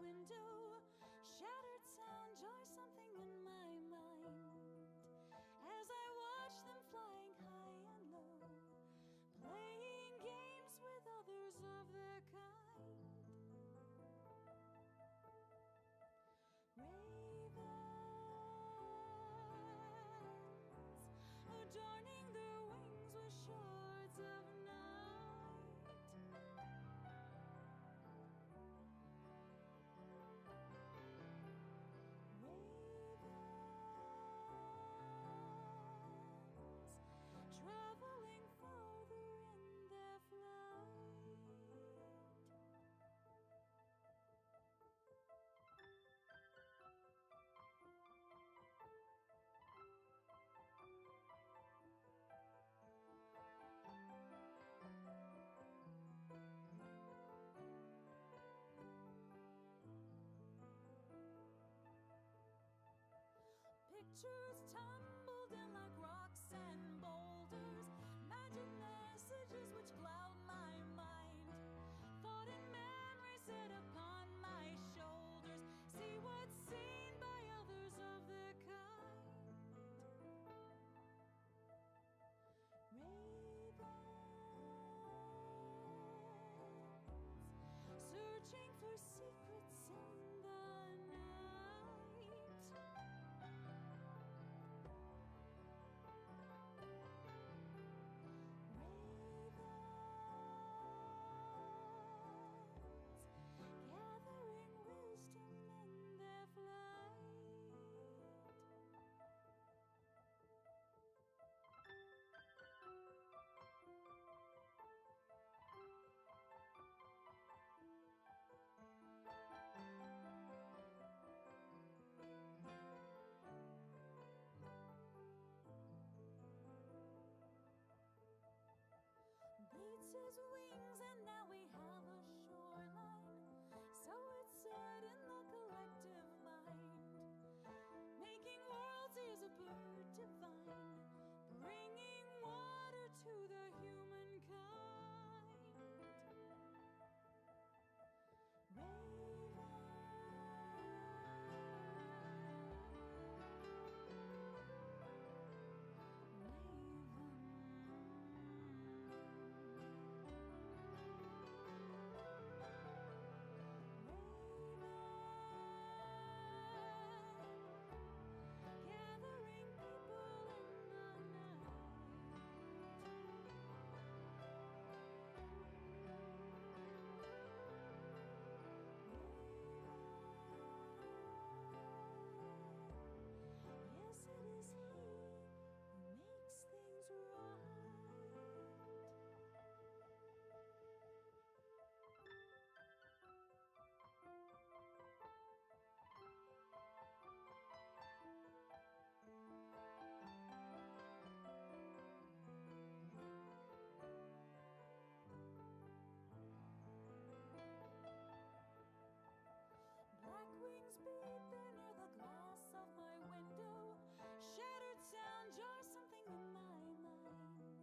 window. Shattered sound, joy, something in my mind. As I watch them flying high and low, playing games with others of their kind. Ravens, adorning their wings with shards of night. Ravens, traveling farther in their flight. Pictures tumbled in like rocks and boulders, magic messages which cloud my mind. Thought and memory set upon my shoulders, see what's seen by others of their kind. Ravens, searching for secrets in the night. Ravens, gathering wisdom in their flight. Beats his wings and now we have a shoreline. So it's said in the collective mind. Making worlds is a bird divine, bringing water to the humankind. Gathering people in the night. Yes, it is he who makes things right. Black wings beat there near the glass of my window. Shattered sound jars something in my mind.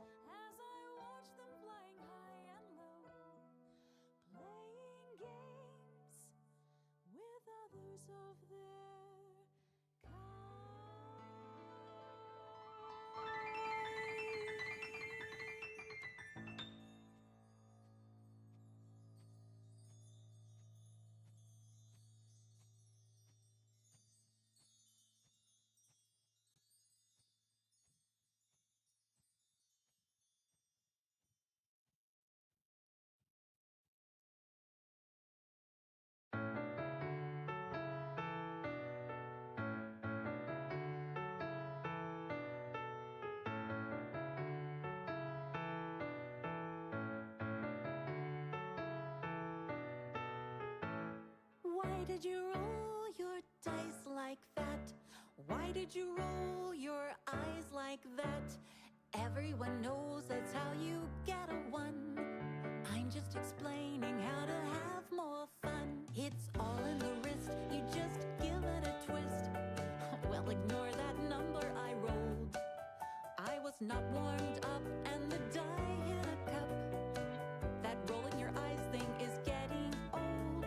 As I watch them flying high and low, playing games with others of their kind. Why did you roll your dice like that? Why did you roll your eyes like that? Everyone knows that's how you get a one. I'm just explaining how to have more fun. It's all in the wrist, you just give it a twist. Well, ignore that number I rolled. I was not warmed up and the die hit a cup. That rolling your eyes thing is getting old.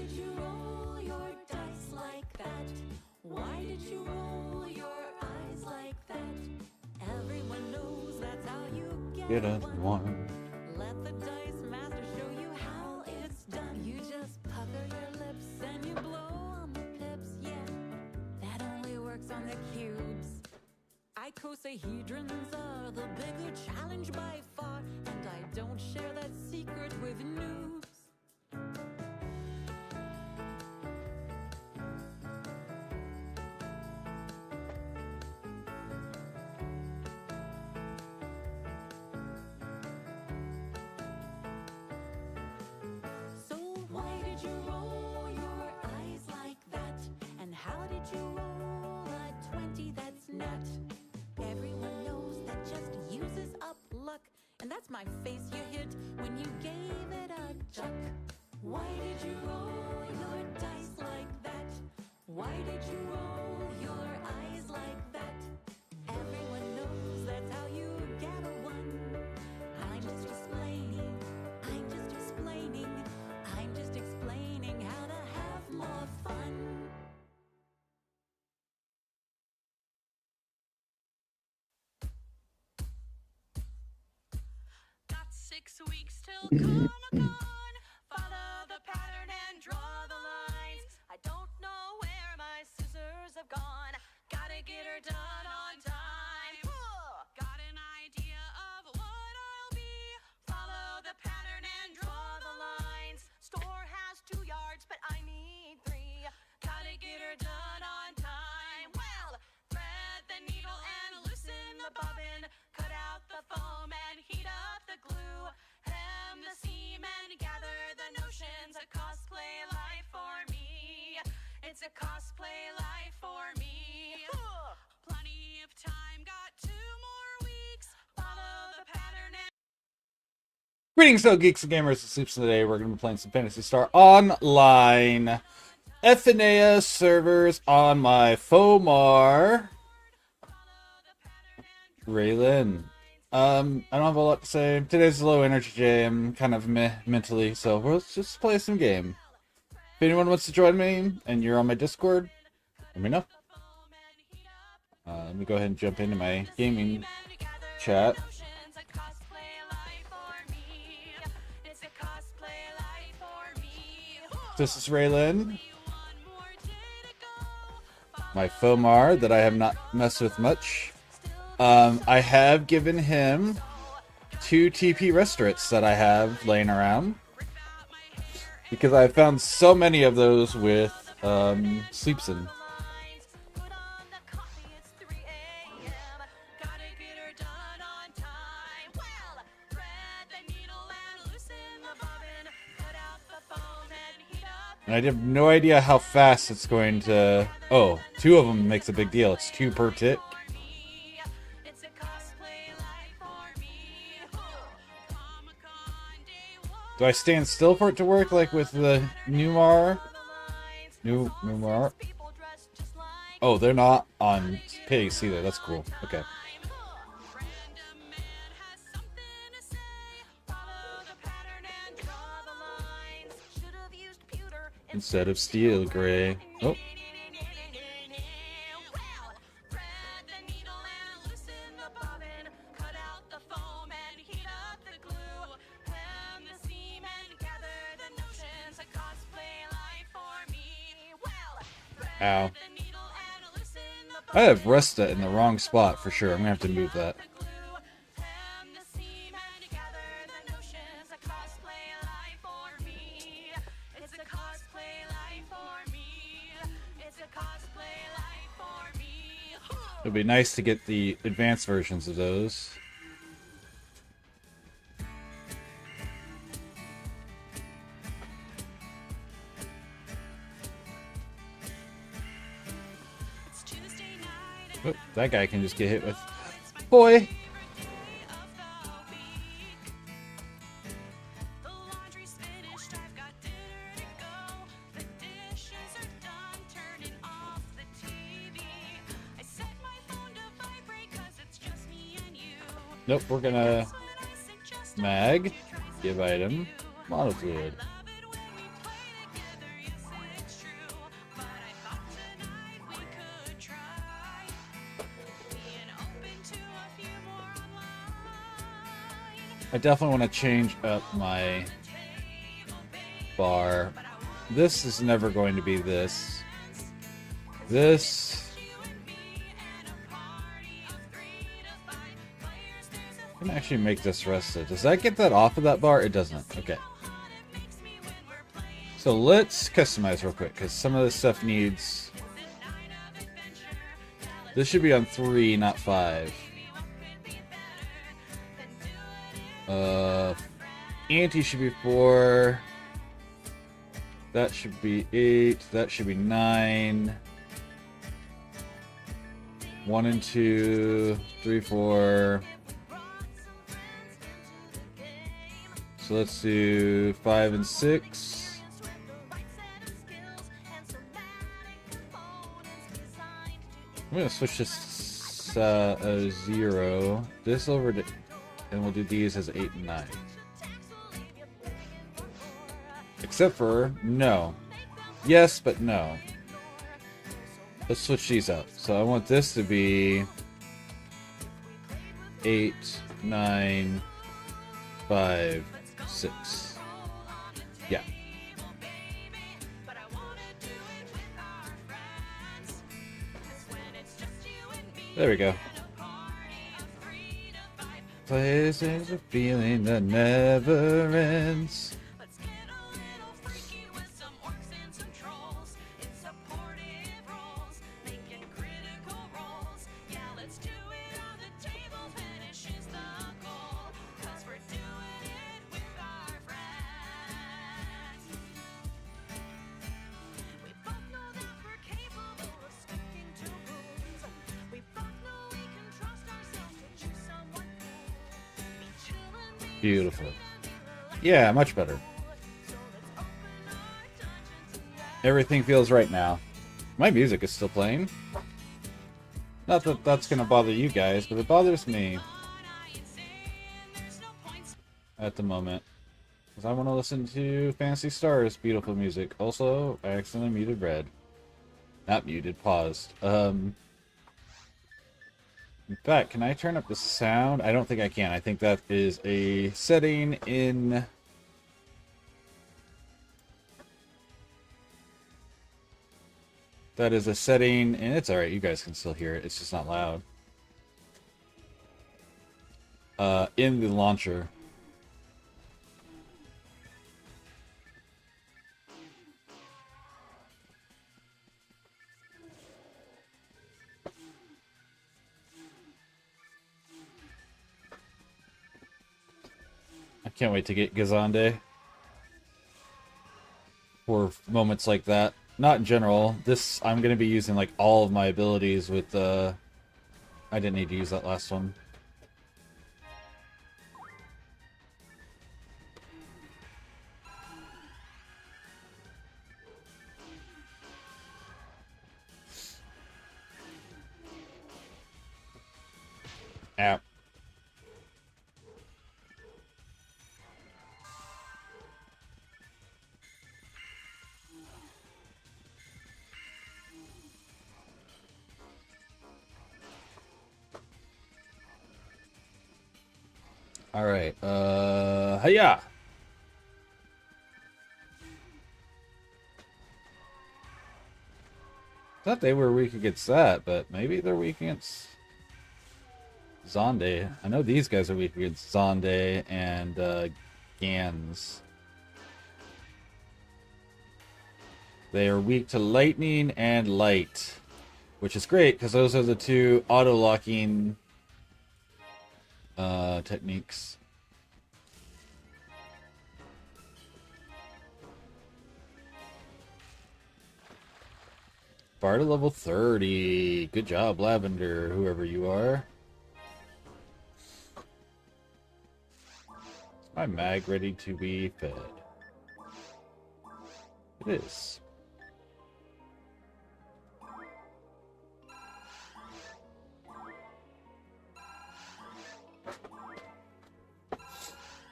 did you roll your dice like that? Why did you roll your eyes like that? Everyone knows that's how you get a one. Let the dice master show you how it's done. You just pucker your lips and you blow on the pips. Yeah, that only works on the cubes. Icosahedrons are the bigger challenge by far, and I don't share that secret with noobs. So why did you roll your eyes like that? And how did you roll a 20 that's nut? Everyone knows that just uses up luck, and that's my face you hit when you gave it a chuck. Why did you roll your dice like that? Why did you roll your eyes like that? Everyone knows that's how you get a one. I'm just explaining, I'm just explaining, I'm just explaining how to have more fun. Got 6 weeks till Comic-Con. Follow the pattern and draw the lines. I don't know where my scissors have gone. Gotta get her done on time. Got an idea of what I'll be. Follow the pattern and draw the lines. Store has 2 yards, but I need 3. Gotta get her done on time. Well, thread the needle and loosen the bobbin. Cut out the foam and heat up the glue. Hem the seam and gather the notions. A cosplay life for me. It's a cosplay life for me. Plenty of time, got 2 more weeks. Follow the pattern and Greetings, fellow geeks and gamers. It's Sleeps today. We're going to be playing some Phantasy Star Online. Phantasy servers on my Fomar. Raylan. I don't have a lot to say. Today's a low energy day. I'm kind of meh mentally, so let's just play some game. If anyone wants to join me and you're on my Discord, let me know. Let me go ahead and jump into my gaming chat. This is Raylan, my Fomar that I have not messed with much. I have given him 2 TP restaurants that I have laying around, because I found so many of those with Sleepson. And I have no idea how fast it's going to... Oh, 2 of them makes a big deal. It's 2 per tick. Do I stand still for it to work, like with the Numar? Numar? Oh, they're not on pace either. That's cool. Okay. Instead of steel gray. Oh. Ow. I have Resta in the wrong spot for sure. I'm gonna have to move that. It would be nice to get the advanced versions of those. Oh, that guy can just get hit with... Boy! Nope, we're gonna mag, give item, model fluid. I definitely want to change up my bar. This is never going to be this. This... I can actually make this rested. Does that get that off of that bar? It doesn't. Okay. So let's customize real quick, because some of this stuff needs... This should be on 3, not 5. Ante should be 4. That should be 8. That should be 9. 1 and 2. 3, 4. So let's do 5 and 6. I'm gonna switch this 0. This over to, and we'll do these as 8 and 9. Except for no. Yes, but no. Let's switch these up. So I want this to be 8, 9, 5, 6. Yeah. There we go. This is a feeling that never ends. Beautiful. Yeah, much better. Everything feels right now. My music is still playing. Not that that's gonna bother you guys, but it bothers me at the moment. Because I want to listen to Phantasy Star's beautiful music. Also, I accidentally muted Red. Not muted, paused. In fact, can I turn up the sound? I don't think I can. I think that is a setting in... That is a setting, and it's alright, you guys can still hear it. It's just not loud. In the launcher. I can't wait to get Gazande for moments like that. Not in general. This, I'm going to be using like all of my abilities with I didn't need to use that last one. Ow. Alright, hiya! Thought they were weak against that, but maybe they're weak against Zonde. I know these guys are weak against Zonde and Gans. They are weak to lightning and light, which is great because those are the two auto-locking techniques. Bar to level 30. Good job, Lavender, whoever you are. Is my mag ready to be fed? It is.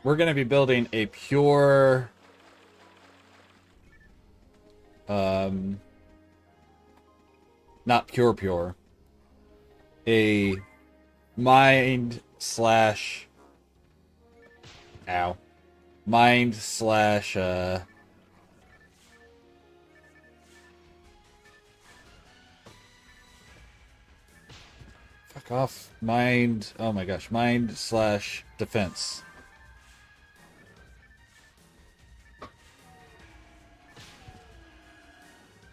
We're going to be building a pure not pure, a mind slash Ow. Mind slash, fuck off. Mind, oh my gosh. Mind slash defense.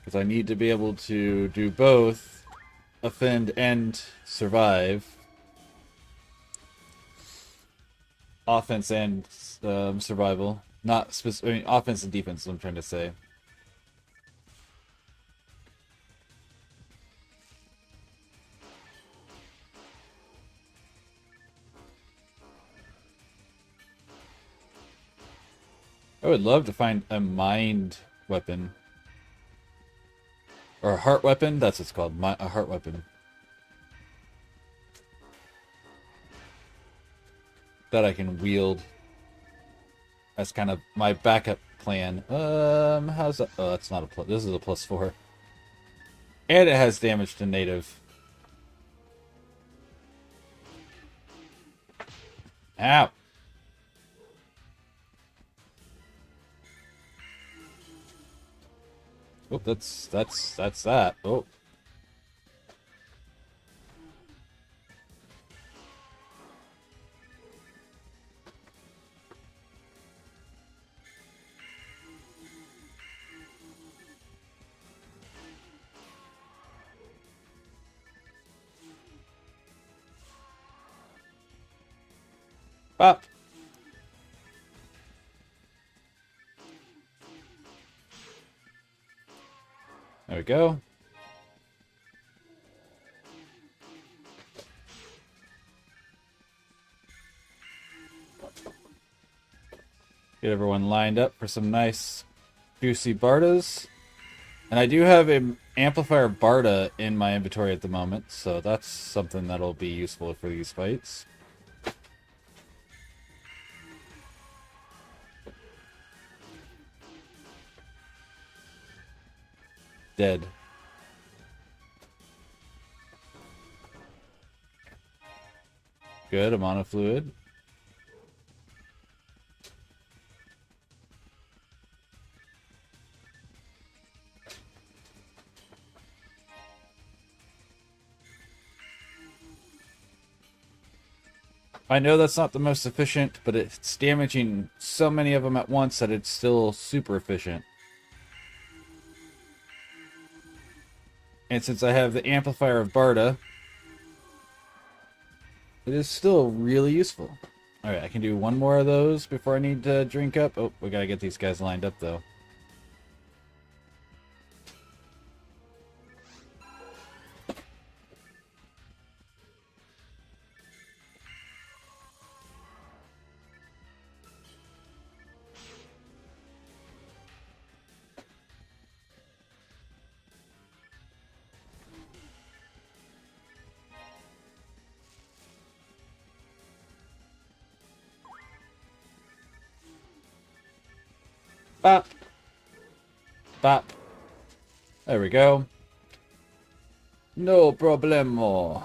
Because I need to be able to do both offend and survive. Offense and survival. Not specific. I mean, offense and defense is what I'm trying to say. I would love to find a mind weapon. Or a heart weapon? That's what it's called. A heart weapon. That I can wield. That's kind of my backup plan. How's that? Oh, that's not a plus. This is a +4. And it has damage to native. Ow. Oh, that's that. Oh. Bop. There we go. Get everyone lined up for some nice, juicy Bardas. And I do have an Amplifier Barda in my inventory at the moment, so that's something that'll be useful for these fights. Dead. Good, I'm on a fluid. I know that's not the most efficient, but it's damaging so many of them at once that it's still super efficient. And since I have the Amplifier of Barda, it is still really useful. Alright, I can do one more of those before I need to drink up. Oh, we gotta get these guys lined up, though. Bop. Bop. There we go. No problemo.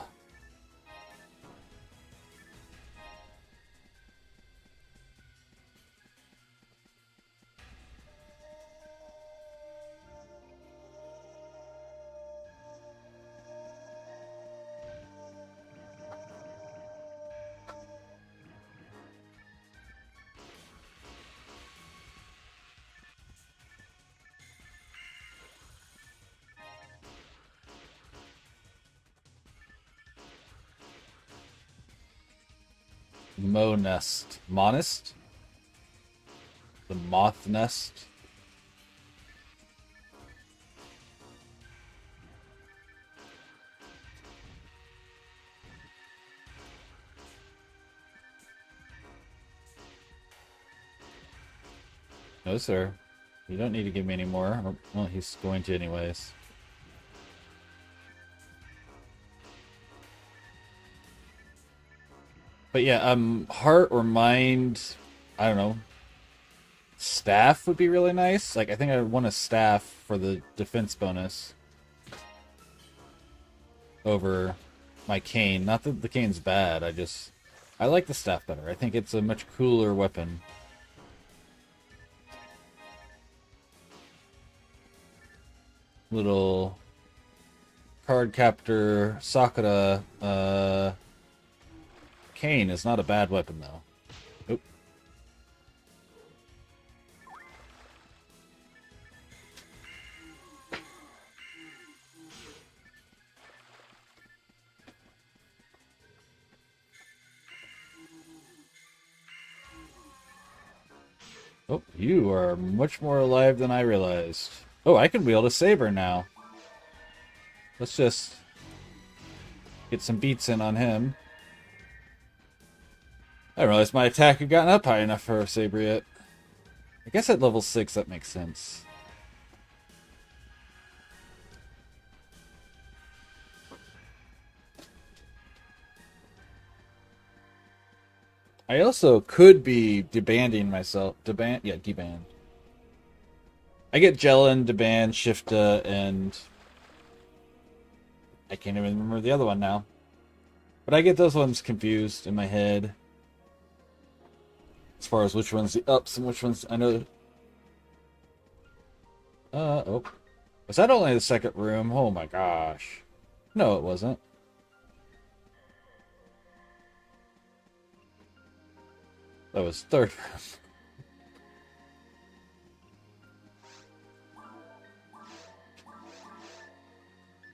Nest. Monist? The moth nest? No, sir. You don't need to give me any more. Well, he's going to anyways. But yeah, heart or mind, I don't know. Staff would be really nice. Like, I think I want a staff for the defense bonus over my cane. Not that the cane's bad, I just I like the staff better. I think it's a much cooler weapon. Little card captor Sakura cane is not a bad weapon though. Oop. Oh, you are much more alive than I realized. Oh, I can wield a saber now. Let's just get some beats in on him. I didn't realize my attack had gotten up high enough for a saber yet. I guess at level 6 that makes sense. I also could be debanding myself. Deband. I get Jellin, Deband, Shifta, and I can't even remember the other one now. But I get those ones confused in my head. As far as which one's the ups and which one's... I know... oh. Was that only the second room? Oh my gosh. No, it wasn't. That was third room.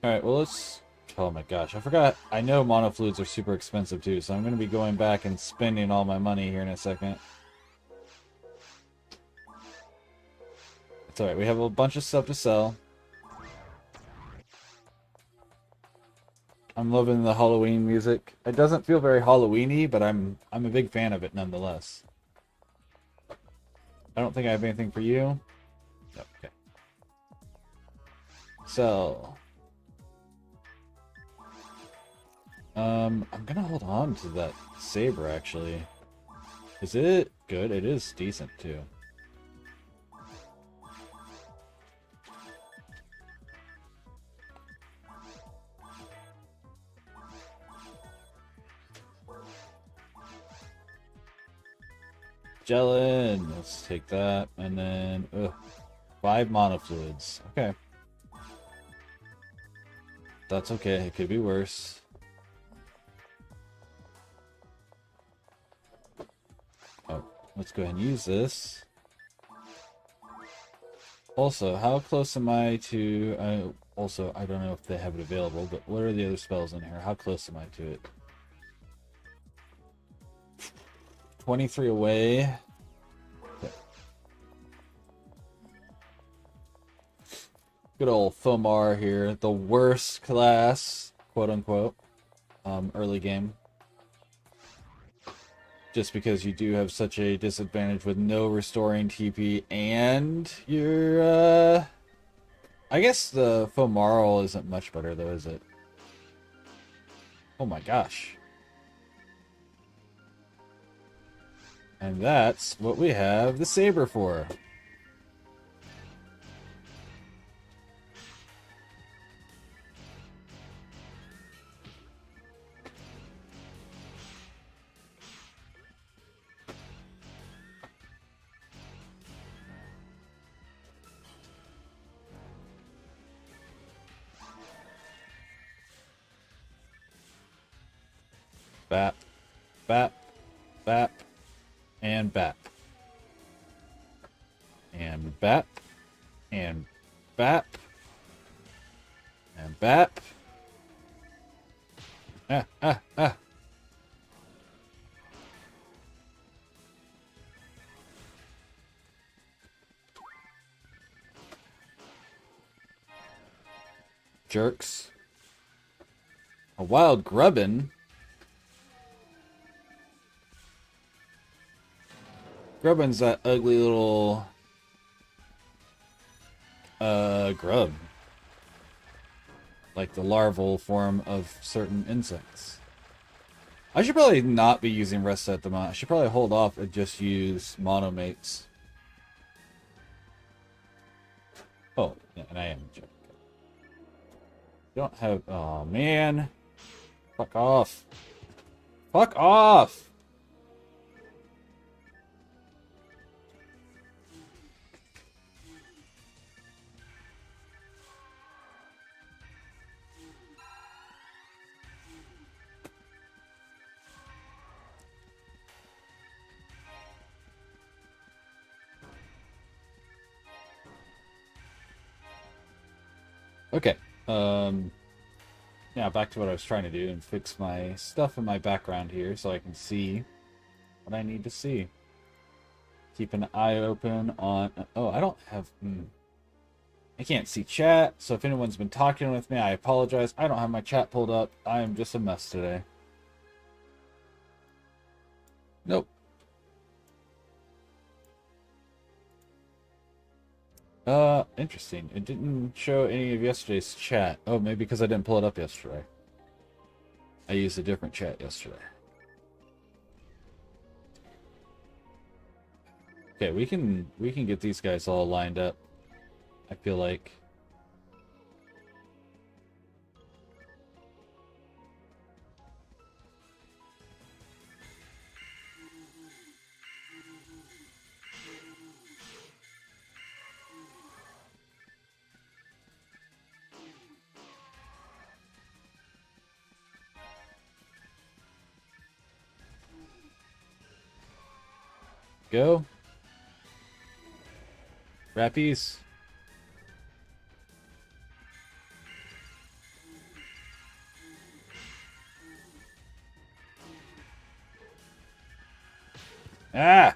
Alright, well let's... Oh my gosh, I forgot. I know monofluids are super expensive too, so I'm going to be going back and spending all my money here in a second. It's alright, we have a bunch of stuff to sell. I'm loving the Halloween music. It doesn't feel very Halloween-y, but I'm a big fan of it nonetheless. I don't think I have anything for you. No, okay. So... I'm gonna hold on to that saber, actually. Is it good? It is decent, too. Jellin, let's take that, and then 5 monofluids. Okay. That's okay, it could be worse. Oh, let's go ahead and use this. Also, how close am I to... also, I don't know if they have it available, but what are the other spells in here? How close am I to it? 23 away. Okay. Good old Fomar here. The worst class, quote unquote, early game. Just because you do have such a disadvantage with no restoring TP and your, I guess the Fomarl isn't much better though, is it? Oh my gosh. And that's what we have the saber for. Bap, bap, bap. And bap. And bap. And bap. And bap. Ah. Jerks. A wild grubbin. Grubbin's that ugly little grub. Like the larval form of certain insects. I should probably not be using Resta at the moment. I should probably hold off and just use monomates. Oh, yeah, and I am joking. You don't have... Oh, man. Fuck off. Fuck off! Okay. Now back to what I was trying to do and fix my stuff in my background here so I can see what I need to see. Keep an eye open on... Oh, I don't have... I can't see chat, so if anyone's been talking with me, I apologize. I don't have my chat pulled up. I am just a mess today. Nope. Interesting. It didn't show any of yesterday's chat. Oh, maybe because I didn't pull it up yesterday. I used a different chat yesterday. Okay, we can get these guys all lined up. I feel like. Go. Rappies. Ah!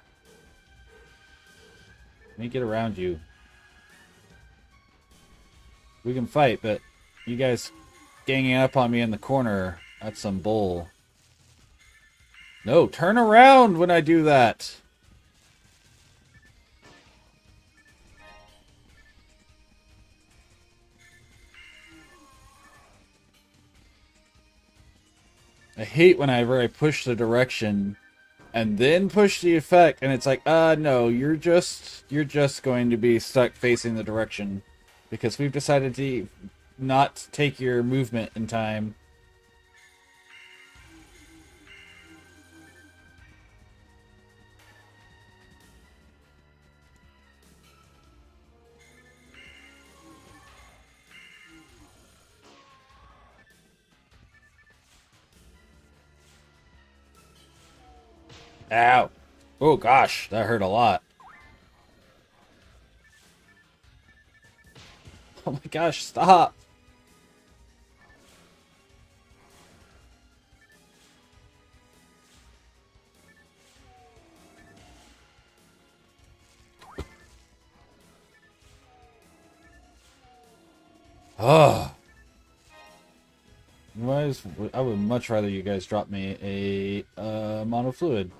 Let me get around you. We can fight, but you guys ganging up on me in the corner, that's some bull. No, turn around when I do that. I hate whenever I push the direction and then push the effect and it's like, no, you're just going to be stuck facing the direction because we've decided to not take your movement in time. Ow. Oh gosh, that hurt a lot. Oh my gosh, stop. Oh. I would much rather you guys drop me a mono fluid.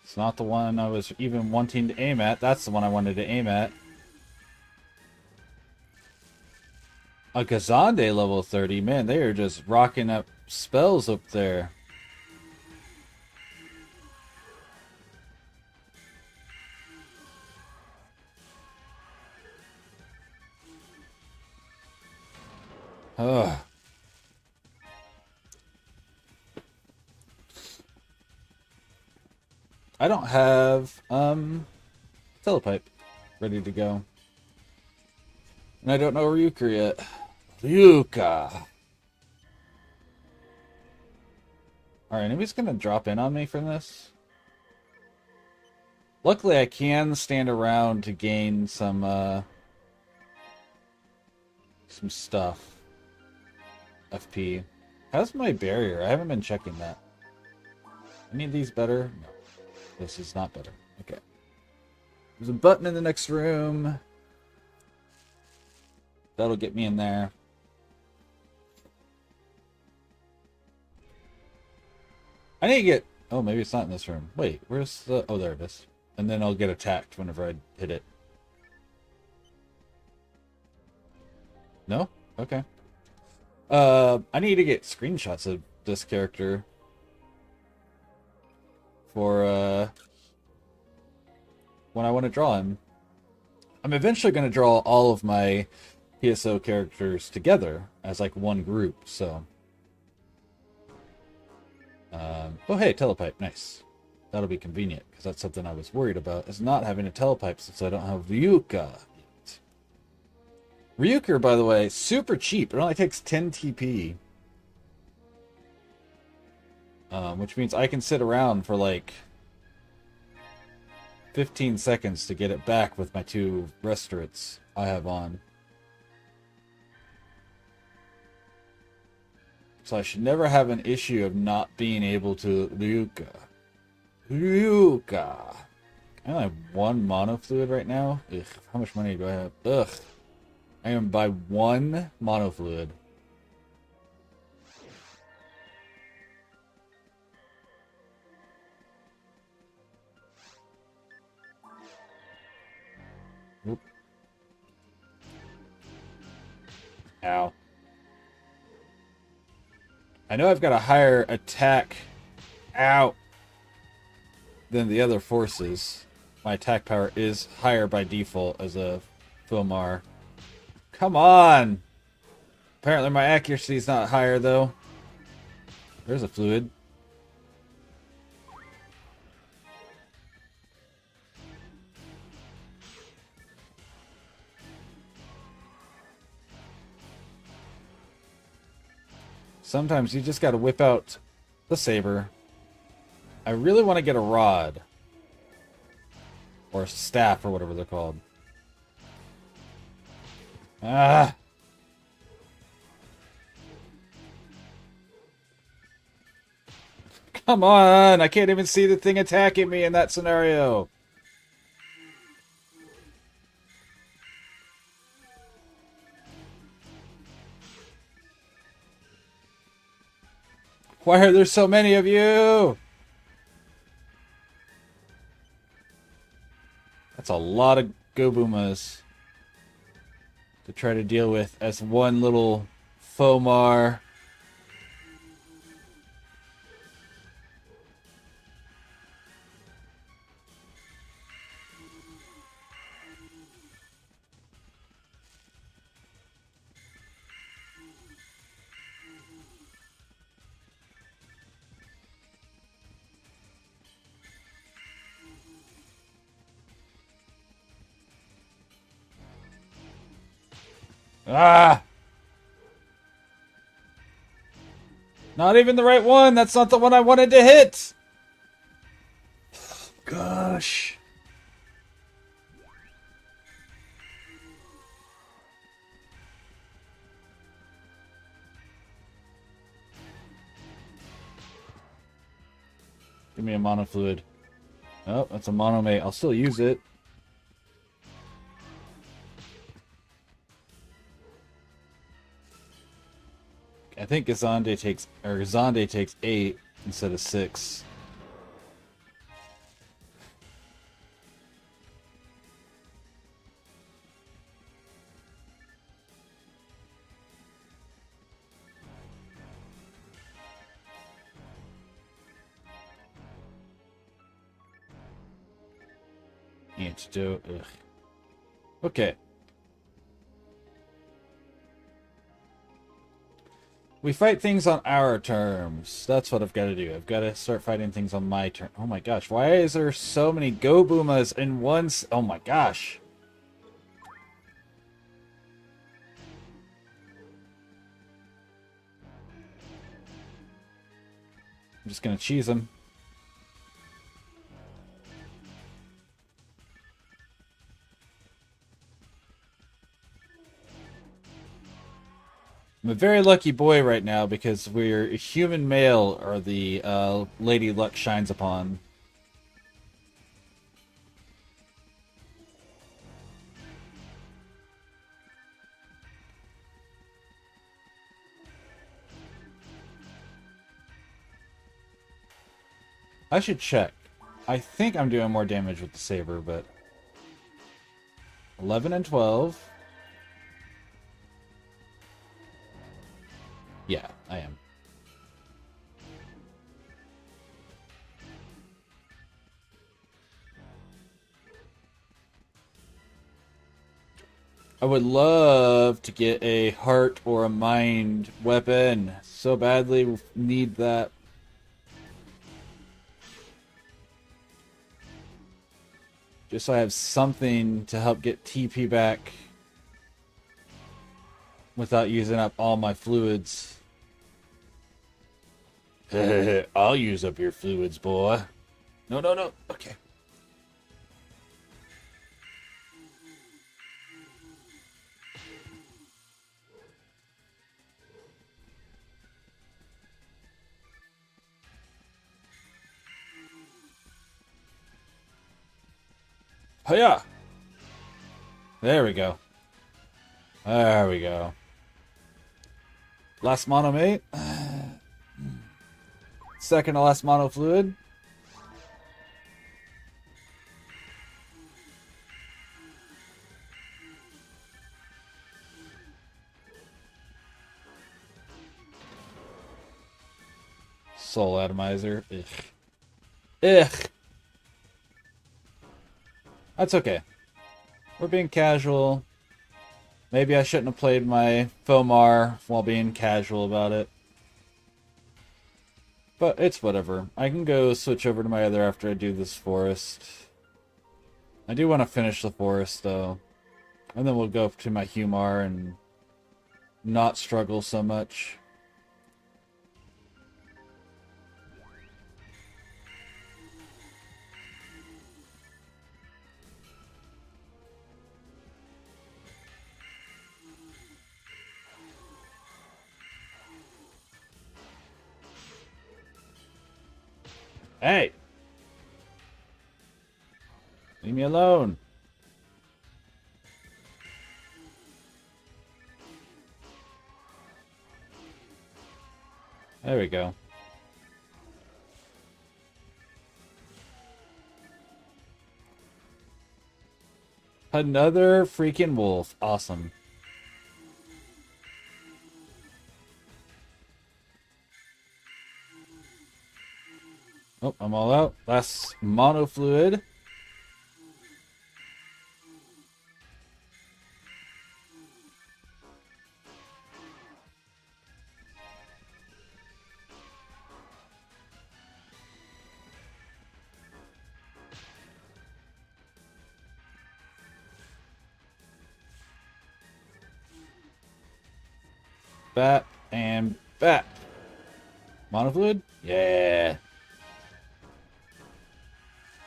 It's not the one I was even wanting to aim at. That's the one I wanted to aim at. A Gazande level 30. Man, they are just rocking up spells up there. Ugh. I don't have telepipe ready to go. And I don't know Ryuka yet. Ryuka. Alright, anybody's gonna drop in on me from this? Luckily I can stand around to gain some stuff. FP. How's my barrier? I haven't been checking that. Any of these better? No. This is not better. Okay. There's a button in the next room. That'll get me in there. I need to get... Oh, maybe it's not in this room. Wait, where's the... Oh, there it is. And then I'll get attacked whenever I hit it. No? Okay. I need to get screenshots of this character for when I want to draw him. I'm eventually going to draw all of my PSO characters together as like one group, so oh hey, telepipe, nice. That'll be convenient because that's something I was worried about, is not having a telepipe since I don't have Ryuka. Ryuka, by the way, super cheap. It only takes 10 TP. which means I can sit around for like 15 seconds to get it back with my 2 restaurants I have on. So I should never have an issue of not being able to Luca. I only have 1 mono fluid right now. Ugh, how much money do I have? Ugh. I am buy 1 mono fluid. Oop. Ow. I know I've got a higher attack out than the other forces. My attack power is higher by default as a Filmar. Come on! Apparently my accuracy is not higher though. There's a fluid. Sometimes you just gotta whip out the saber. I really want to get a rod. Or a staff, or whatever they're called. Ah! Come on! I can't even see the thing attacking me in that scenario. Why are there so many of you? That's a lot of Gobumas to try to deal with as one little Fomar. Ah! Not even the right one. That's not the one I wanted to hit. Gosh. Give me a mono fluid. Oh, that's a mono mate. I'll still use it. I think Gazande takes 8 instead of 6. Antidote. Ugh. Okay. We fight things on our terms. That's what I've got to do. I've got to start fighting things on my turn. Oh my gosh, why is there so many Gobumas in one... Oh my gosh. I'm just going to cheese them. I'm a very lucky boy right now because we're a human male, or the Lady Luck shines upon. I should check. I think I'm doing more damage with the saber, but 11 and 12. Yeah, I am. I would love to get a heart or a mind weapon. So badly need that. Just so I have something to help get TP back without using up all my fluids. I'll use up your fluids, boy. No, no, no. Okay. Hiya! There we go. There we go. Last mono, mate. Second to last mono fluid. Soul atomizer. Ugh. Ugh. That's okay. We're being casual. Maybe I shouldn't have played my Fomar while being casual about it. But it's whatever. I can go switch over to my other after I do this forest. I do want to finish the forest, though. And then we'll go to my Humar and not struggle so much. Hey! Leave me alone. There we go. Another freaking wolf. Awesome. Oh, I'm all out. Last mono fluid. Bat and bat. Mono fluid? Yeah.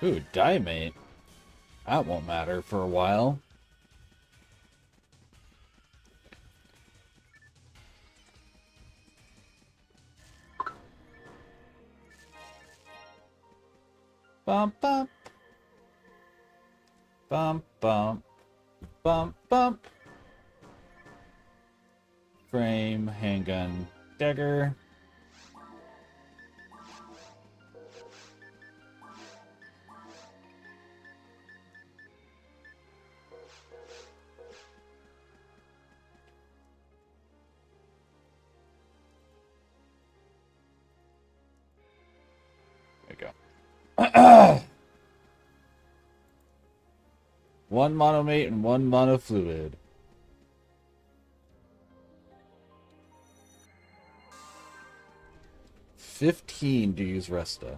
Ooh, Diamate. That won't matter for a while. Bump, bump. Bump, bump. Bump, bump. Frame, handgun, dagger. There we go. One monomate and one monofluid. $15 to use Resta.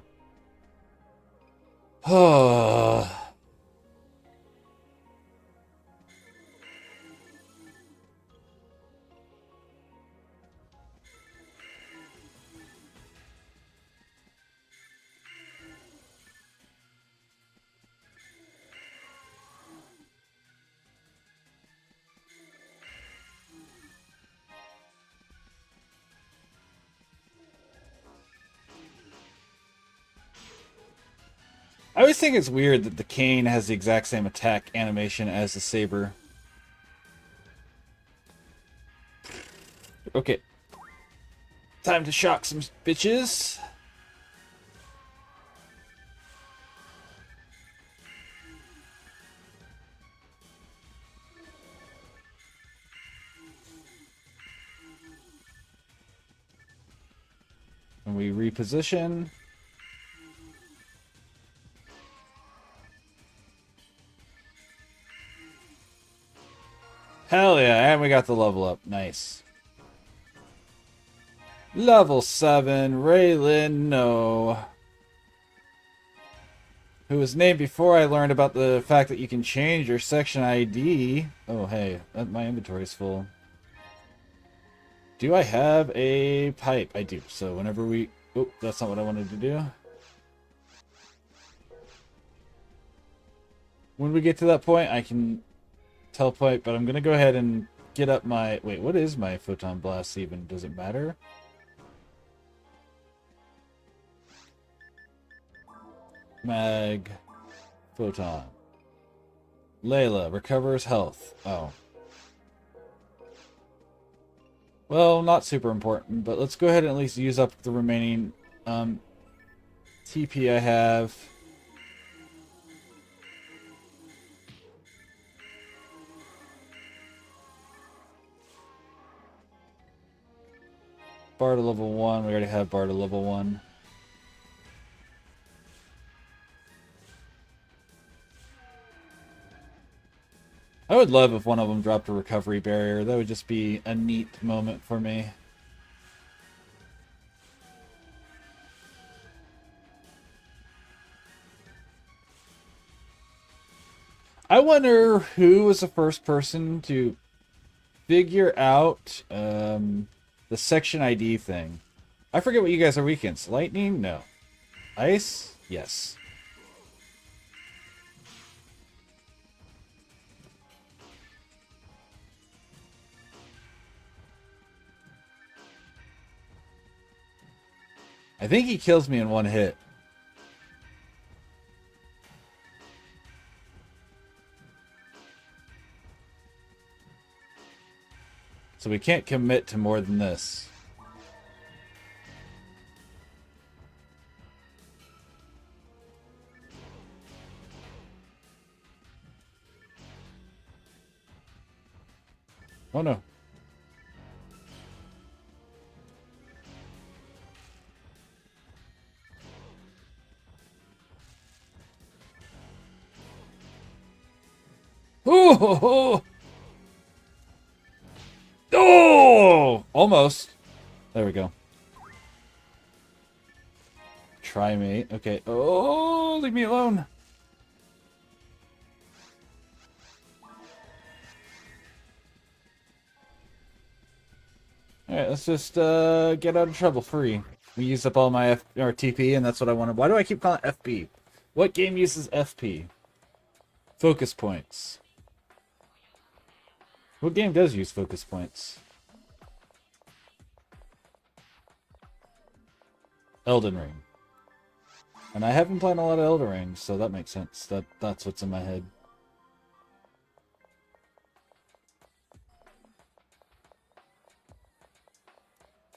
I always think it's weird that the cane has the exact same attack animation as the saber. Okay. Time to shock some bitches. And we reposition. Hell yeah, and we got the level up. Nice. Level 7, Raylan No. Who was named before I learned about the fact that you can change your section ID. Oh, hey, my inventory's full. Do I have a pipe? I do. So whenever we... Oh, that's not what I wanted to do. When we get to that point, I can teleport, but I'm going to go ahead and get up my... Wait, what is my Photon Blast even? Does it matter? Mag. Photon. Layla recovers health. Oh. Well, not super important, but let's go ahead and at least use up the remaining TP I have. Bar to level 1. We already have bar to level 1. I would love if one of them dropped a recovery barrier. That would just be a neat moment for me. I wonder who was the first person to figure out the section ID thing. I forget what you guys are weak against. Lightning? No. Ice? Yes. I think he kills me in one hit. So we can't commit to more than this. Oh no. Oh! Oh! Almost. There we go. Try me. Okay. Oh, leave me alone. Alright, let's just get out of trouble free. We used up all my TP, and that's what I wanted. Why do I keep calling it FP? What game uses FP? Focus points. What game does use focus points? Elden Ring. And I have been playing a lot of Elden Ring, so that makes sense. That's what's in my head.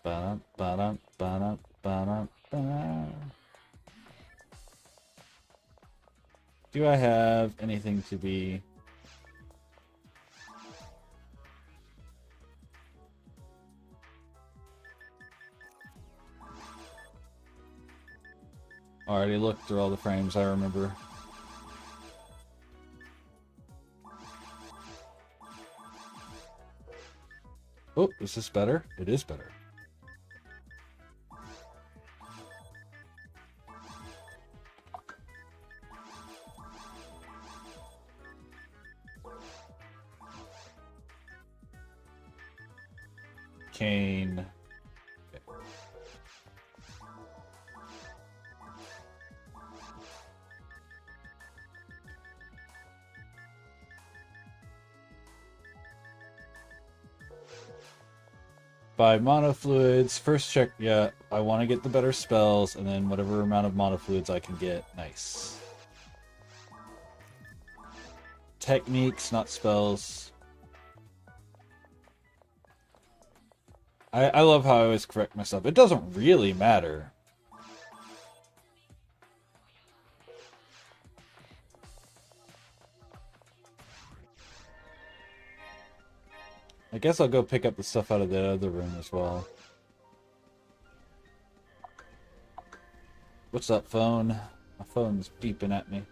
Ba-dum, ba-dum, ba-dum, ba-dum, ba-dum. Do I have anything to be... I already looked through all the frames, I remember. Oh, is this better? It is better. Kane. Buy mono fluids. First check, yeah, I want to get the better spells, and then whatever amount of mono fluids I can get. Nice. Techniques, not spells. I love how I always correct myself. It doesn't really matter. I guess I'll go pick up the stuff out of the other room as well. What's that phone? My phone's beeping at me.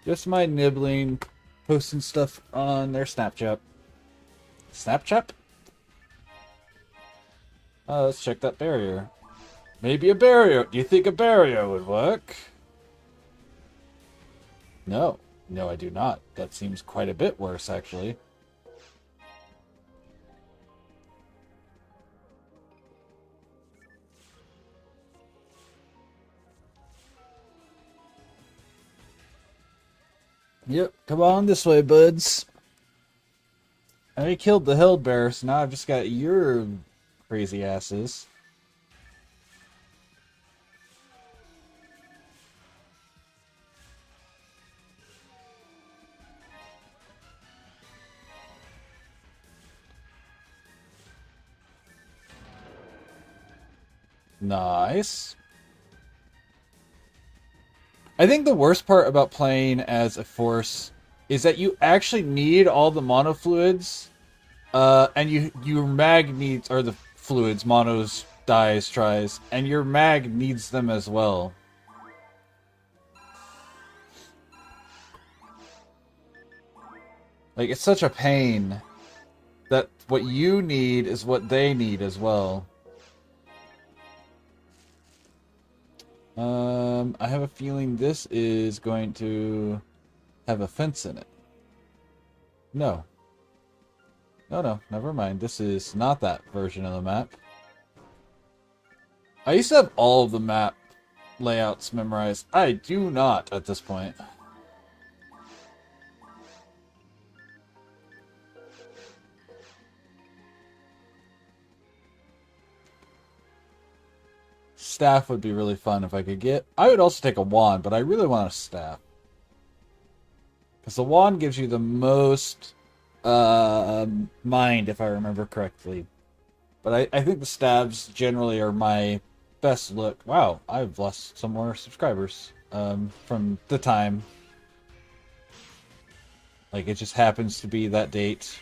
Just my nibbling, posting stuff on their Snapchat. Snapchat? Let's check that barrier. Maybe a barrier. Do you think a barrier would work? No. No, I do not. That seems quite a bit worse, actually. Yep, come on this way, buds. I killed the hill bear, so now I've just got your crazy asses. Nice. I think the worst part about playing as a force is that you actually need all the monofluids, and your mag needs, or the fluids, monos, dies, tries, and your mag needs them as well. Like, it's such a pain that what you need is what they need as well. I have a feeling this is going to have a fence in it. No. No, never mind. This is not that version of the map. I used to have all of the map layouts memorized. I do not at this point. Staff would be really fun if I could get. I would also take a wand, but I really want a staff. Because the wand gives you the most mind, if I remember correctly. But I think the staves generally are my best look. Wow, I've lost some more subscribers from the time. Like, it just happens to be that date.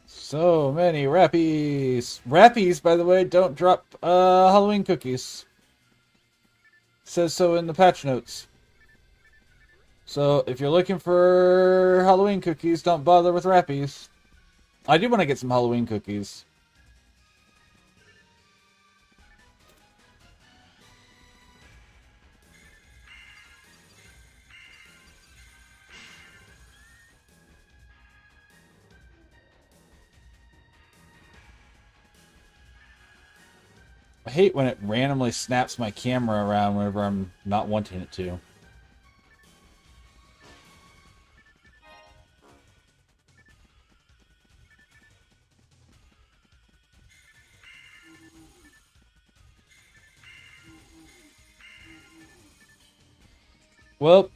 So many Rappies! Rappies, by the way, don't drop Halloween cookies. Says so in the patch notes. So if you're looking for Halloween cookies, don't bother with Rappies. I do want to get some Halloween cookies. I hate when it randomly snaps my camera around whenever I'm not wanting it to. Well,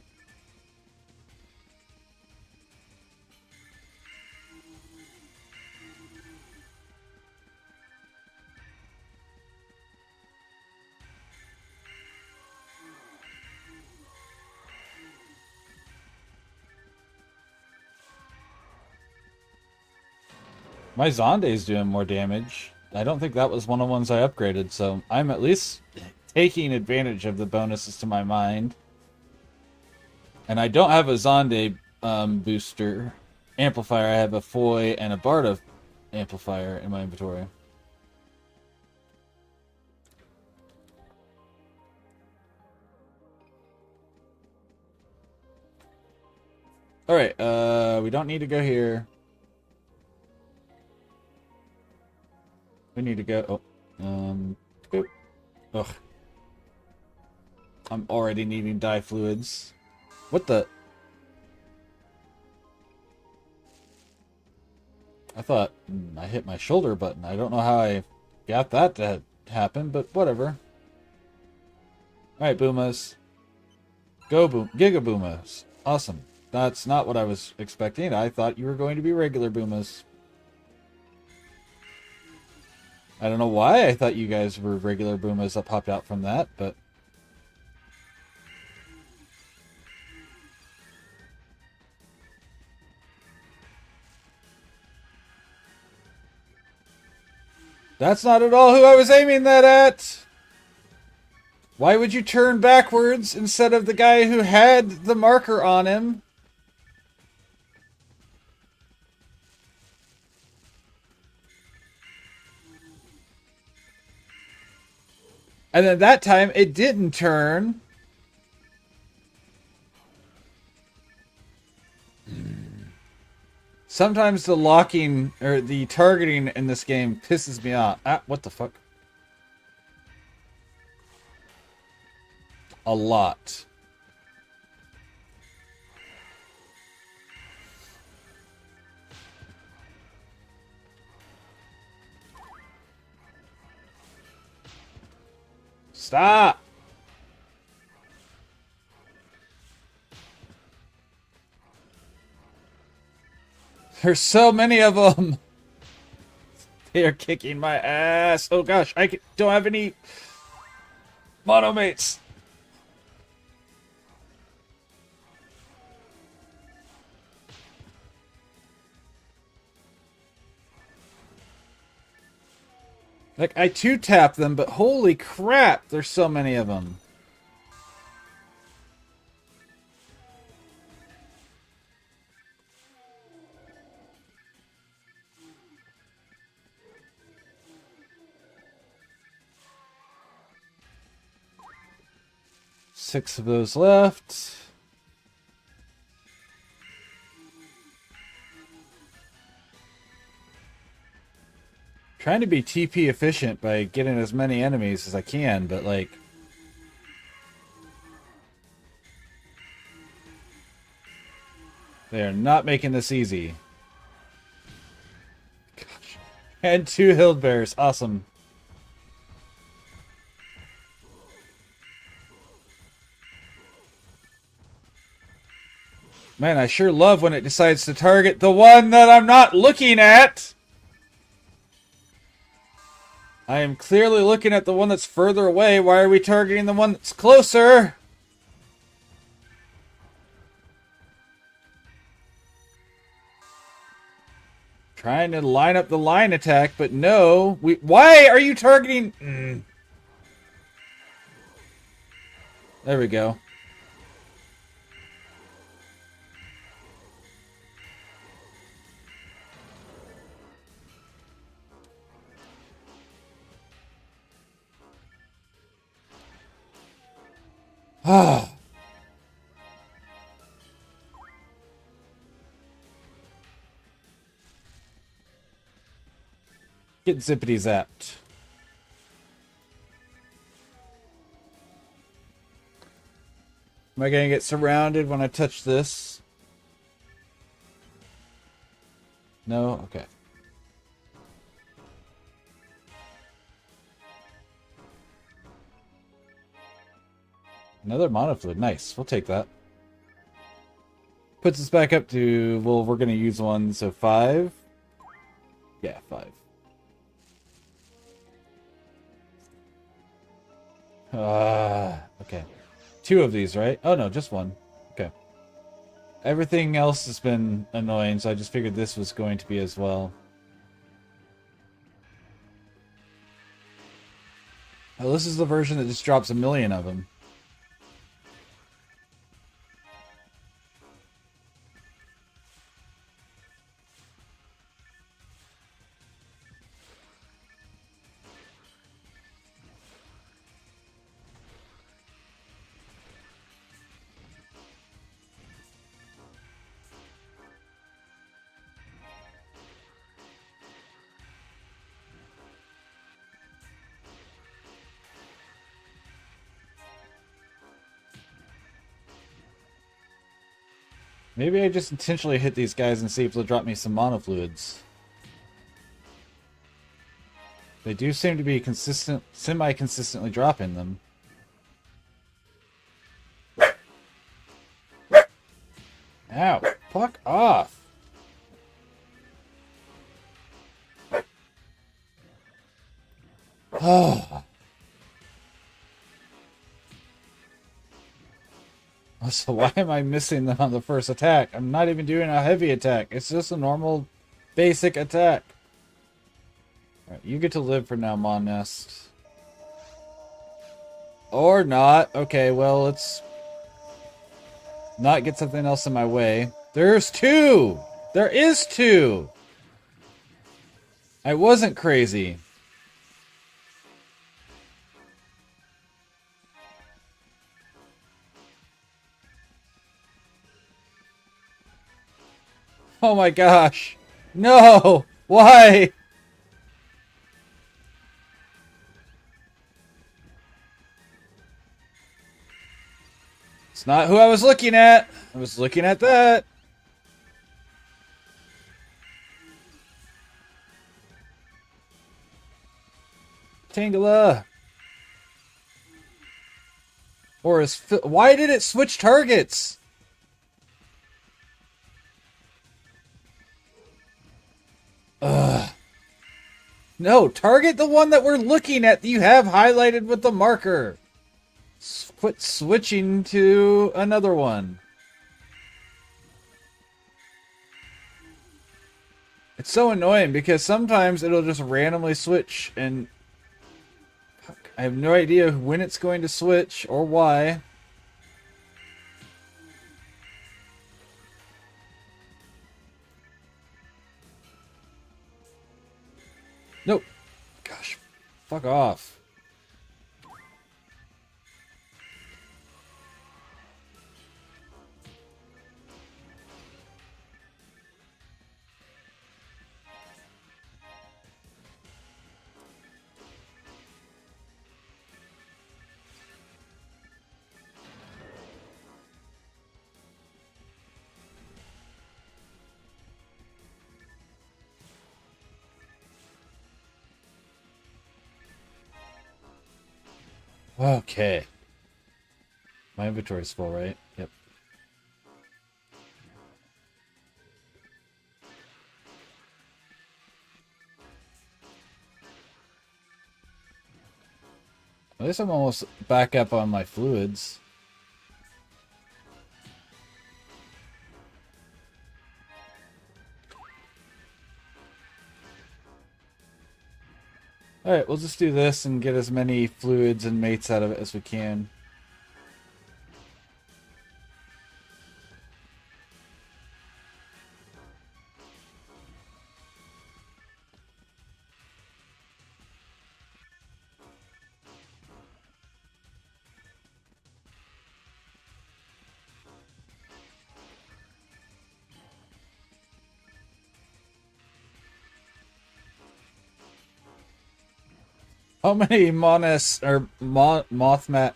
my Zonde's doing more damage. I don't think that was one of the ones I upgraded, so I'm at least taking advantage of the bonuses to my mind. And I don't have a Zonde booster amplifier. I have a Foy and a Barda amplifier in my inventory. Alright, we don't need to go here. We need to go... boop. Ugh. I'm already needing dye fluids. What the... I thought I hit my shoulder button. I don't know how I got that to happen, but whatever. Alright, Boomas. Go Boom. Giga Boomas. Awesome. That's not what I was expecting. I thought you were going to be regular Boomas. I don't know why I thought you guys were regular Boomas that popped out from that, but... That's not at all who I was aiming that at! Why would you turn backwards instead of the guy who had the marker on him? And then that time, it didn't turn. Sometimes the locking or the targeting in this game pisses me off. Ah, what the fuck? A lot. Stop! There's so many of them. They are kicking my ass. Oh gosh, don't have any monomates. Like, I two-tap them, but holy crap, there's so many of them. Six of those left. Trying to be TP efficient by getting as many enemies as I can, but like... They are not making this easy. Gosh. And 2 hild bears. Awesome. Man, I sure love when it decides to target the one that I'm not looking at! I am clearly looking at the one that's further away. Why are we targeting the one that's closer? Trying to line up the line attack, but no. Why are you targeting... There we go. Ah. Get zippity zapped. Am I gonna get surrounded when I touch this? No? Okay. Another mana fluid. Nice. We'll take that. Puts us back up to... Well, we're gonna use one, so 5. Yeah, 5. Okay. 2 of these, right? Oh, no, just 1. Okay. Everything else has been annoying, so I just figured this was going to be as well. Oh, this is the version that just drops 1,000,000 of them. Maybe I just intentionally hit these guys and see if they'll drop me some mana fluids. They do seem to be semi-consistently dropping them. Ow! Fuck off! Oh. So why am I missing them on the first attack? I'm not even doing a heavy attack. It's just a normal, basic attack. Alright, you get to live for now, Mon Nest. Or not. Okay, well, let's not get something else in my way. There's 2! There is 2! I wasn't crazy. Oh my gosh. No! Why? It's not who I was looking at. I was looking at that. Tangela. Or is... Why did it switch targets? Ugh. No, target the one that we're looking at that you have highlighted with the marker. Quit switching to another one. It's so annoying because sometimes it'll just randomly switch and I have no idea when it's going to switch or why. Nope. Gosh, fuck off. Okay. My inventory's full, right? Yep. At least I'm almost back up on my fluids. Alright, we'll just do this and get as many fluids and mates out of it as we can. How many monas or mothmats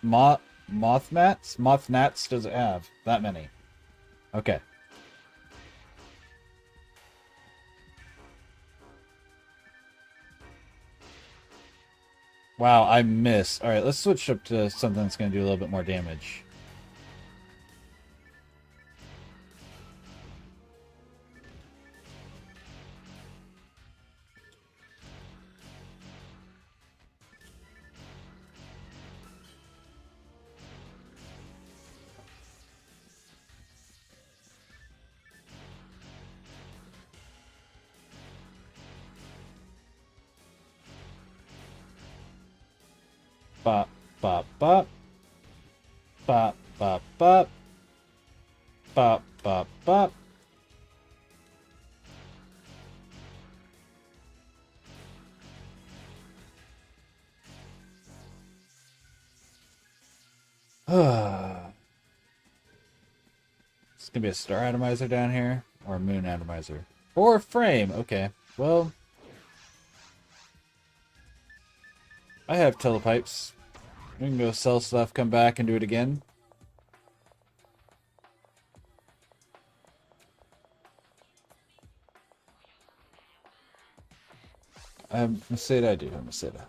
does it have? That many. Okay. Wow, I missed. All right, let's switch up to something that's going to do a little bit more damage. Bop, bop, bop. Bop, bop, bop. Bop, bop, bop. It's gonna be a star atomizer down here, or a moon atomizer, or a frame. Okay, well, I have telepipes. We can go sell stuff, come back, and do it again. Masada, I do have Masada.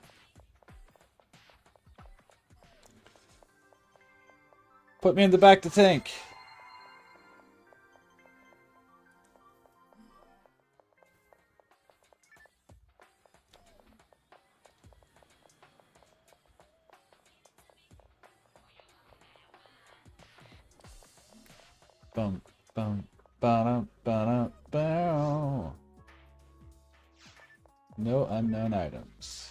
Put me in the back to tank. Bum, bum, ba-dum, ba-dum, bow. No unknown items.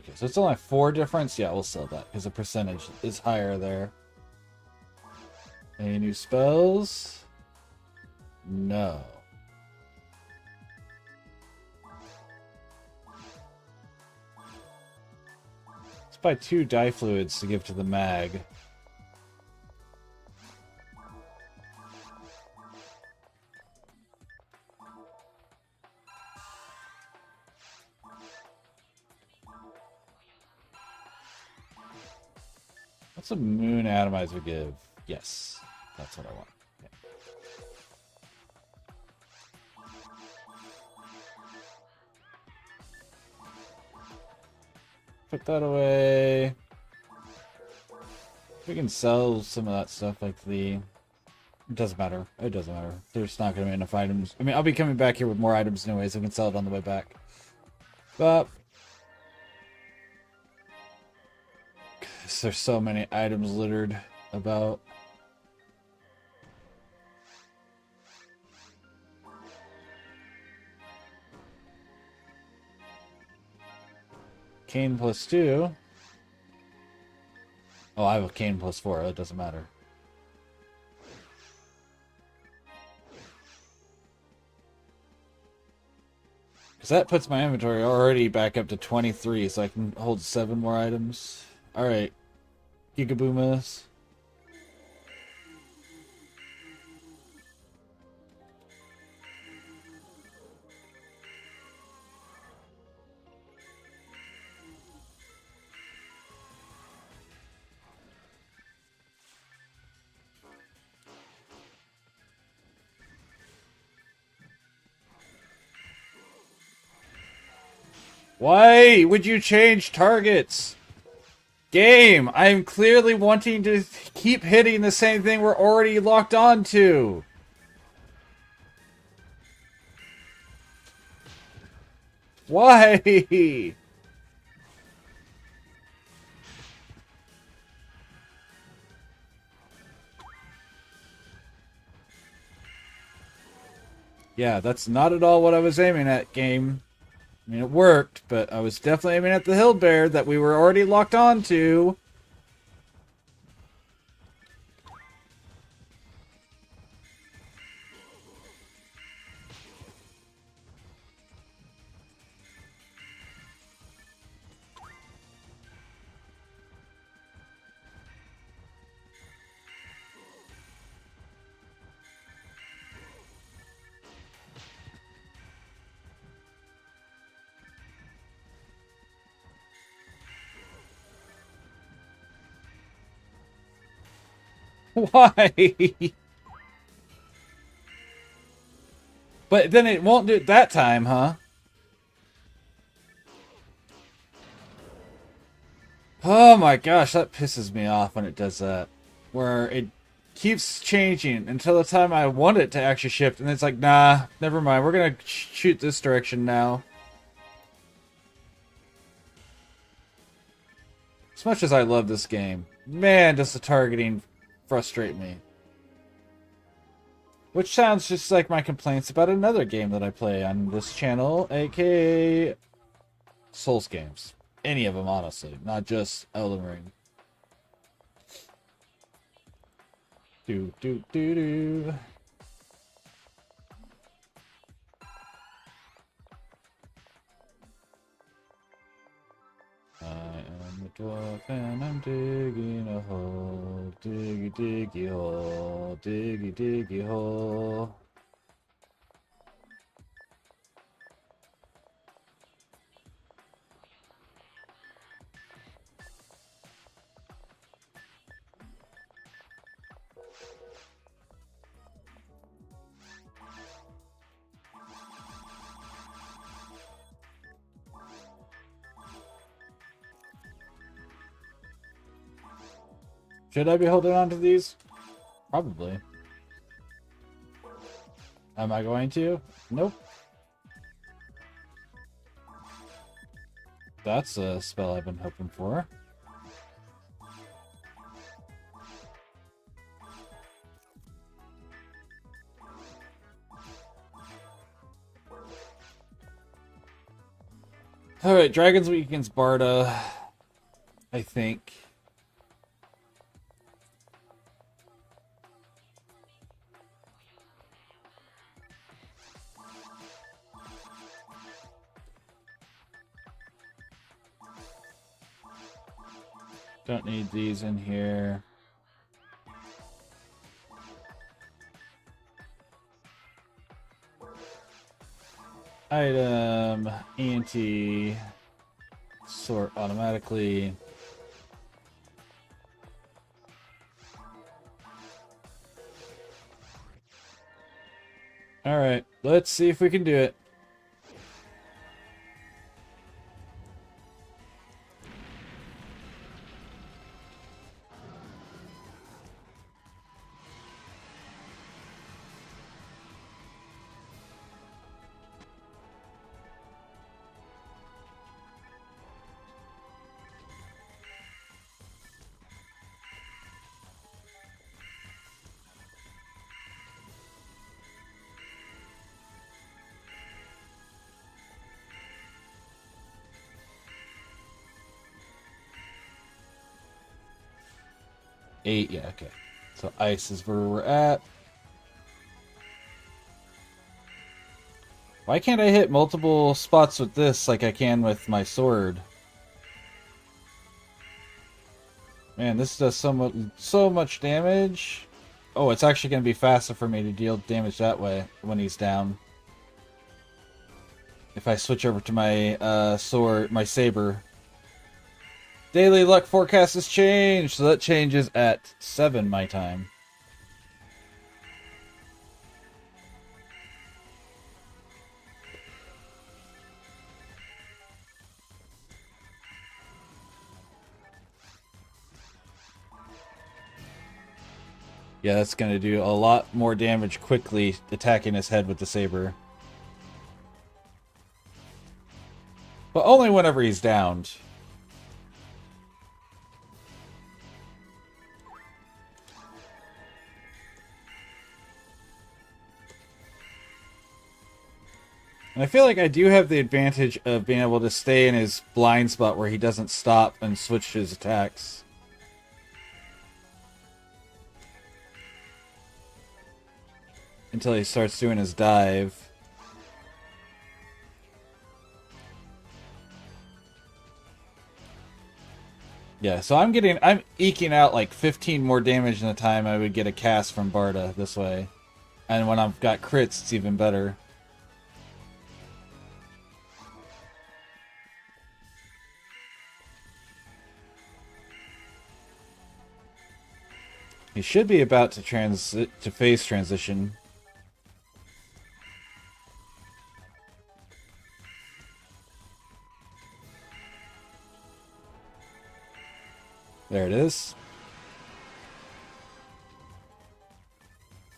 Okay, so it's only 4 difference. Yeah, we'll sell that because the percentage is higher there. Any new spells? No. Let's buy 2 dye fluids to give to the mag. What's a moon atomizer give? Yes, that's what I want. Yeah. Put that away. We can sell some of that stuff, like the... It doesn't matter. It doesn't matter. There's not going to be enough items. I mean, I'll be coming back here with more items anyways. I can sell it on the way back. But... there's so many items littered about. Cane +2. Oh, I have a cane +4. It doesn't matter. Because that puts my inventory already back up to 23, so I can hold 7 more items. Alright. Gigaboomas. Why would you change targets? Game, I'm clearly wanting to keep hitting the same thing we're already locked on to. Why? Yeah, that's not at all what I was aiming at, game. I mean, it worked, but I was definitely aiming at the hill bear that we were already locked on to. Why? But then it won't do it that time, huh? Oh my gosh, that pisses me off when it does that. Where it keeps changing until the time I want it to actually shift, and it's like, nah, never mind, we're gonna shoot this direction now. As much as I love this game, man, does the targeting frustrate me. Which sounds just like my complaints about another game that I play on this channel, aka Souls games. Any of them, honestly, not just Elden Ring. Do do do do. I am a dwarf and I'm digging a hole. Diggy diggy hole. Diggy diggy hole. Should I be holding on to these? Probably. Am I going to? Nope. That's a spell I've been hoping for. Alright, Dragon's Week against Barda, I think. Don't need these in here. Item, anti, sort automatically. Alright, let's see if we can do it. Eight, yeah, okay. So ice is where we're at. Why can't I hit multiple spots with this like I can with my sword? Man, this does so much damage. Oh, it's actually going to be faster for me to deal damage that way when he's down. If I switch over to my sword, my saber. Daily luck forecast has changed, so that changes at 7 my time. Yeah, that's going to do a lot more damage quickly attacking his head with the saber. But only whenever he's downed. And I feel like I do have the advantage of being able to stay in his blind spot where he doesn't stop and switch his attacks. Until he starts doing his dive. Yeah, so I'm eking out like 15 more damage in the time I would get a cast from Barda this way. And when I've got crits, it's even better. He should be about to phase transition. There it is.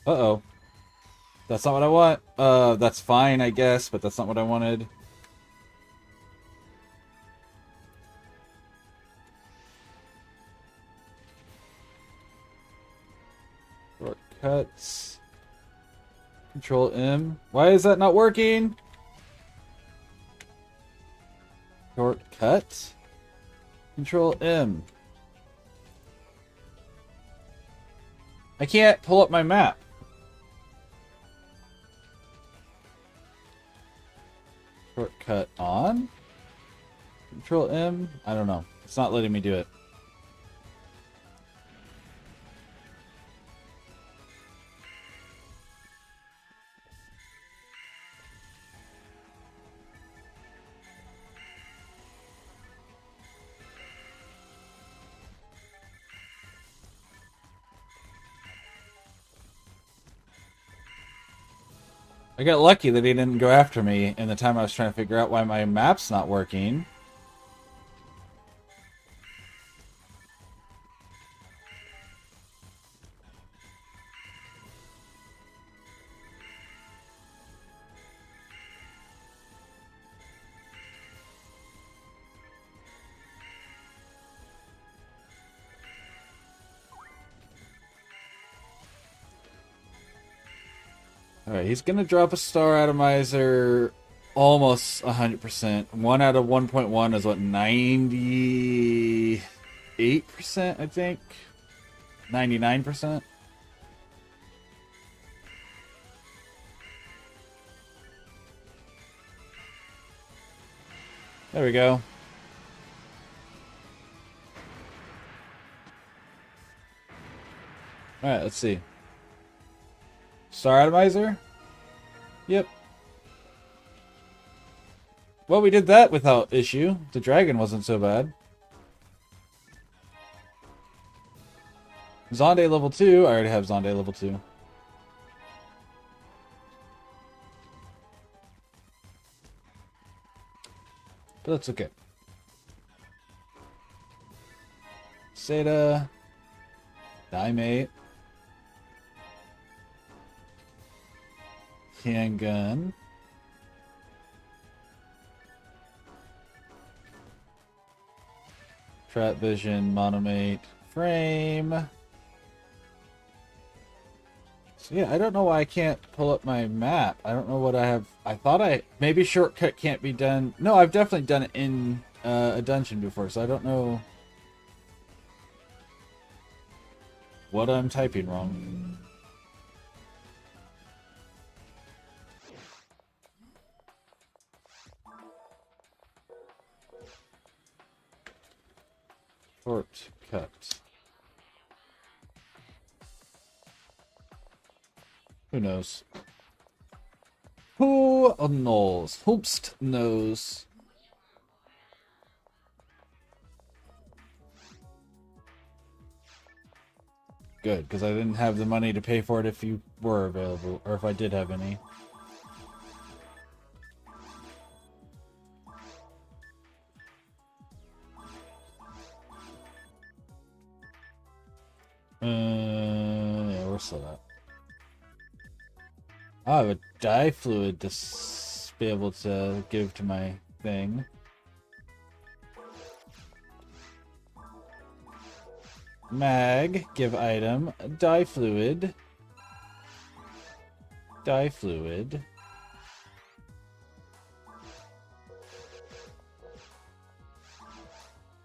Uh-oh. That's not what I want. That's fine, I guess, but that's not what I wanted. Shortcuts. Control M. Why is that not working? Shortcut. Control M. I can't pull up my map. Shortcut on. Control M. I don't know. It's not letting me do it. I got lucky that he didn't go after me in the time I was trying to figure out why my map's not working. Alright, he's gonna drop a star atomizer almost 100%. 1 out of 1.1 is what, 98%, I think? 99%? There we go. Alright, let's see. Star Atomizer? Yep. Well, we did that without issue. The dragon wasn't so bad. Zonde level 2. I already have Zonde level 2. But that's okay. Seda. Diemate. Handgun. Trap Vision, Monomate, Frame. So yeah, I don't know why I can't pull up my map. I don't know what I have. I thought maybe shortcut can't be done. No, I've definitely done it in a dungeon before, so I don't know what I'm typing wrong. Shortcut. Who knows? Who knows? Hoopst knows. Good, because I didn't have the money to pay for it if you were available, or if I did have any. Yeah, we're still at. I have a dye fluid to be able to give to my thing. Mag, give item, dye fluid. Dye fluid.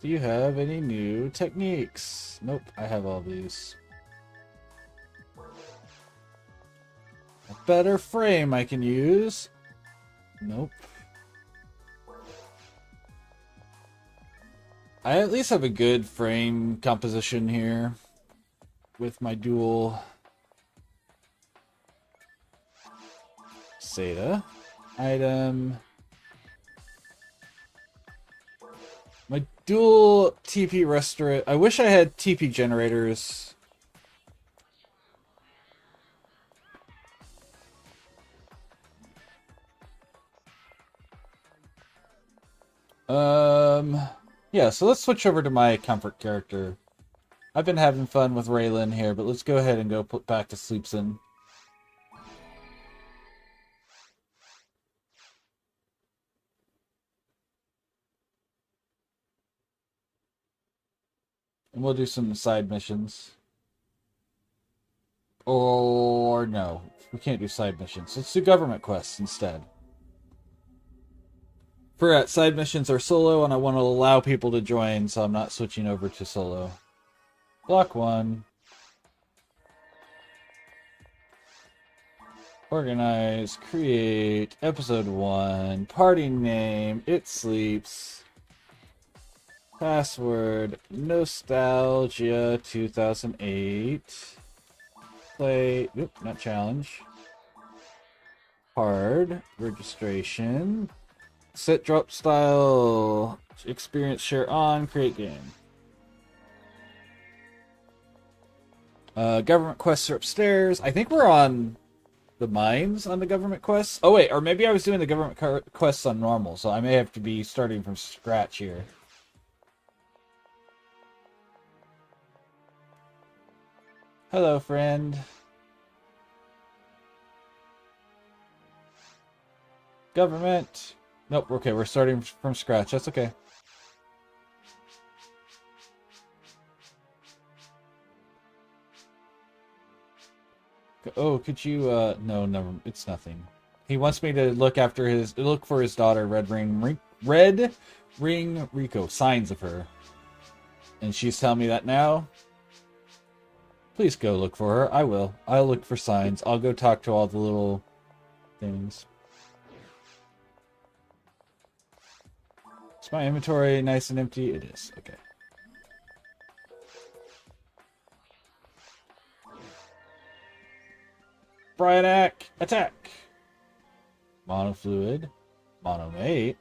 Do you have any new techniques? Nope, I have all these. A better frame I can use. Nope. I at least have a good frame composition here with my dual Seda item. My dual TP restaurant. I wish I had TP generators. Yeah, so let's switch over to my comfort character. I've been having fun with Raylan here, but let's go ahead and go put back to Sleepson. And we'll do some side missions. Or no, we can't do side missions. Let's do government quests instead. Forgot, side missions are solo, and I want to allow people to join, so I'm not switching over to solo. Block 1. Organize, create, episode 1, party name, it sleeps, password, nostalgia 2008, play, oop, not challenge, hard, registration, set drop style, experience share on, create game. Government quests are upstairs. I think we're on the mines on the government quests. Oh wait, or maybe I was doing the government quests on normal, so I may have to be starting from scratch here. Hello, friend. Government. Nope, okay, we're starting from scratch. That's okay. Oh, could you, no, never, it's nothing. He wants me to look for his daughter, Red Ring Rico, signs of her. And she's telling me that now. Please go look for her. I will. I'll look for signs. I'll go talk to all the little things. Is my inventory nice and empty? It is. Okay. Bryanak, attack! Monofluid. Monomate.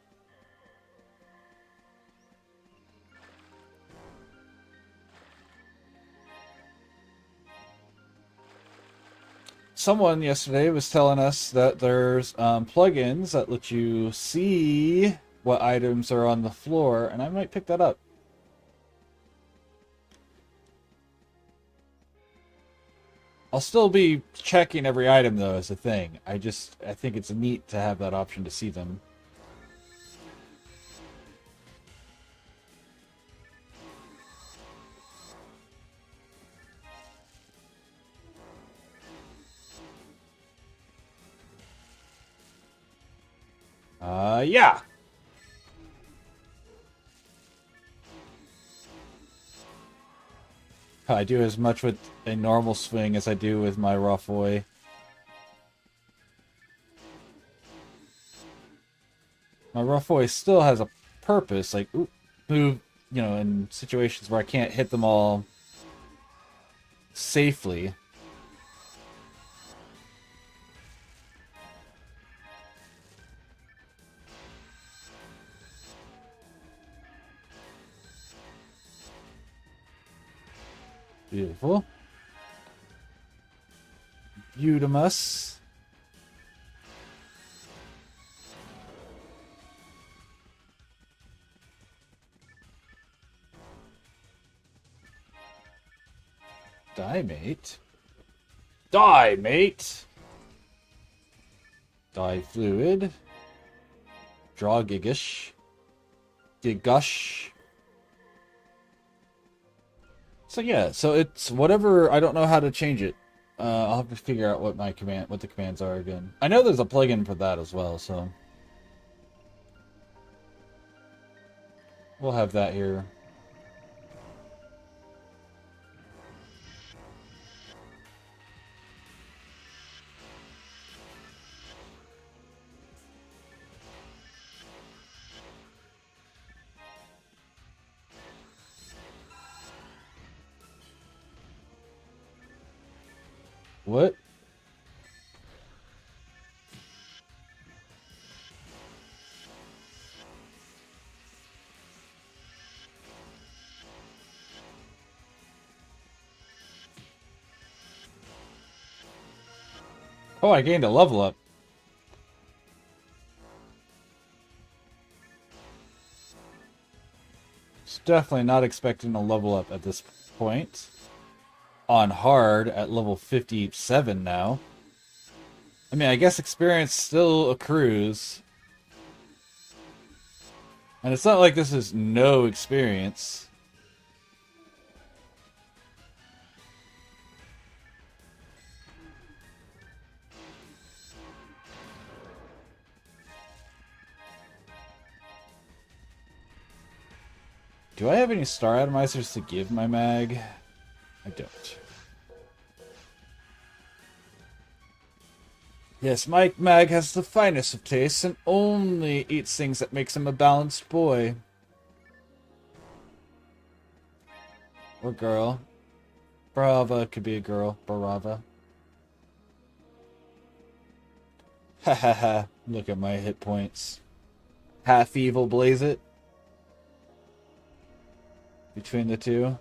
Someone yesterday was telling us that there's plugins that let you see what items are on the floor, and I might pick that up. I'll still be checking every item, though, as a thing. I think it's neat to have that option to see them. Yeah. I do as much with a normal swing as I do with my Rough-Boy. My Rough-Boy still has a purpose, like, move, you know, in situations where I can't hit them all safely. Beautiful. Beautimus. Die, mate. Die, mate! Die fluid. Draw Gigish. Gigosh. So yeah, so it's whatever. I don't know how to change it. I'll have to figure out what the commands are again. I know there's a plugin for that as well, so we'll have that here. What? Oh, I gained a level up. It's definitely not expecting a level up at this point. On hard at level 57 now. I mean, I guess experience still accrues. And it's not like this is no experience. Do I have any star atomizers to give my mag? I don't. Yes, my mag has the finest of tastes and only eats things that makes him a balanced boy. Or girl. Brava could be a girl. Barava. Ha ha ha. Look at my hit points. Half evil blaze it. Between the two.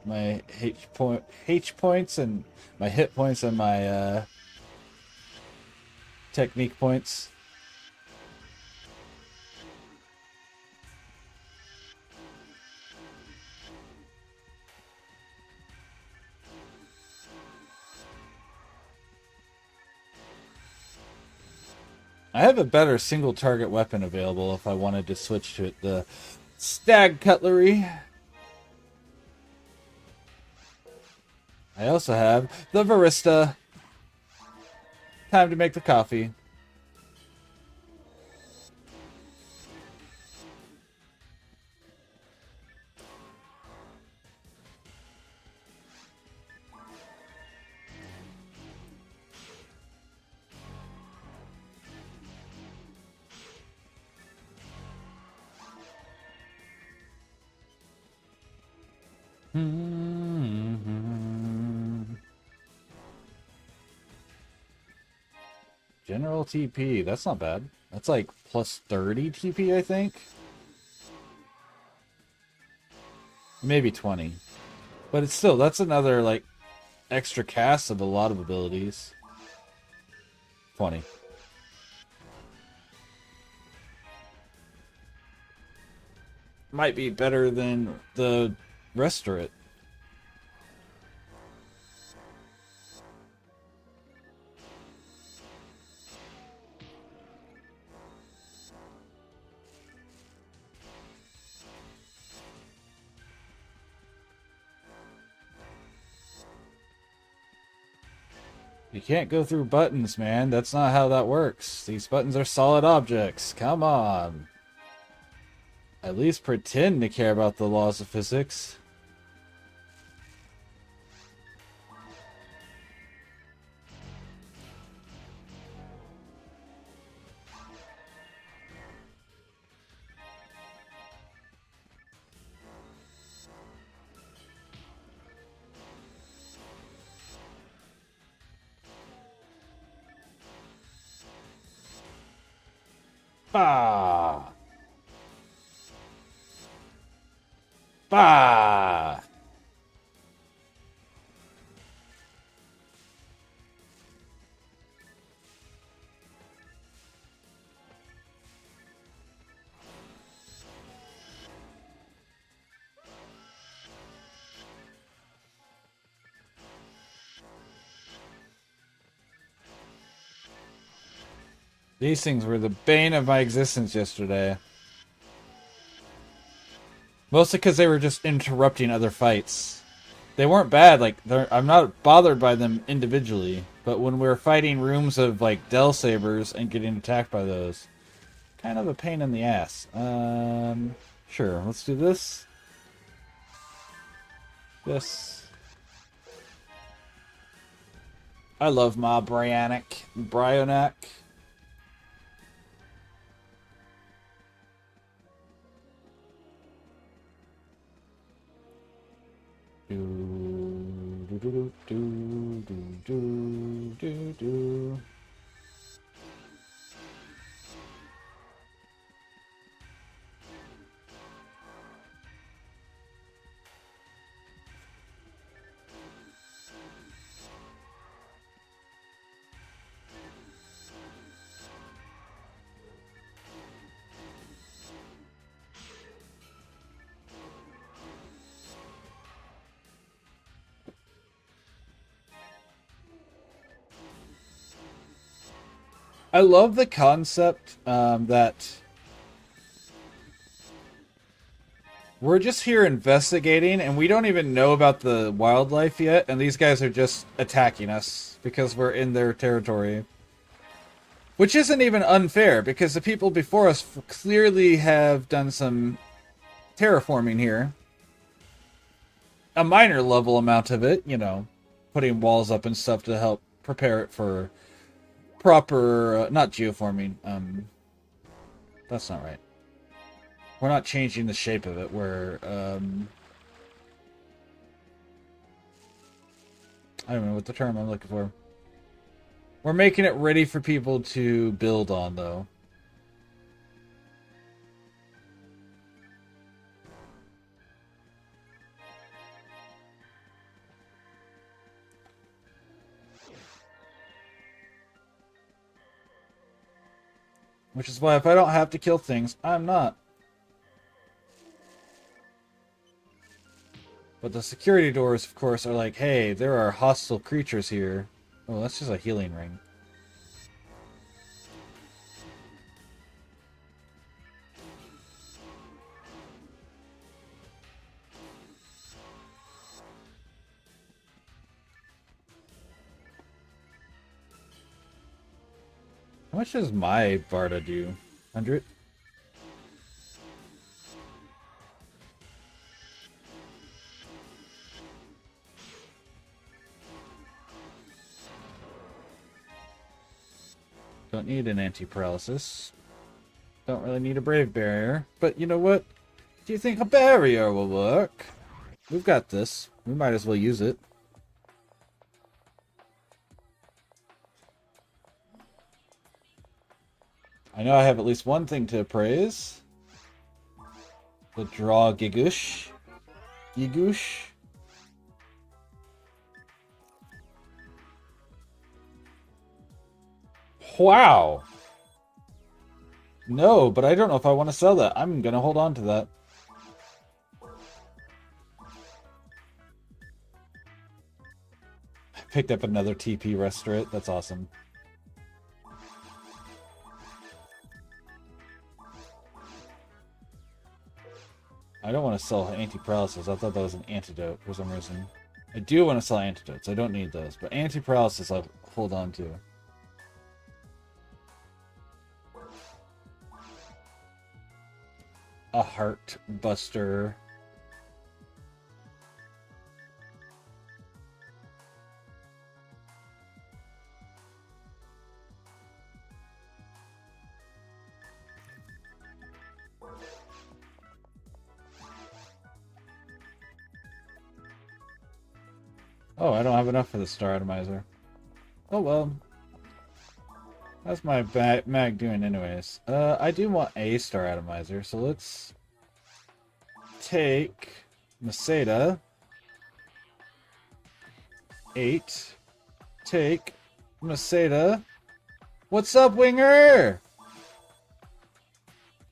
My H points and my hit points and my technique points. I have a better single target weapon available if I wanted to switch to it. The stag cutlery. I also have the barista. Time to make the coffee. General TP, that's not bad. That's like plus 30 TP, I think. Maybe 20. But it's still, that's another like extra cast of a lot of abilities. 20. Might be better than the Restaurant. You can't go through buttons, man. That's not how that works. These buttons are solid objects. Come on. At least pretend to care about the laws of physics. Bah! Bah! These things were the bane of my existence yesterday. Mostly because they were just interrupting other fights. They weren't bad, like, I'm not bothered by them individually. But when we're fighting rooms of, like, Del Sabers and getting attacked by those, kind of a pain in the ass. Sure, let's do this. This. I love my Bryonac. Do. I love the concept that we're just here investigating and we don't even know about the wildlife yet, and these guys are just attacking us because we're in their territory. Which isn't even unfair, because the people before us clearly have done some terraforming here. A minor level amount of it, you know, putting walls up and stuff to help prepare it for proper, not geoforming, that's not right. We're not changing the shape of it, we're, I don't know what the term I'm looking for. We're making it ready for people to build on, though. Which is why if I don't have to kill things, I'm not. But the security doors, of course, are like, hey, there are hostile creatures here. Oh, that's just a healing ring. How much does my Barda do? 100? Don't need an anti-paralysis. Don't really need a brave barrier. But you know what? Do you think a barrier will work? We've got this. We might as well use it. I know I have at least one thing to appraise. The draw Gigush. Gigush. Wow. No, but I don't know if I want to sell that. I'm going to hold on to that. I picked up another TP Restaurant. That's awesome. I don't want to sell anti-paralysis. I thought that was an antidote for some reason. I do want to sell antidotes. I don't need those. But anti-paralysis I'll hold on to. A heart buster. Oh, I don't have enough for the Star Atomizer. Oh well. How's my mag doing anyways? I do want a Star Atomizer, so let's take Maseda. 8. Take Maseda. What's up, Winger?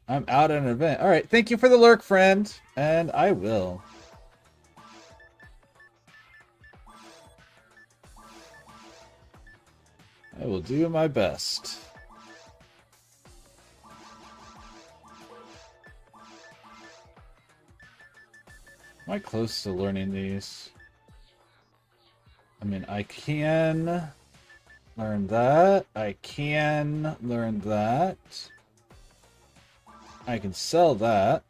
I'm out at an event. Alright, thank you for the lurk, friend. And I will. I will do my best. Am I close to learning these? I mean, I can learn that. I can learn that. I can sell that.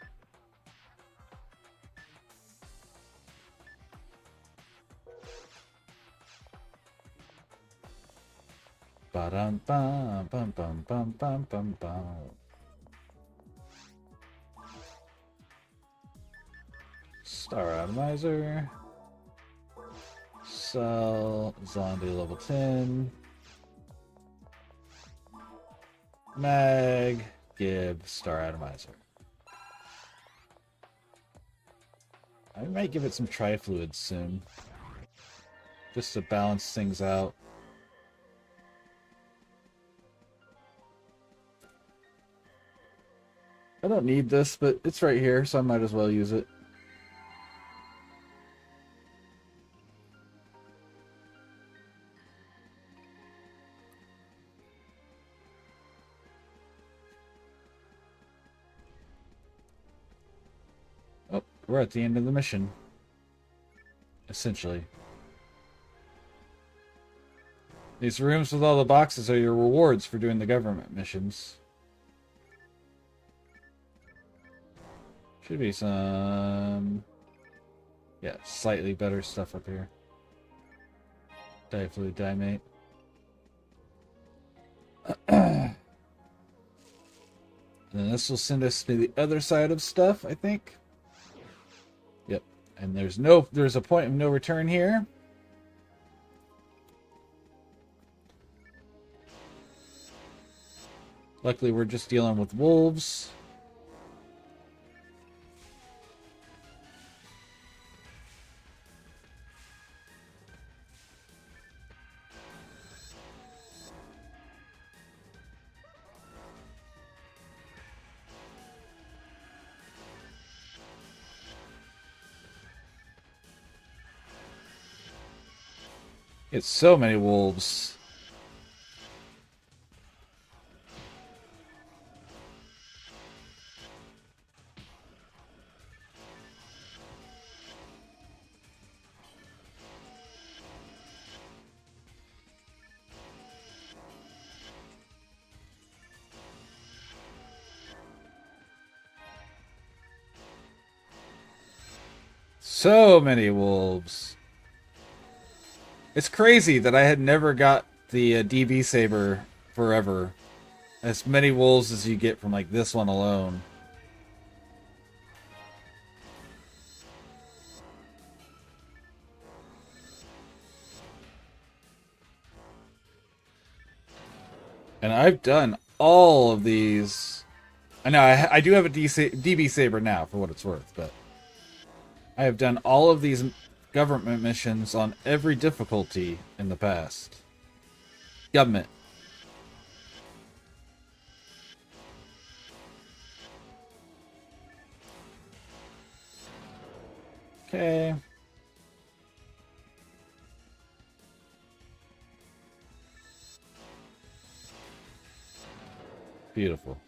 Ba-dum bum bum bum bum bum bum bum. Star Atomizer. Sell Zombie level 10. Mag. Give Star Atomizer. I might give it some Trifluids soon. Just to balance things out. I don't need this, but it's right here, so I might as well use it. Oh, we're at the end of the mission. Essentially. These rooms with all the boxes are your rewards for doing the government missions. Should be some... yeah, slightly better stuff up here. Difluid Dimate. And then this will send us to the other side of stuff, I think. Yep. And there's a point of no return here. Luckily, we're just dealing with wolves. It's so many wolves. So many wolves. It's crazy that I had never got the DB Saber forever. As many wolves as you get from like this one alone. And I've done all of these. I know I do have a DB Saber now, for what it's worth, but I have done all of these government missions on every difficulty in the past. Government. Okay. Beautiful.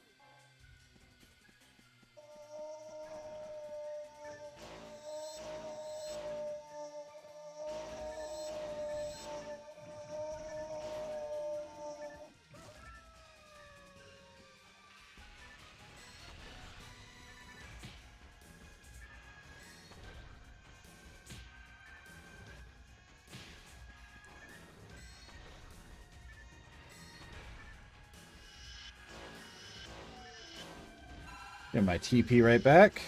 Get my TP right back.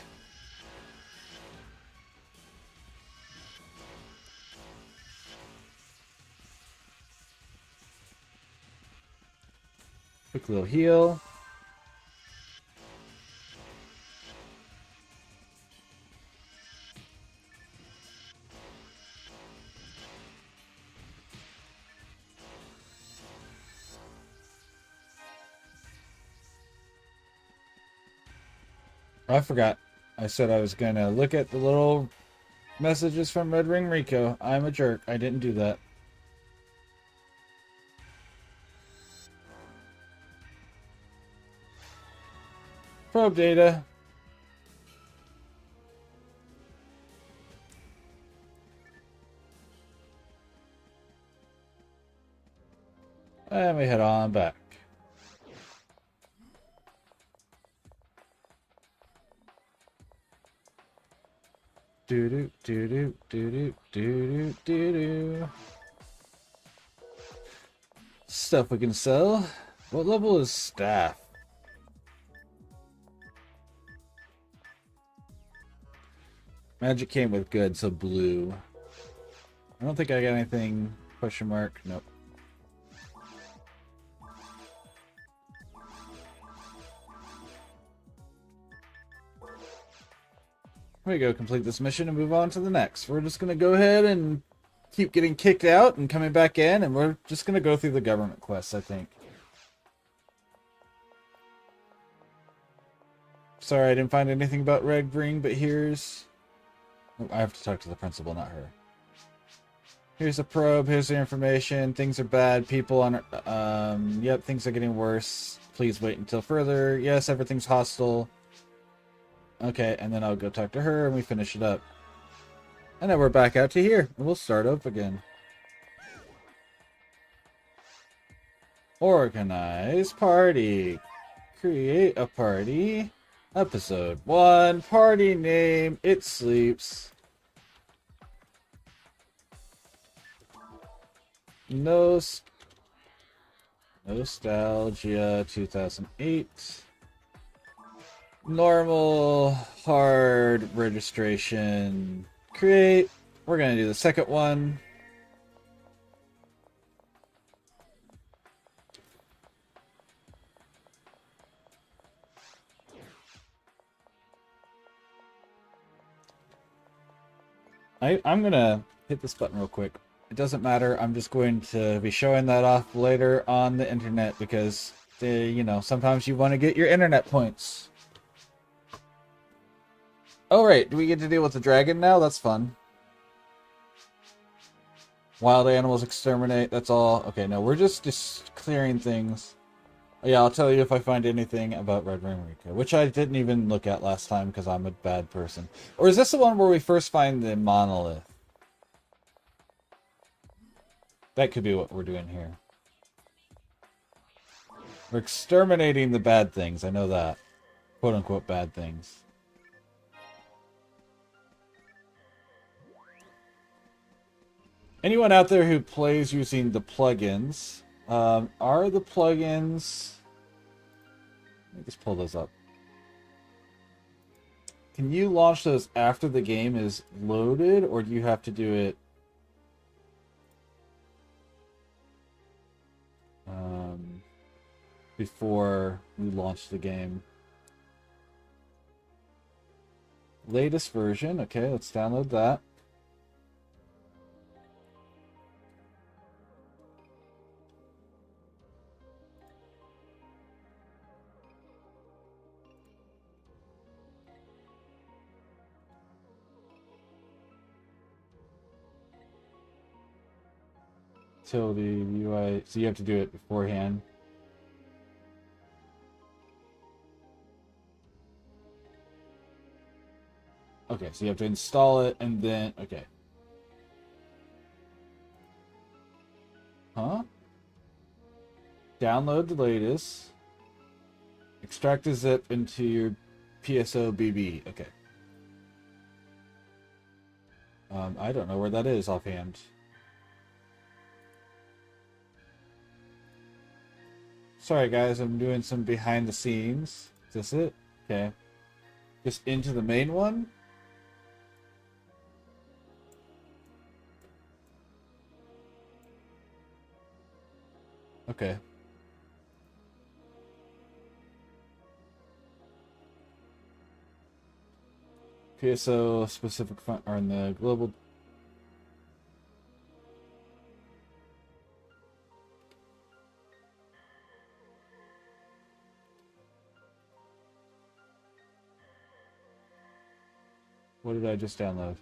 Quick little heal. I forgot. I said I was gonna look at the little messages from Red Ring Rico. I'm a jerk. I didn't do that. Probe data. And we head on back. Do do do do do do do do do. Stuff we can sell. What level is staff? Magic came with good, so blue. I don't think I got anything. Question mark. Nope. Here we go, complete this mission and move on to the next. We're just going to go ahead and keep getting kicked out and coming back in, and we're just going to go through the government quests, I think. Sorry, I didn't find anything about Red Ring, but here's... Oh, I have to talk to the principal, not her. Here's a probe, here's the information. Things are bad, people on... Yep, things are getting worse. Please wait until further. Yes, everything's hostile. Okay, and then I'll go talk to her and we finish it up. And then we're back out to here. And we'll start up again. Organize party. Create a party. Episode 1. Party name. It sleeps. Nostalgia 2008. Normal, hard, registration, create. We're going to do the second one. I'm going to hit this button real quick. It doesn't matter. I'm just going to be showing that off later on the internet because, you know, sometimes you want to get your internet points. Oh, right. Do we get to deal with the dragon now? That's fun. Wild animals exterminate. That's all. Okay, no, we're just clearing things. Oh, yeah, I'll tell you if I find anything about Red Ring Rico, which I didn't even look at last time because I'm a bad person. Or is this the one where we first find the monolith? That could be what we're doing here. We're exterminating the bad things. I know that. Quote-unquote bad things. Anyone out there who plays using the plugins, are the plugins... Let me just pull those up. Can you launch those after the game is loaded, or do you have to do it... before we launch the game. Latest version. Okay, let's download that. Utility UI. So you have to do it beforehand. Okay, so you have to install it and then, okay. Huh? Download the latest. Extract a zip into your PSO BB. Okay. I don't know where that is offhand. Sorry guys, I'm doing some behind the scenes. Is this it? Okay. Just into the main one? Okay. PSO specific font are in the global. What did I just download?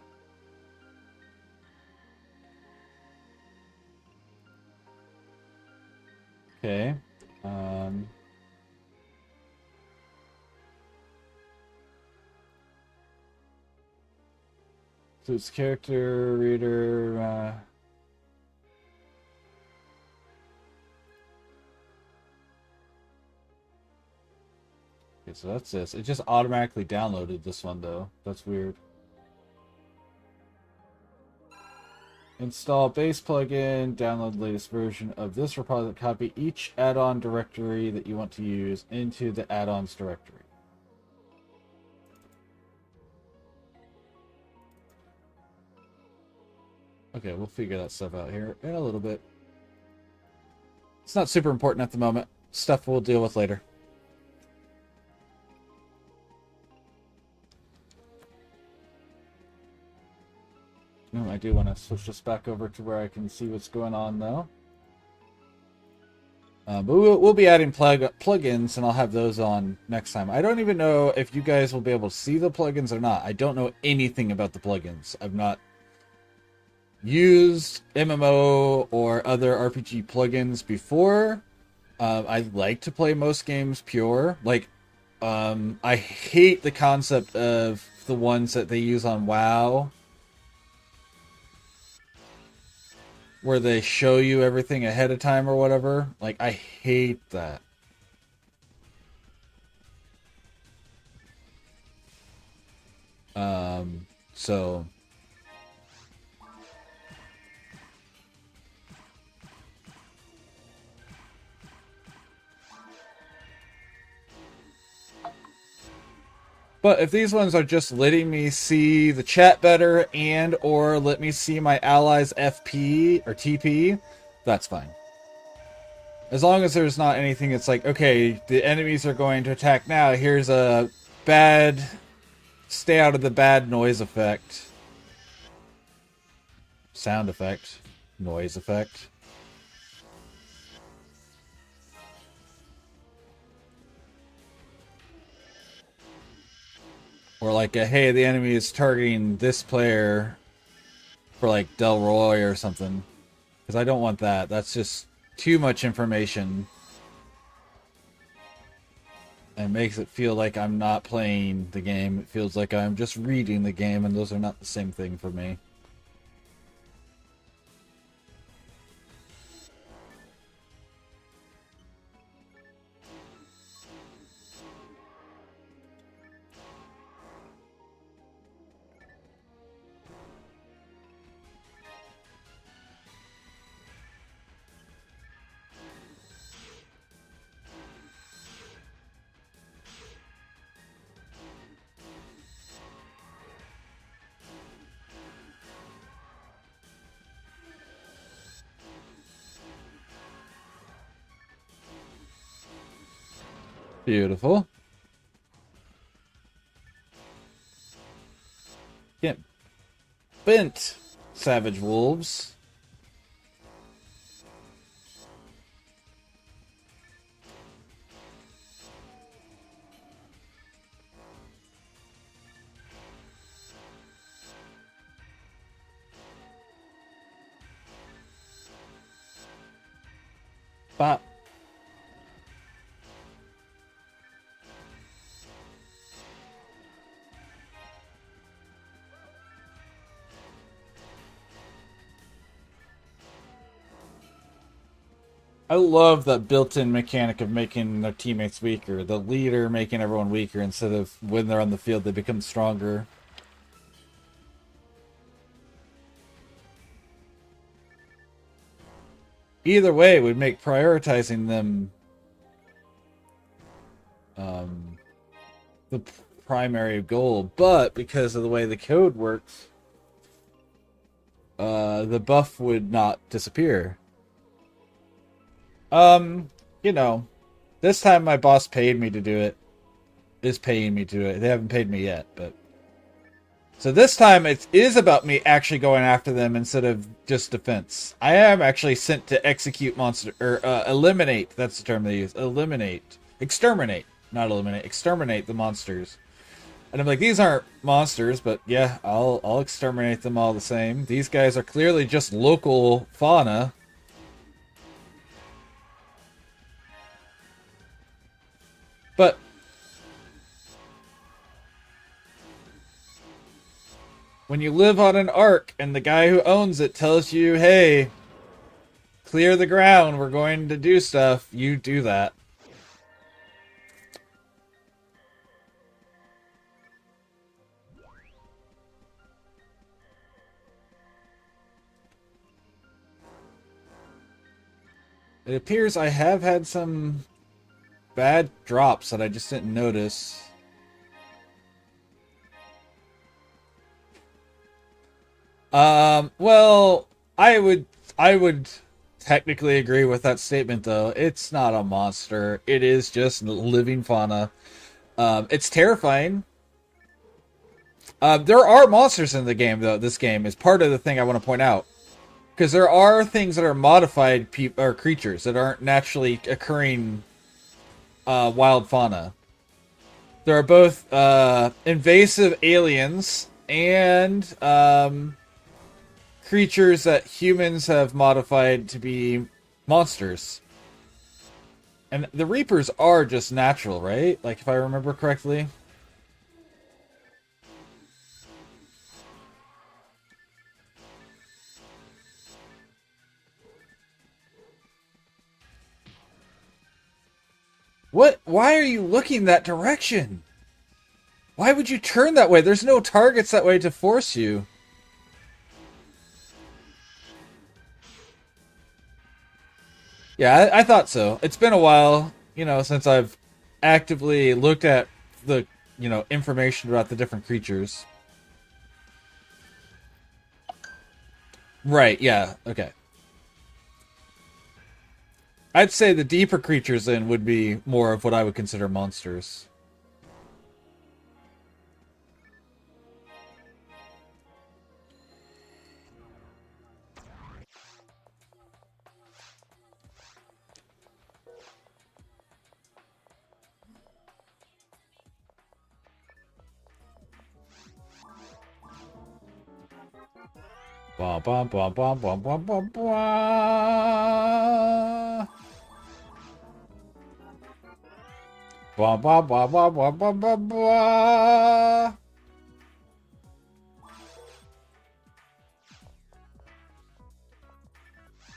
Okay. So it's character reader. Okay, so that's this. It just automatically downloaded this one though. That's weird. Install base plugin, download the latest version of this repository, copy each add-on directory that you want to use into the add-ons directory. Okay, we'll figure that stuff out here in a little bit. It's not super important at the moment. Stuff we'll deal with later. No, I do want to switch this back over to where I can see what's going on, though. But we'll be adding plugins, and I'll have those on next time. I don't even know if you guys will be able to see the plugins or not. I don't know anything about the plugins. I've not used MMO or other RPG plugins before. I like to play most games pure. Like, I hate the concept of the ones that they use on WoW, where they show you everything ahead of time or whatever. Like, I hate that. So but if these ones are just letting me see the chat better and or let me see my allies FP or TP, that's fine. As long as there's not anything that's like, okay, the enemies are going to attack now, here's a bad, stay out of the bad noise effect. Sound effect. Noise effect. Or like, hey, the enemy is targeting this player for like Delroy or something. Because I don't want that. That's just too much information. And makes it feel like I'm not playing the game. It feels like I'm just reading the game, and those are not the same thing for me. Beautiful. Get bent, savage wolves. Bop. I love that built-in mechanic of making their teammates weaker. The leader making everyone weaker instead of when they're on the field they become stronger. Either way, it would make prioritizing them the primary goal, but because of the way the code works, the buff would not disappear. You know, this time my boss paid me to do it. Is paying me to do it. They haven't paid me yet, but so this time it is about me actually going after them instead of just defense. I am actually sent to execute monster or eliminate. That's the term they use. Eliminate, exterminate, not eliminate. Exterminate the monsters. And I'm like, these aren't monsters, but yeah, I'll exterminate them all the same. These guys are clearly just local fauna. But when you live on an ark and the guy who owns it tells you, hey, clear the ground, we're going to do stuff, you do that. It appears I have had some bad drops that I just didn't notice. Well, I would technically agree with that statement though. It's not a monster. It is just living fauna. It's terrifying. There are monsters in the game though. This game is part of the thing I want to point out. Because there are things that are modified or creatures that aren't naturally occurring wild fauna. There are both invasive aliens and creatures that humans have modified to be monsters. And the Reapers are just natural, right? Like, if I remember correctly. What? Why are you looking that direction? Why would you turn that way? There's no targets that way to force you. Yeah, I thought so. It's been a while, since I've actively looked at the, information about the different creatures. Right, yeah, okay. I'd say the deeper creatures then would be more of what I would consider monsters. Ba ba ba ba ba ba ba ba. Ba ba ba ba ba ba ba ba.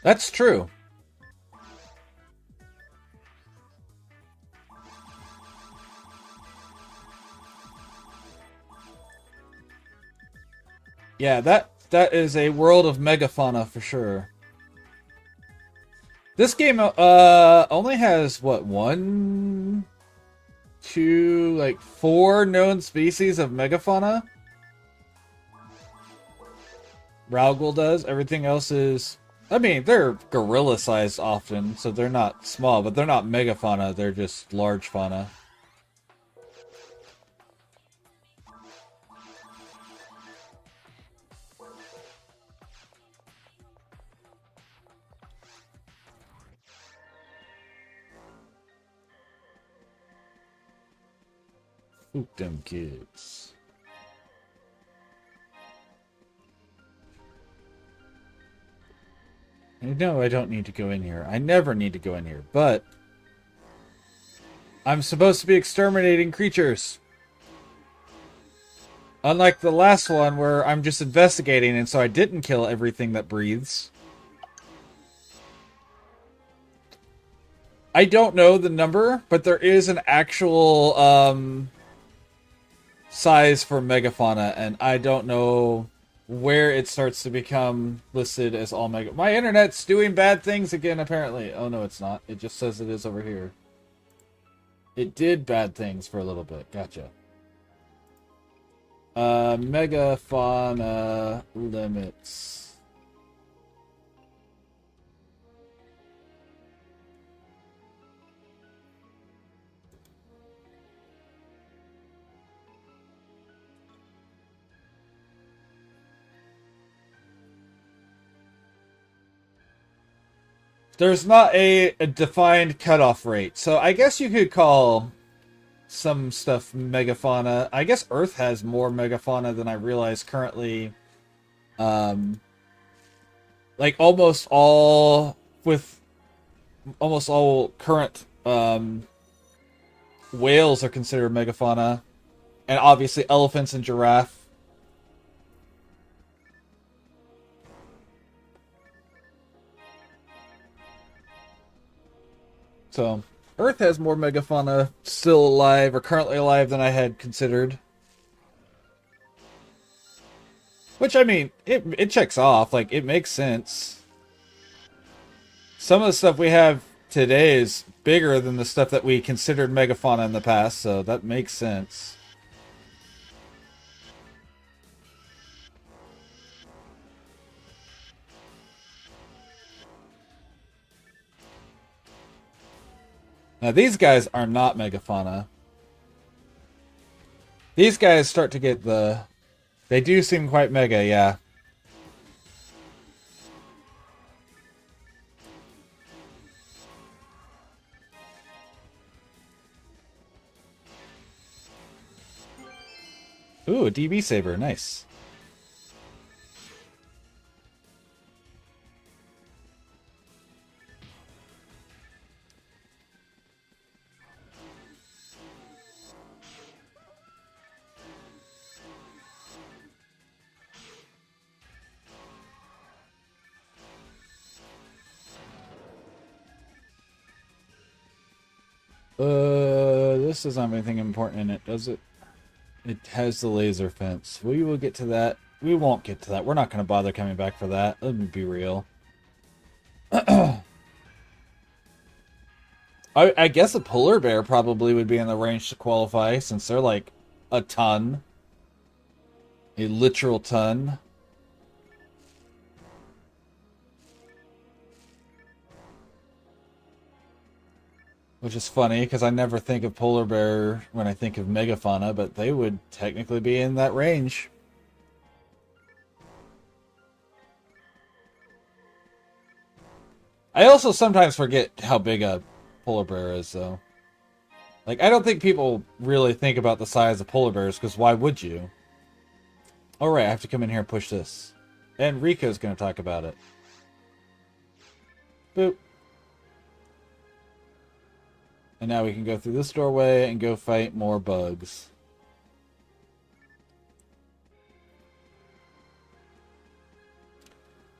That's true. Yeah, that is a world of megafauna for sure. This game only has what, 1, 2, like 4 known species of megafauna. Raugul does. Everything else is, I mean, they're gorilla sized often, so they're not small, but they're not megafauna, they're just large fauna. Spook them kids. I know I don't need to go in here. I never need to go in here, but I'm supposed to be exterminating creatures. Unlike the last one where I'm just investigating and so I didn't kill everything that breathes. I don't know the number, but there is an actual size for megafauna, and I don't know where it starts to become listed as all mega. My internet's doing bad things again, apparently. Oh no, it's not. It just says it is over here. It did bad things for a little bit. Gotcha. Megafauna limits. There's not a defined cutoff rate, so I guess you could call some stuff megafauna. I guess Earth has more megafauna than I realize currently. Like almost all current whales are considered megafauna, and obviously elephants and giraffe. So, Earth has more megafauna still alive or currently alive than I had considered. Which, I mean, it checks off. Like, it makes sense. Some of the stuff we have today is bigger than the stuff that we considered megafauna in the past, so that makes sense. Now, these guys are not megafauna. These guys start to get the... They do seem quite mega, yeah. Ooh, a DB saber, nice. This doesn't have anything important in it, does it? It has the laser fence. We will get to that. We won't get to that. We're not going to bother coming back for that. Let me be real. I guess a polar bear probably would be in the range to qualify, since they're like a ton. A literal ton. Which is funny, because I never think of polar bear when I think of megafauna, but they would technically be in that range. I also sometimes forget how big a polar bear is, though. Like, I don't think people really think about the size of polar bears, because why would you? Alright, I have to come in here and push this. And Rico's going to talk about it. Boop. And now we can go through this doorway and go fight more bugs.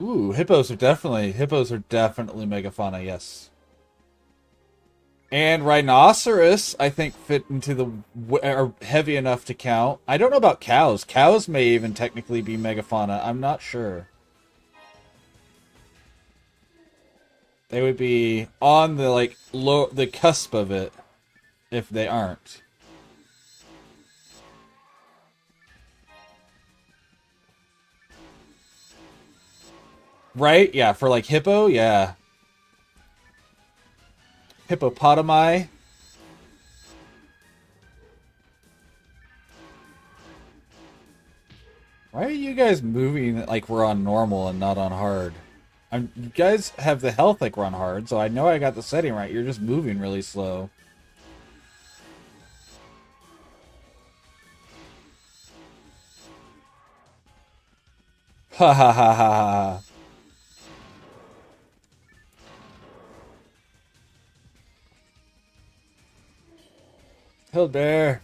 Ooh, hippos are definitely megafauna, yes. And rhinoceros, I think, fit into the... are heavy enough to count. I don't know about cows. Cows may even technically be megafauna. I'm not sure. They would be on the, like, the cusp of it, if they aren't. Right? Yeah, for, like, hippo? Yeah. Hippopotami. Why are you guys moving like we're on normal and not on hard? You guys have the health like we're on hard, so I know I got the setting right. You're just moving really slow. Ha ha ha ha ha. Hill bear.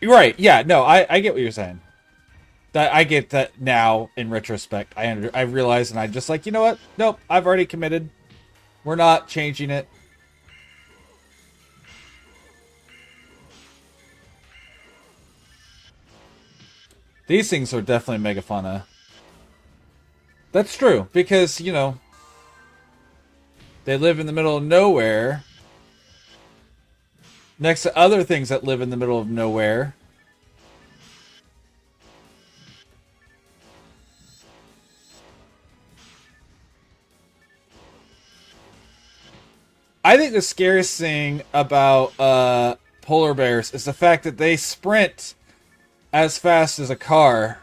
Right, yeah, no, I get what you're saying. That I get that now in retrospect. I realize, and I just like, you know what? Nope, I've already committed. We're not changing it. These things are definitely megafauna. That's true, because, you know, they live in the middle of nowhere, next to other things that live in the middle of nowhere. I think the scariest thing about polar bears is the fact that they sprint as fast as a car.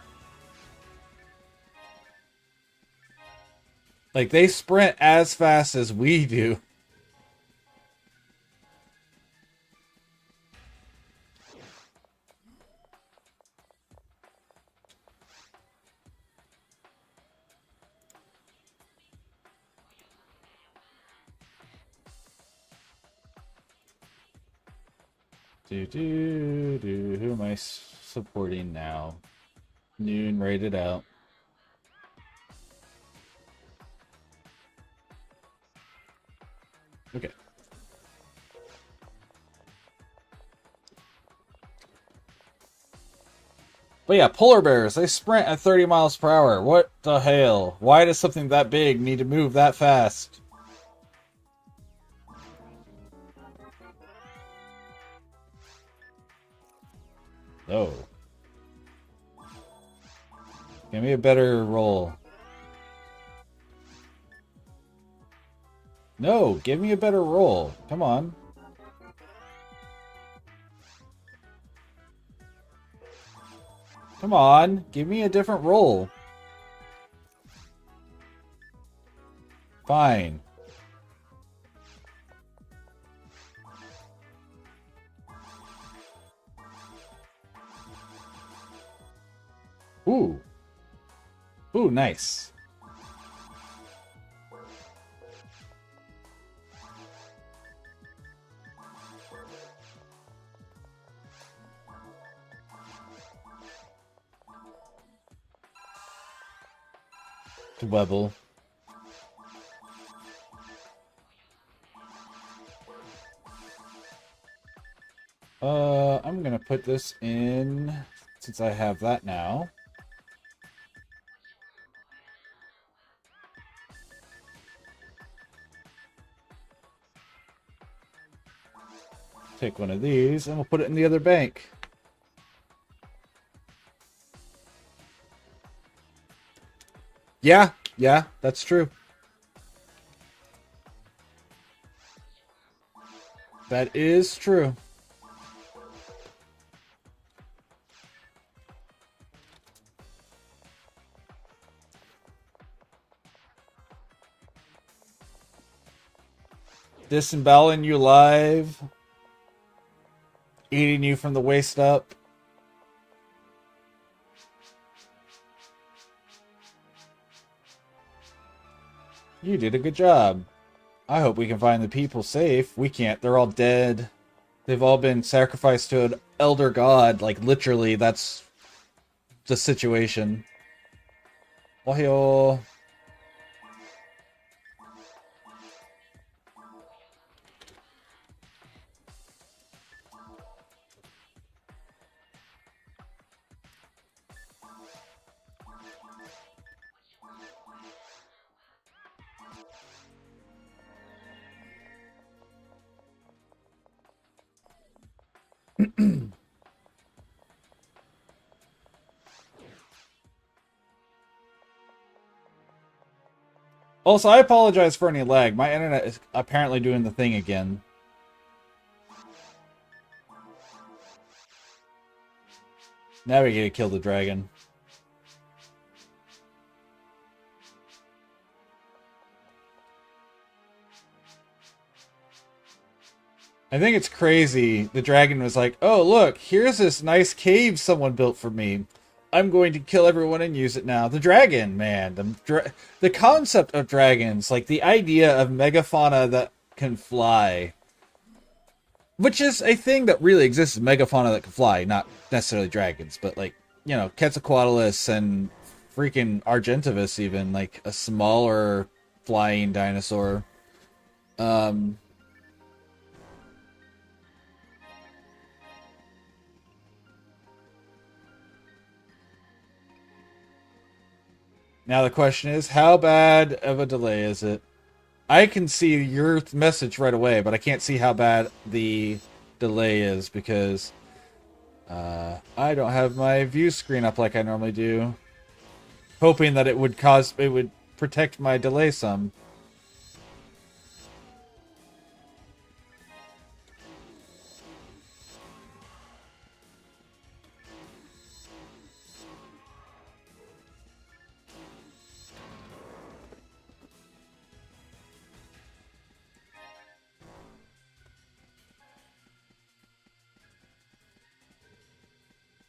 Like, they sprint as fast as we do. Who am I supporting now? Noon rated out. Okay. But yeah, polar bears, they sprint at 30 miles per hour. What the hell? Why does something that big need to move that fast? Oh. Give me a better roll. No, give me a better roll. Come on. Come on, give me a different roll. Fine. Ooh. Ooh, nice. Dwebble. I'm gonna put this in, since I have that now. Take one of these, and we'll put it in the other bank. Yeah, that's true. That is true. Disemboweling you live. Eating you from the waist up. You did a good job. I hope we can find the people safe. We can't. They're all dead. They've all been sacrificed to an elder god. Like, literally, that's the situation. Ohio. Also, I apologize for any lag. My internet is apparently doing the thing again. Now we gotta kill the dragon. I think it's crazy. The dragon was like, oh, look, here's this nice cave someone built for me. I'm going to kill everyone and use it now. The dragon, man. The concept of dragons, like the idea of megafauna that can fly, which is a thing that really exists, megafauna that can fly, not necessarily dragons, but like, you know, Quetzalcoatlus and freaking Argentavis even, like a smaller flying dinosaur. Um... Now the question is, how bad of a delay is it? I can see your message right away, but I can't see how bad the delay is because I don't have my view screen up like I normally do. Hoping that it would protect my delay some.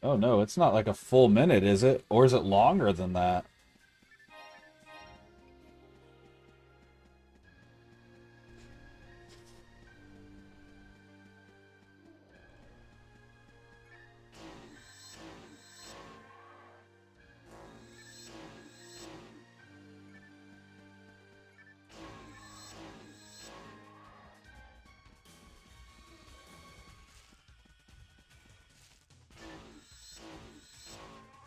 Oh no, it's not like a full minute, is it? Or is it longer than that?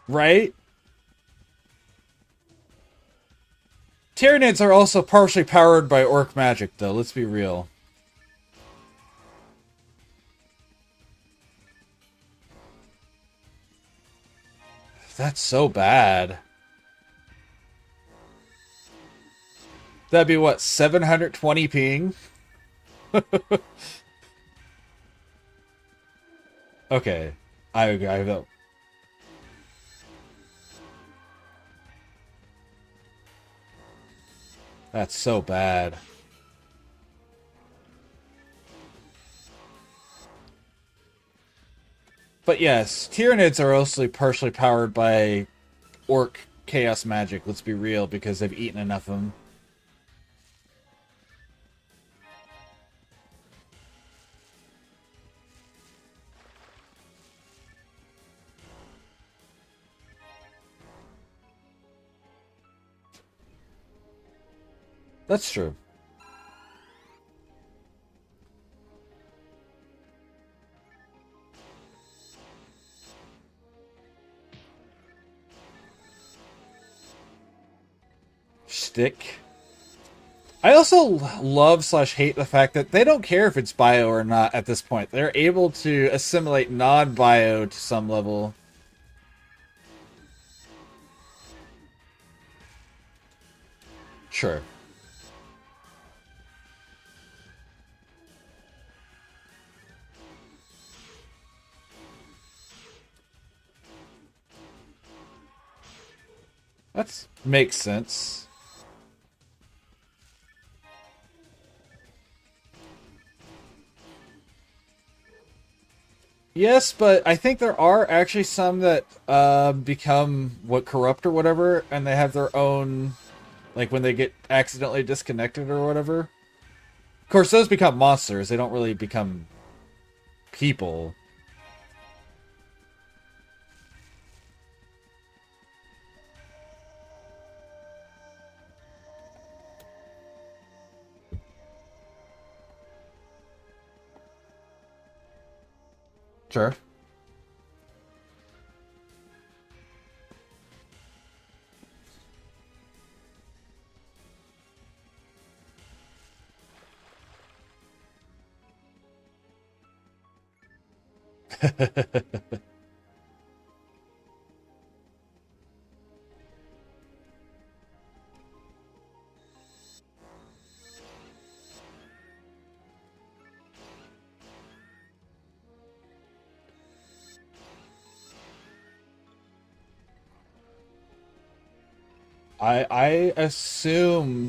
Right? Tyranids are also partially powered by orc magic, though, let's be real. That's so bad. That'd be what, 720 ping? Okay. I don't. That's so bad. But yes, Tyranids are also partially powered by orc chaos magic, let's be real, because they've eaten enough of them. That's true. Shtick. I also love/hate the fact that they don't care if it's bio or not at this point. They're able to assimilate non-bio to some level. Sure. That makes sense. Yes, but I think there are actually some that become corrupt or whatever, and they have their own, like when they get accidentally disconnected or whatever. Of course, those become monsters. They don't really become people. Sure.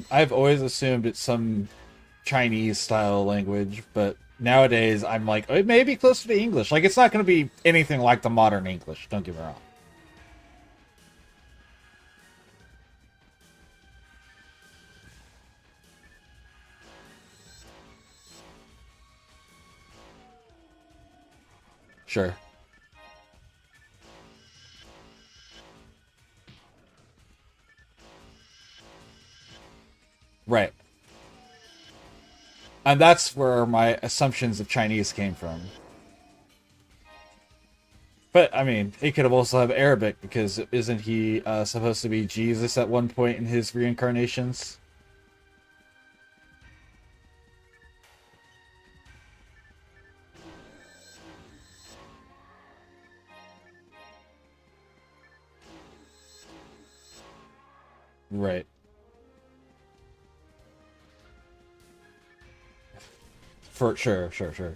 I've always assumed it's some Chinese style language, but nowadays I'm like, oh, it may be closer to English. Like, it's not going to be anything like the modern English. Don't get me wrong. Sure. Right. And that's where my assumptions of Chinese came from. But, I mean, he could have also have Arabic, because isn't he supposed to be Jesus at one point in his reincarnations? Right. For sure, sure, sure.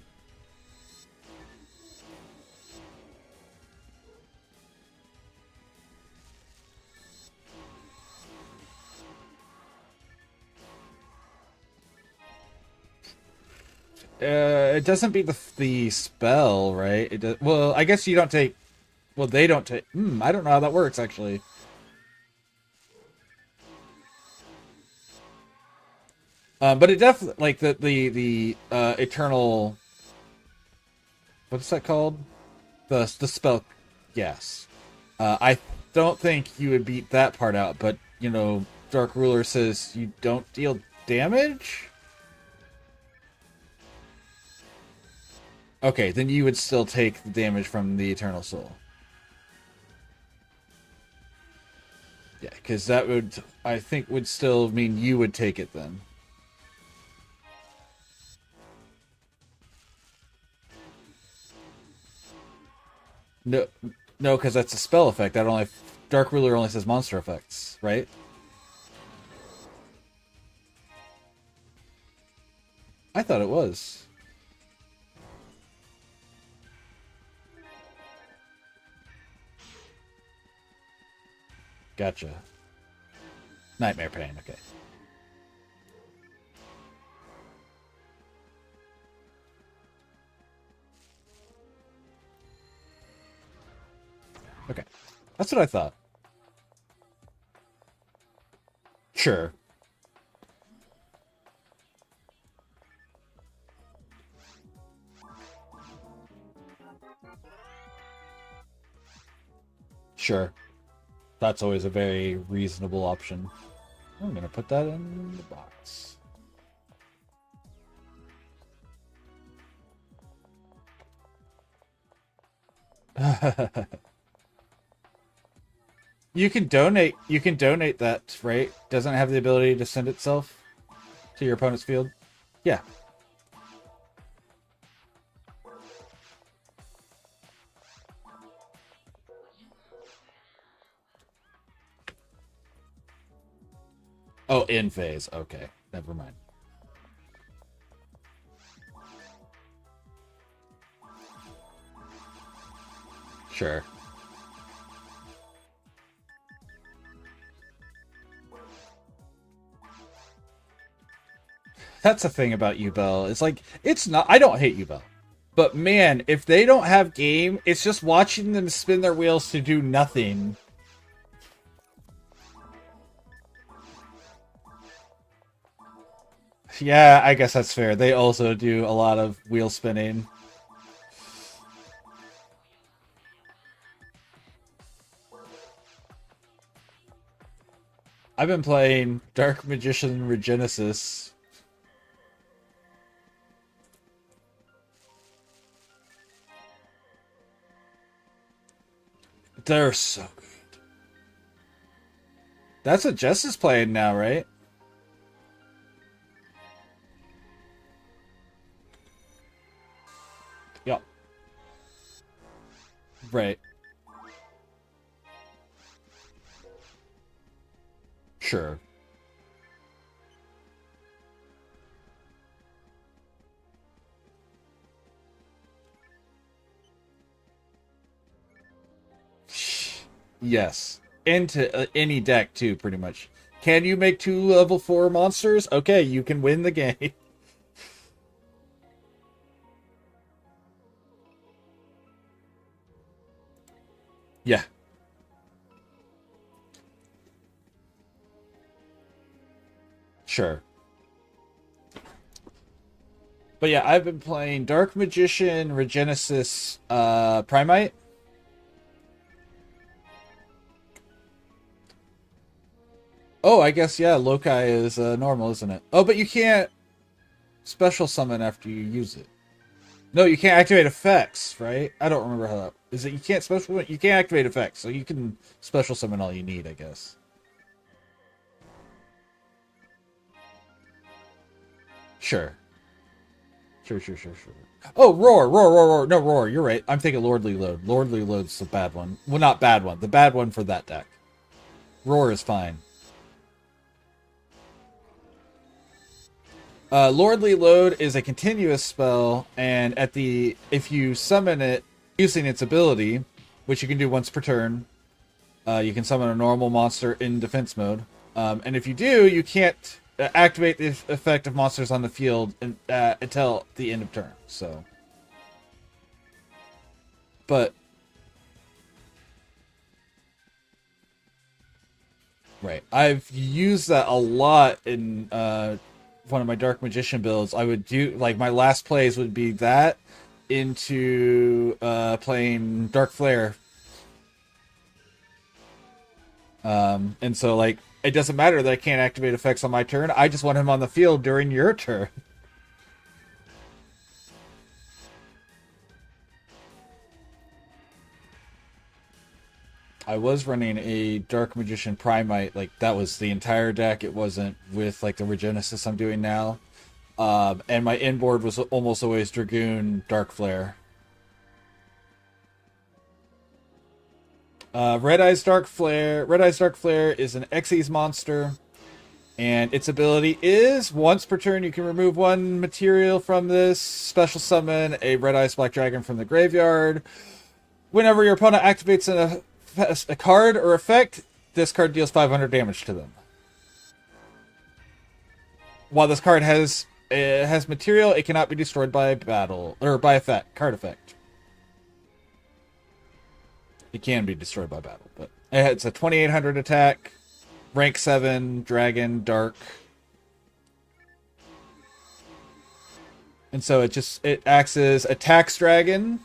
It doesn't beat the spell, right? It does, well, I guess you don't take. Well, they don't take. I don't know how that works actually. But it definitely like the eternal. What's that called? The spell. Yes. I don't think you would beat that part out, but Dark Ruler says you don't deal damage. Okay, then you would still take the damage from the Eternal Soul. Yeah, because that would, I think, would still mean you would take it then. No, no, because that's a spell effect. That only Dark Ruler only says monster effects, right? I thought it was. Gotcha. Nightmare Pain, okay. Okay. That's what I thought. Sure. Sure. That's always a very reasonable option. I'm gonna put that in the box. You can donate. You can donate that, right? Doesn't it have the ability to send itself to your opponent's field? Yeah. Oh, in phase. Okay, never mind. Sure. That's the thing about Ubel. It's like, it's not. I don't hate Ubel. But man, if they don't have game, it's just watching them spin their wheels to do nothing. Yeah, I guess that's fair. They also do a lot of wheel spinning. I've been playing Dark Magician Regenesis. They're so good. That's what Jess is playing now, right? Yep. Right. Sure. Yes. Into any deck, too, pretty much. Can you make 2 level 4 monsters? Okay, you can win the game. Yeah. Sure. But yeah, I've been playing Dark Magician, Regenesis, Primite. Oh, I guess, yeah, Loci is normal, isn't it? Oh, but you can't special summon after you use it. No, you can't activate effects, right? I don't remember how that is. It you can't you can't activate effects, so you can special summon all you need, I guess. Sure. Sure. Oh, roar. No, roar. You're right. I'm thinking Lordly Load. Lordly Load's the bad one. Well, not bad one. The bad one for that deck. Roar is fine. Lordly Load is a continuous spell, and if you summon it using its ability, which you can do once per turn, you can summon a normal monster in defense mode. And if you do, you can't activate the effect of monsters on the field until the end of turn. So, but right, I've used that a lot in one of my Dark Magician builds. I would do like my last plays would be that into playing Dark Flare. And so like it doesn't matter that I can't activate effects on my turn. I just want him on the field during your turn. I was running a Dark Magician Primite, like that was the entire deck. It wasn't with like the Regenesis I'm doing now. And my inboard was almost always Dragoon Dark Flare. Red Eyes Dark Flare is an Xyz monster, and its ability is once per turn you can remove one material from this, special summon a Red Eyes Black Dragon from the graveyard. Whenever your opponent activates a card or effect, this card deals 500 damage to them. While this card has material, it cannot be destroyed by battle or by card effect. It can be destroyed by battle, but it's a 2800 attack, rank 7, dragon, dark. And so it acts as attacks dragon.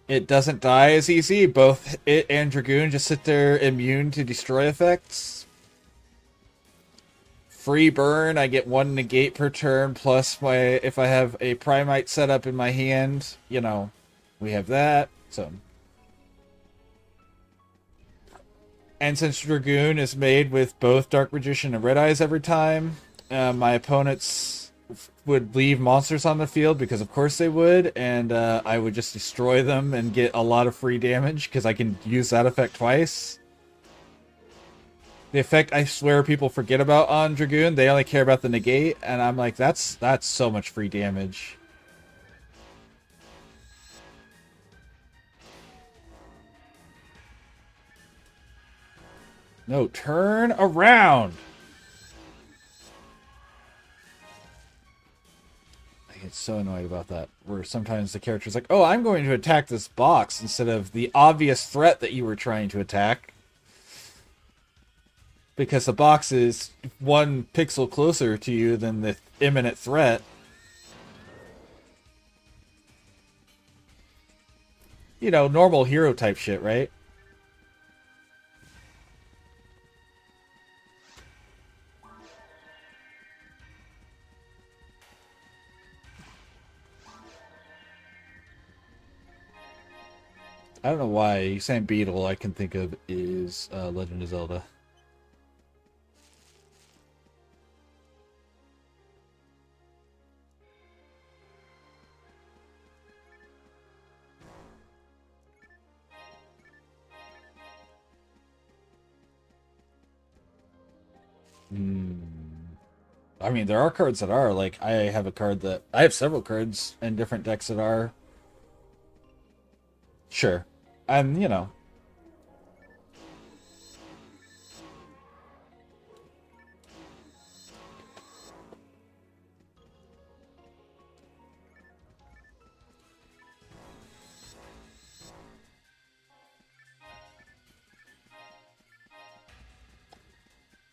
It doesn't die as easy. Both it and Dragoon just sit there immune to destroy effects. Free burn, I get 1 negate per turn, plus if I have a Primite set up in my hand, we have that. So, and since Dragoon is made with both Dark Magician and Red Eyes every time, my opponents would leave monsters on the field because of course they would, and I would just destroy them and get a lot of free damage because I can use that effect twice. The effect I swear people forget about on Dragoon, they only care about the negate, and I'm like, that's so much free damage. No, turn around! I get so annoyed about that, where sometimes the character's like, oh, I'm going to attack this box instead of the obvious threat that you were trying to attack. Because the box is 1 pixel closer to you than the imminent threat. Normal hero type shit, right? I don't know why. Saying Beetle, I can think of is Legend of Zelda. I mean, there are cards that are like I have several cards in different decks that are sure, and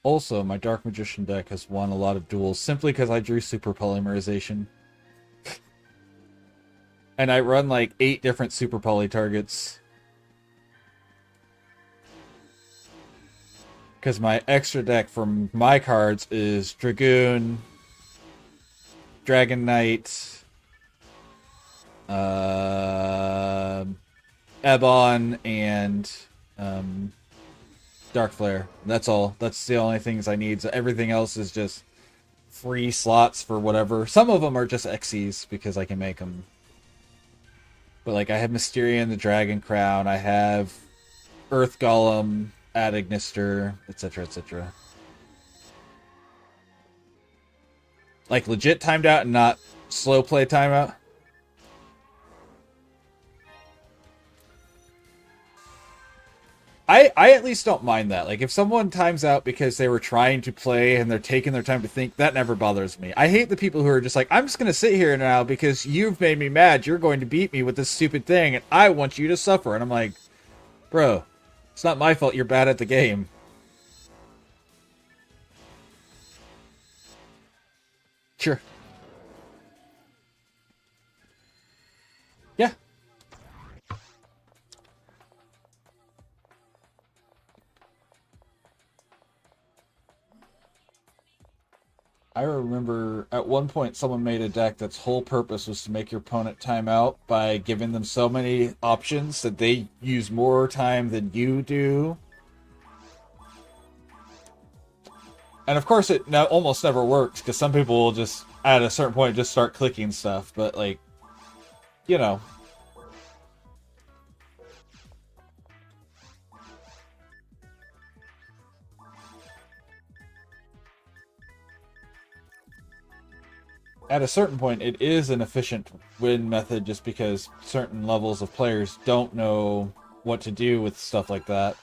Also, my Dark Magician deck has won a lot of duels simply because I drew Super Polymerization. And I run like 8 different Super Poly targets. Because my extra deck from my cards is Dragoon, Dragon Knight, Ebon, and Dark Flare. That's all. That's the only things I need. So everything else is just free slots for whatever. Some of them are just Xyz because I can make them. But like I have Mysterion, the Dragon Crown. I have Earth Golem, Ad Ignister, etc., etc. Like legit timed out and not slow play timeout. I at least don't mind that. Like, if someone times out because they were trying to play and they're taking their time to think, that never bothers me. I hate the people who are just like, I'm just going to sit here now because you've made me mad. You're going to beat me with this stupid thing, and I want you to suffer. And I'm like, bro, it's not my fault you're bad at the game. Sure. Yeah. I remember at one point someone made a deck that's whole purpose was to make your opponent time out by giving them so many options that they use more time than you do. And of course it almost never works because some people will just, at a certain point, just start clicking stuff. But like, you know. At a certain point, it is an efficient win method just because certain levels of players don't know what to do with stuff like that.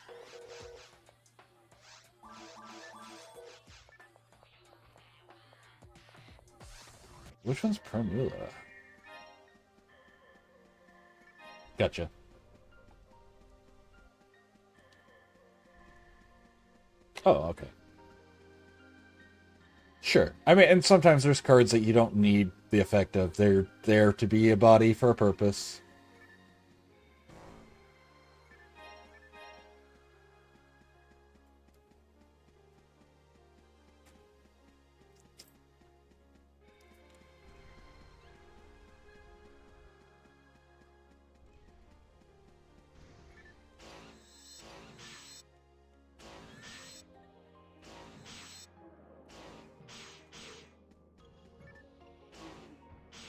Which one's Permula? Gotcha. Oh, okay. Sure. I mean, and sometimes there's cards that you don't need the effect of. They're there to be a body for a purpose.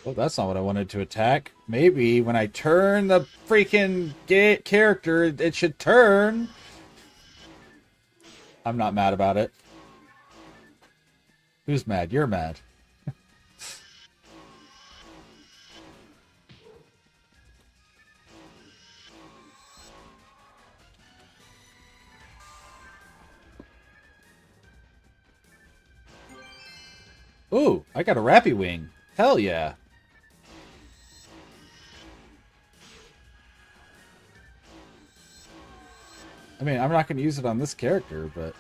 Well, that's not what I wanted to attack. Maybe when I turn the freaking character, it should turn. I'm not mad about it. Who's mad? You're mad. Ooh, I got a Rappy Wing. Hell yeah. I mean, I'm not going to use it on this character, but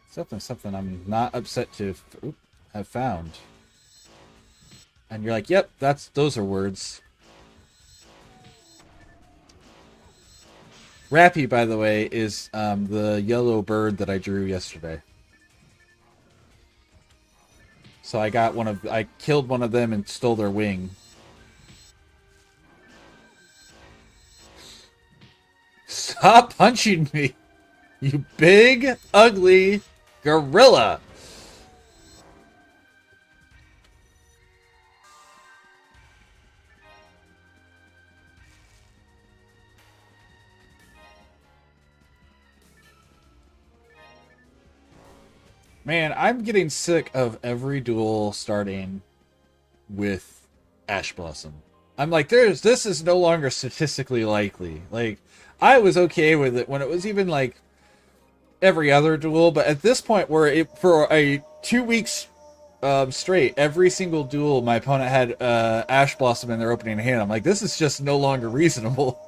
it's definitely something I'm not upset to have found. And you're like, yep, those are words. Rappy, by the way, is the yellow bird that I drew yesterday. So I killed one of them and stole their wing. Stop punching me, you big, ugly gorilla. Man, I'm getting sick of every duel starting with Ash Blossom. I'm like, this is no longer statistically likely. Like, I was okay with it when it was even like every other duel, but at this point where for a 2 weeks straight, every single duel my opponent had Ash Blossom in their opening hand, I'm like, this is just no longer reasonable.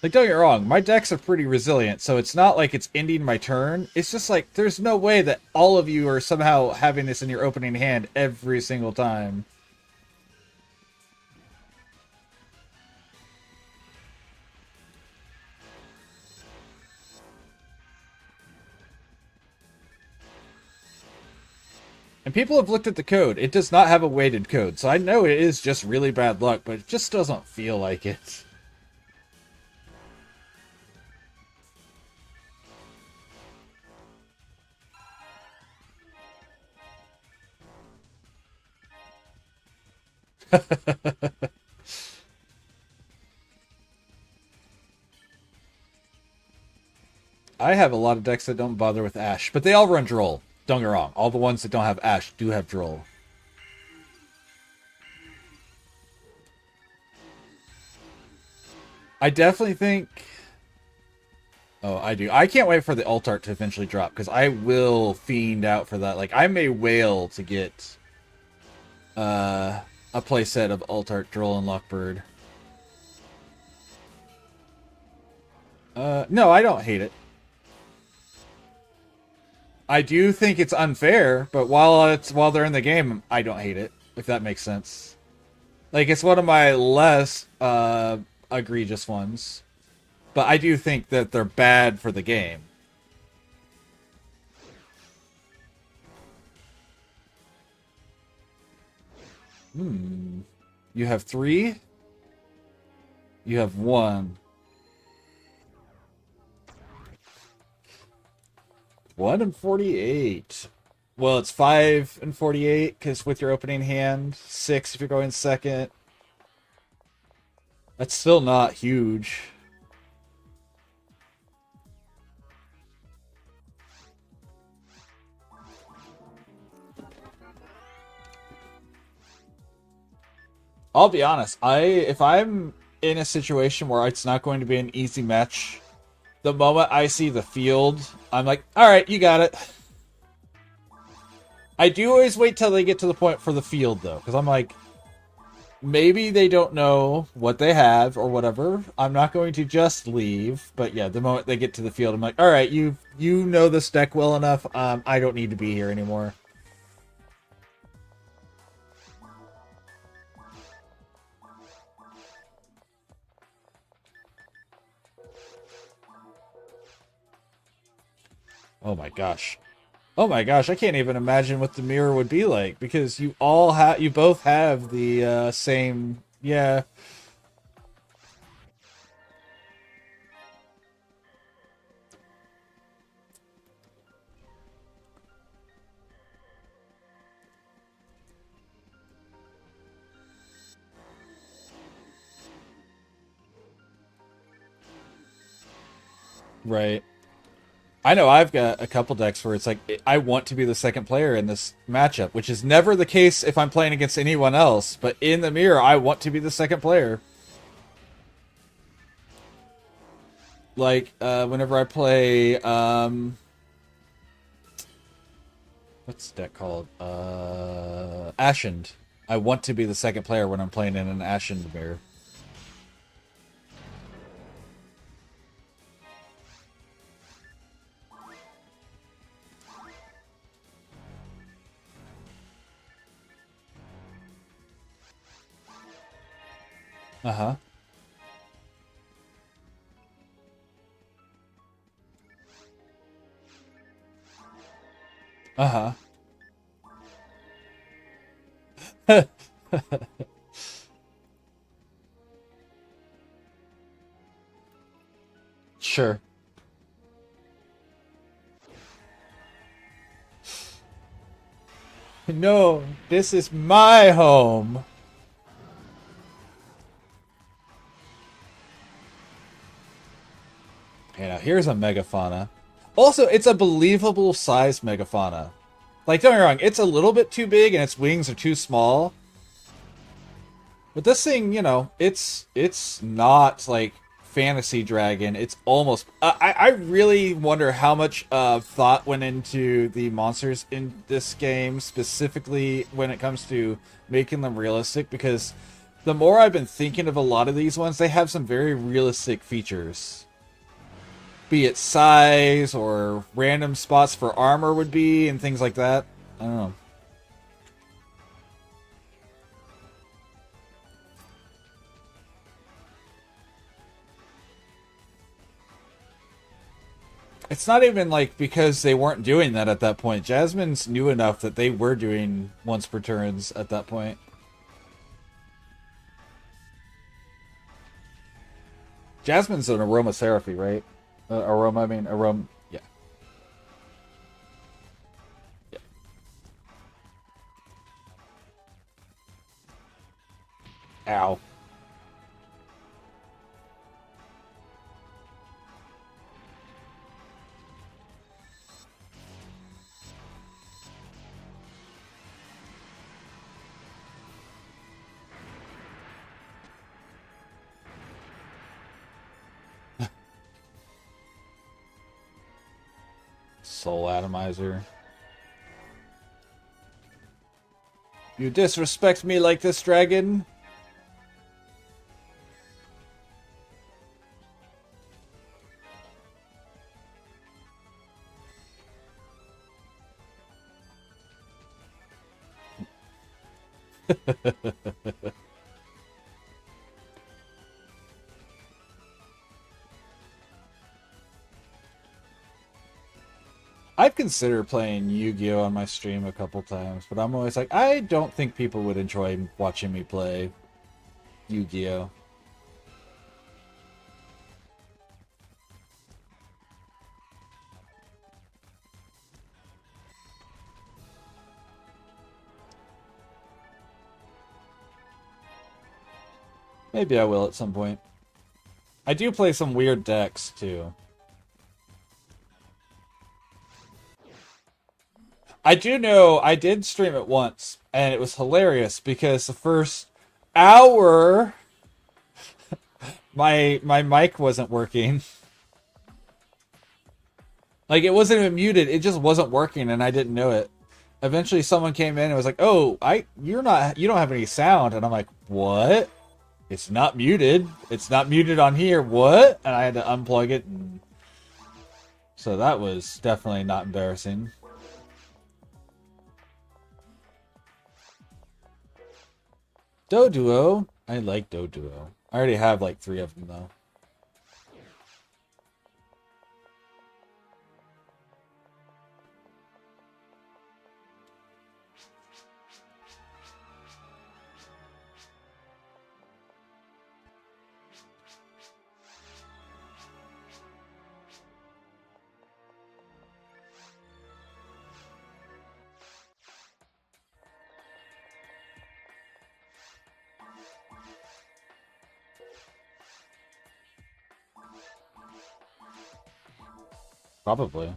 Like, don't get me wrong, my decks are pretty resilient, so it's not like it's ending my turn. It's just like, there's no way that all of you are somehow having this in your opening hand every single time. And people have looked at the code. It does not have a weighted code, so I know it is just really bad luck, but it just doesn't feel like it. I have a lot of decks that don't bother with Ash, but they all run Droll. Don't get me wrong. All the ones that don't have Ash do have Droll. I definitely think... Oh, I do. I can't wait for the alt art to eventually drop, because I will fiend out for that. Like, I may wail to get a playset of alt art Droll and Lockbird. No, I don't hate it. I do think it's unfair, but while they're in the game, I don't hate it, if that makes sense. Like, it's one of my less egregious ones. But I do think that they're bad for the game. You have 3? You have 1. 1 and 48. Well, it's 5 and 48, because with your opening hand, 6 if you're going second. That's still not huge. I'll be honest, if I'm in a situation where it's not going to be an easy match, the moment I see the field, I'm like, alright, you got it. I do always wait till they get to the point for the field, though, because I'm like, maybe they don't know what they have or whatever. I'm not going to just leave, but yeah, the moment they get to the field, I'm like, alright, you know this deck well enough, I don't need to be here anymore. Oh my gosh. Oh my gosh, I can't even imagine what the mirror would be like, because you both have the same, yeah. Right. I know I've got a couple decks where it's like, I want to be the second player in this matchup, which is never the case if I'm playing against anyone else, but in the mirror, I want to be the second player. Like, whenever I play, what's the deck called? Ashened. I want to be the second player when I'm playing in an Ashened mirror. Uh-huh. Uh-huh. Sure. No, this is my home. Okay, now here's a Megafauna. Also, it's a believable size Megafauna. Like, don't get me wrong, it's a little bit too big and its wings are too small. But this thing, you know, it's not like Fantasy Dragon. It's almost... I really wonder how much thought went into the monsters in this game, specifically when it comes to making them realistic, because The more I've been thinking of a lot of these ones, they have some very realistic features. Be it size or random spots for armor would be and things like that. I don't know. It's not even like because they weren't doing that at that point. Jasmine's new enough that they were doing once per turns at that point. Jasmine's an aromatherapy, right? Aroma. Yeah. Yeah. Ow. Soul Atomizer. You disrespect me like this, dragon? I've considered playing Yu-Gi-Oh! On my stream a couple times, but I'm always like, I don't think people would enjoy watching me play Yu-Gi-Oh! Maybe I will at some point. I do play some weird decks, too. I do know I did stream it once, and it was hilarious because the first hour my mic wasn't working. Like, it wasn't even muted, it just wasn't working and I didn't know it. Eventually someone came in and was like, "Oh, you don't have any sound." And I'm like, "What? It's not muted. It's not muted on here. What?" And I had to unplug it. And... So that was definitely not embarrassing. Doduo. I like Doduo. I already have like 3 of them though. Probably.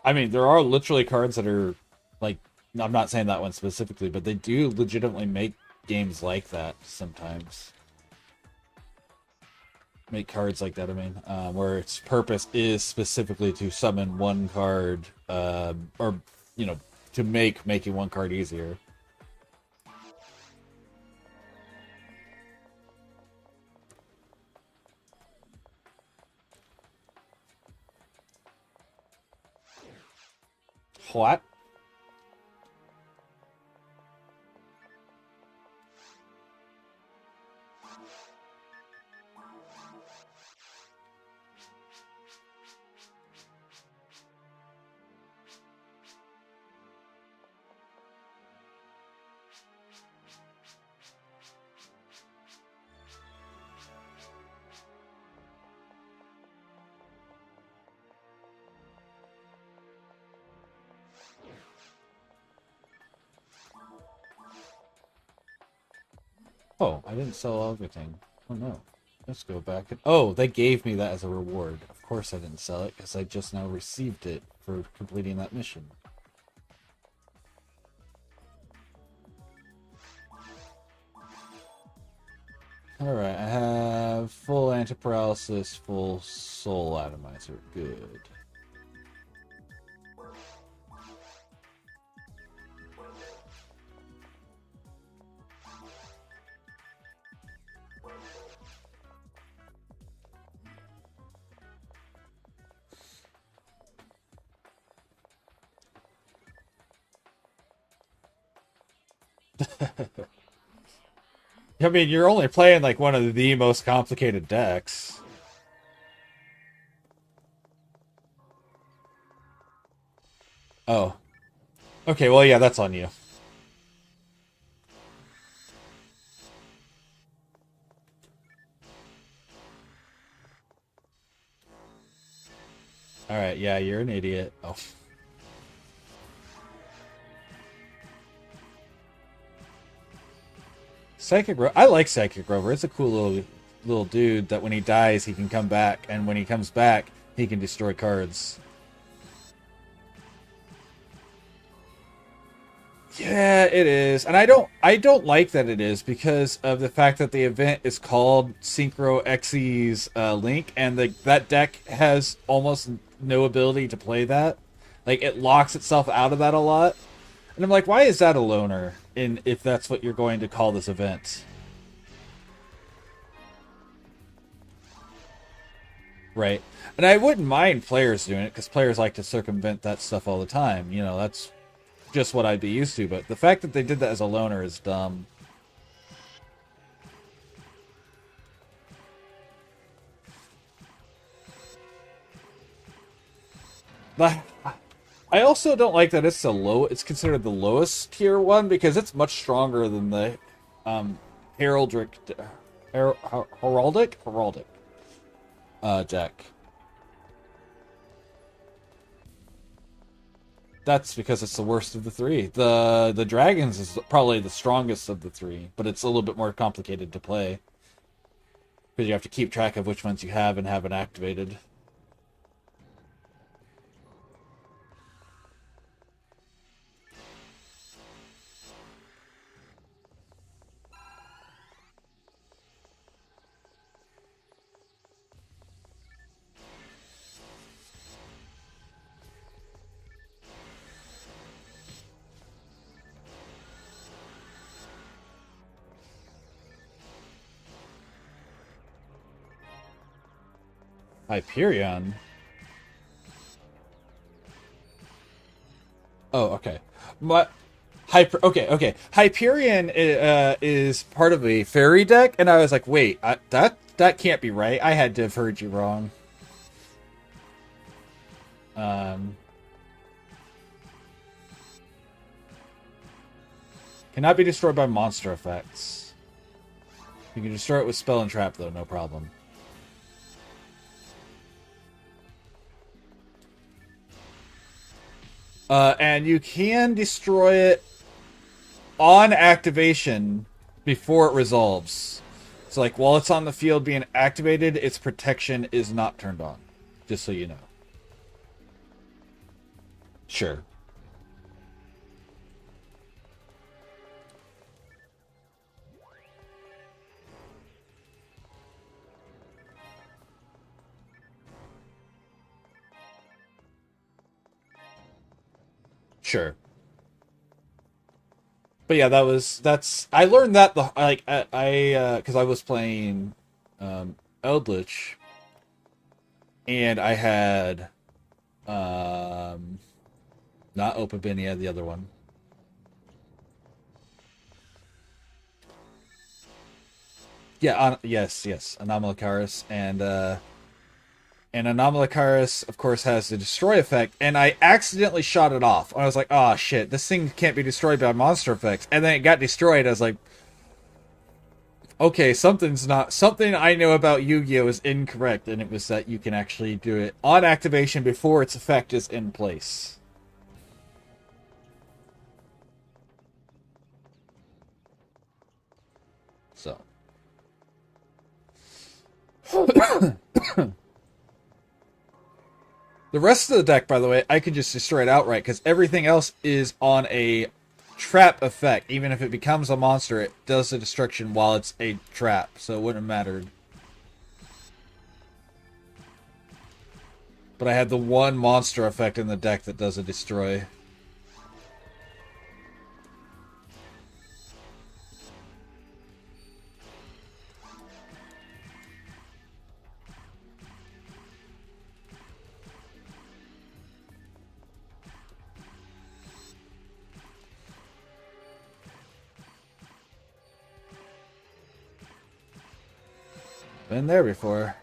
I mean, there are literally cards that are, like, I'm not saying that one specifically, but they do legitimately make games like that sometimes. Make cards like that, I mean, where its purpose is specifically to summon one card, or, you know, to make making one card easier. What? Oh, I didn't sell everything. Oh no. Let's go back and... Oh, they gave me that as a reward. Of course I didn't sell it, because I just now received it for completing that mission. Alright, I have full antiparalysis, full soul atomizer. Good. I mean, you're only playing like one of the most complicated decks. Oh. Okay, well, yeah, that's on you. Alright, yeah, you're an idiot. Oh. Psychic Rover. I like Psychic Rover. It's a cool little dude that when he dies, he can come back. And when he comes back, he can destroy cards. Yeah, it is, and I don't like that it is because of the fact that the event is called Synchro Xyz Link, and that deck has almost no ability to play that. Like it locks itself out of that a lot, and I'm like, why is that a loner? In if that's what you're going to call this event, right? And I wouldn't mind players doing it because players like to circumvent that stuff all the time. You know, that's just what I'd be used to, but the fact that they did that as a loner is dumb. But I also don't like that it's considered the lowest tier one because it's much stronger than the heraldic deck. That's because it's the worst of the three. The Dragons is probably the strongest of the three, but it's a little bit more complicated to play. Because you have to keep track of which ones you have and haven't activated. Hyperion? Oh, okay. Okay. Hyperion is part of a fairy deck, and I was like, wait, that can't be right. I had to have heard you wrong. Cannot be destroyed by monster effects. You can destroy it with spell and trap, though, no problem. And you can destroy it on activation before it resolves. So, like, while it's on the field being activated, its protection is not turned on. Just so you know. Sure. Sure. But yeah, I learned that because I was playing Eldritch, and I had not Opabinia, the other one. Yeah, yes, Anomalocaris, and Anomalocaris, of course, has the destroy effect, and I accidentally shot it off. I was like, oh shit, this thing can't be destroyed by monster effects. And then it got destroyed. I was like, okay, something I know about Yu-Gi-Oh! Is incorrect, and it was that you can actually do it on activation before its effect is in place. So. The rest of the deck, by the way, I could just destroy it outright because everything else is on a trap effect. Even if it becomes a monster, it does the destruction while it's a trap, so it wouldn't have mattered. But I had the one monster effect in the deck that does a destroy. Been there before.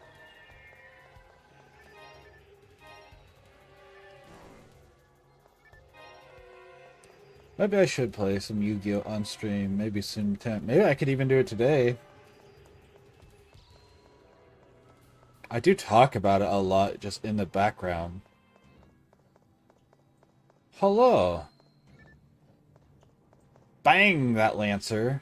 Maybe I should play some Yu-Gi-Oh! On stream. Maybe soon. Maybe I could even do it today. I do talk about it a lot just in the background. Hello. Bang, that Lancer.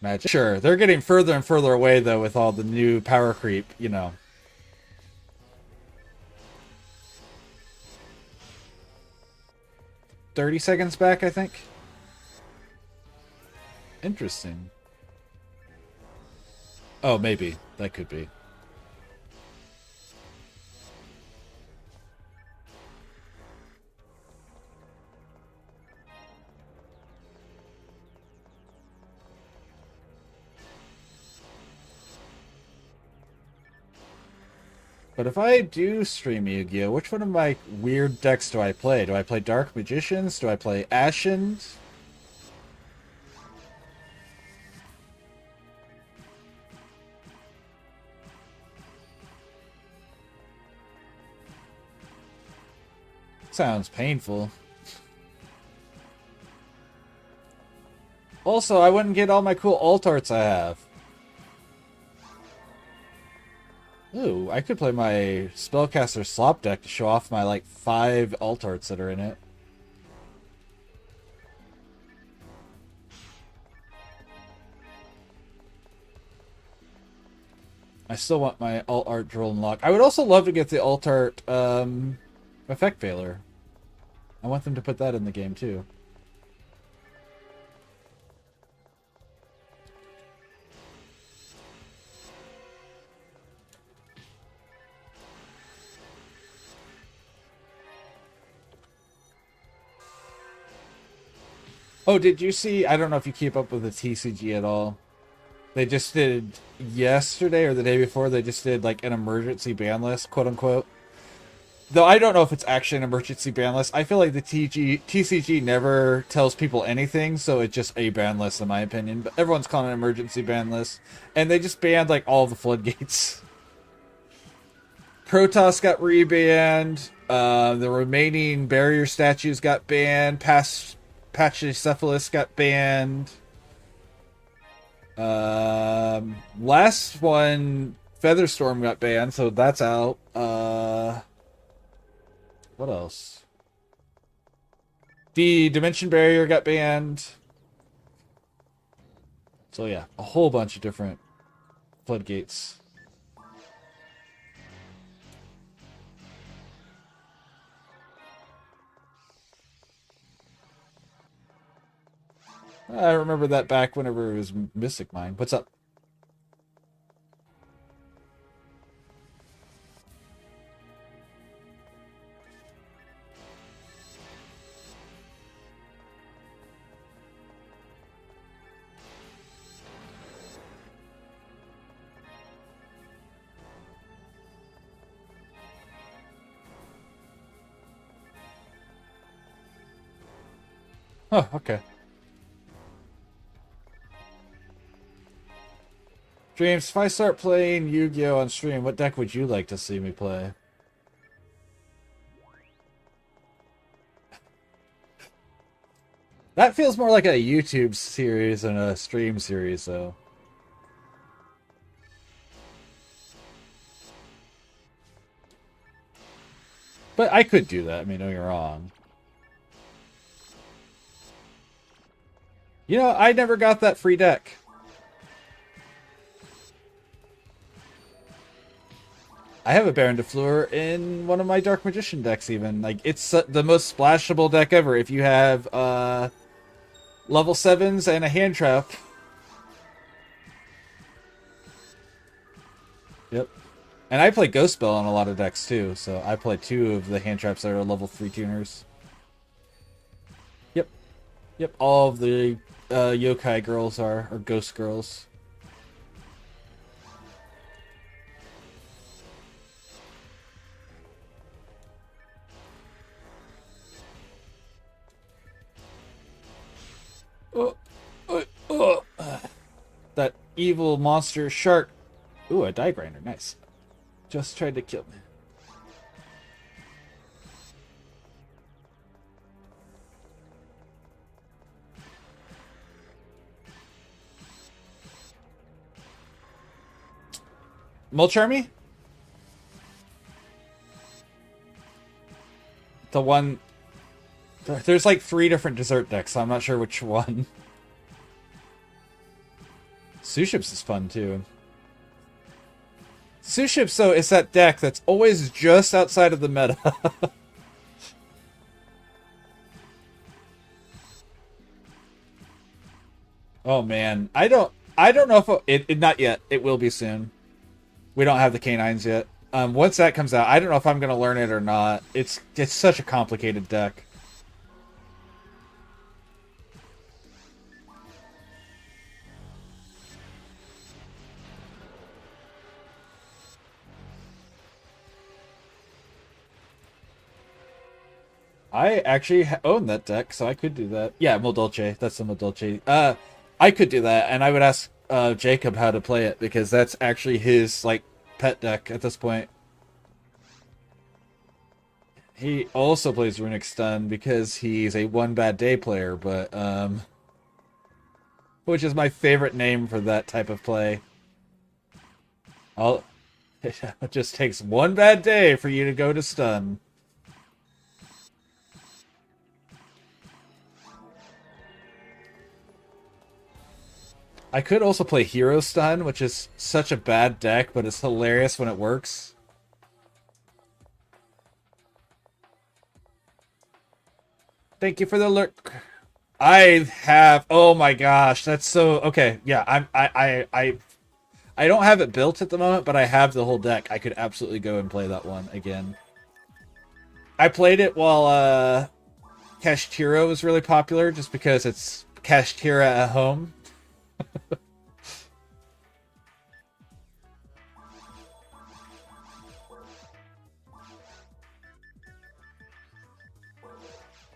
Magic. Sure, they're getting further and further away, though, with all the new power creep, you know. $30 back, I think. Interesting. Oh, maybe. That could be. But if I do stream Yu-Gi-Oh!, which one of my weird decks do I play? Do I play Dark Magicians? Do I play Ashen? Sounds painful. Also, I wouldn't get all my cool alt arts I have. Ooh, I could play my Spellcaster Slop deck to show off my, like, 5 alt arts that are in it. I still want my alt art drill and lock. I would also love to get the alt art, Effect Veiler. I want them to put that in the game, too. Oh, did you see? I don't know if you keep up with the TCG at all. They just did yesterday or the day before, they just did like an emergency ban list, quote unquote. Though I don't know if it's actually an emergency ban list. I feel like the TCG never tells people anything, so it's just a ban list in my opinion. But everyone's calling it an emergency ban list. And they just banned like all the floodgates. Protoss got rebanned. The remaining barrier statues got banned. Pachycephalus got banned. Last one, Featherstorm got banned, so that's out. What else? The Dimension Barrier got banned. So yeah, a whole bunch of different floodgates. I remember that back whenever it was Mystic Mine. What's up? Oh, okay. James, if I start playing Yu-Gi-Oh! On stream, what deck would you like to see me play? That feels more like a YouTube series than a stream series, though. But I could do that. I mean, don't get me wrong. You know, I never got that free deck. I have a Baron de Fleur in one of my Dark Magician decks, even. Like, it's the most splashable deck ever if you have level 7s and a hand trap. Yep. And I play Ghost Spell on a lot of decks, too, so I play 2 of the hand traps that are level 3 tuners. Yep. Yep, all of the yokai girls are, or ghost girls. Oh, oh. That evil monster shark. Ooh, a die grinder. Nice. Just tried to kill me. Mulch Army? The one... There's like 3 different dessert decks, so I'm not sure which one. Suships is fun, too. joinPSO is that deck that's always just outside of the meta. Oh, man. I don't know if... It not yet. It will be soon. We don't have the canines yet. Once that comes out, I don't know if I'm going to learn it or not. It's such a complicated deck. I actually own that deck, so I could do that. Yeah, Modolce. That's the Modolce. I could do that, and I would ask Jacob how to play it, because that's actually his, like, pet deck at this point. He also plays Runic Stun because he's a one bad day player, but, which is my favorite name for that type of play. It just takes one bad day for you to go to stun. I could also play Hero Stun, which is such a bad deck, but it's hilarious when it works. Thank you for the lurk. I have... Oh my gosh, that's so... Okay, yeah, I don't have it built at the moment, but I have the whole deck. I could absolutely go and play that one again. I played it while Kashtira was really popular, just because it's Kashtira at home.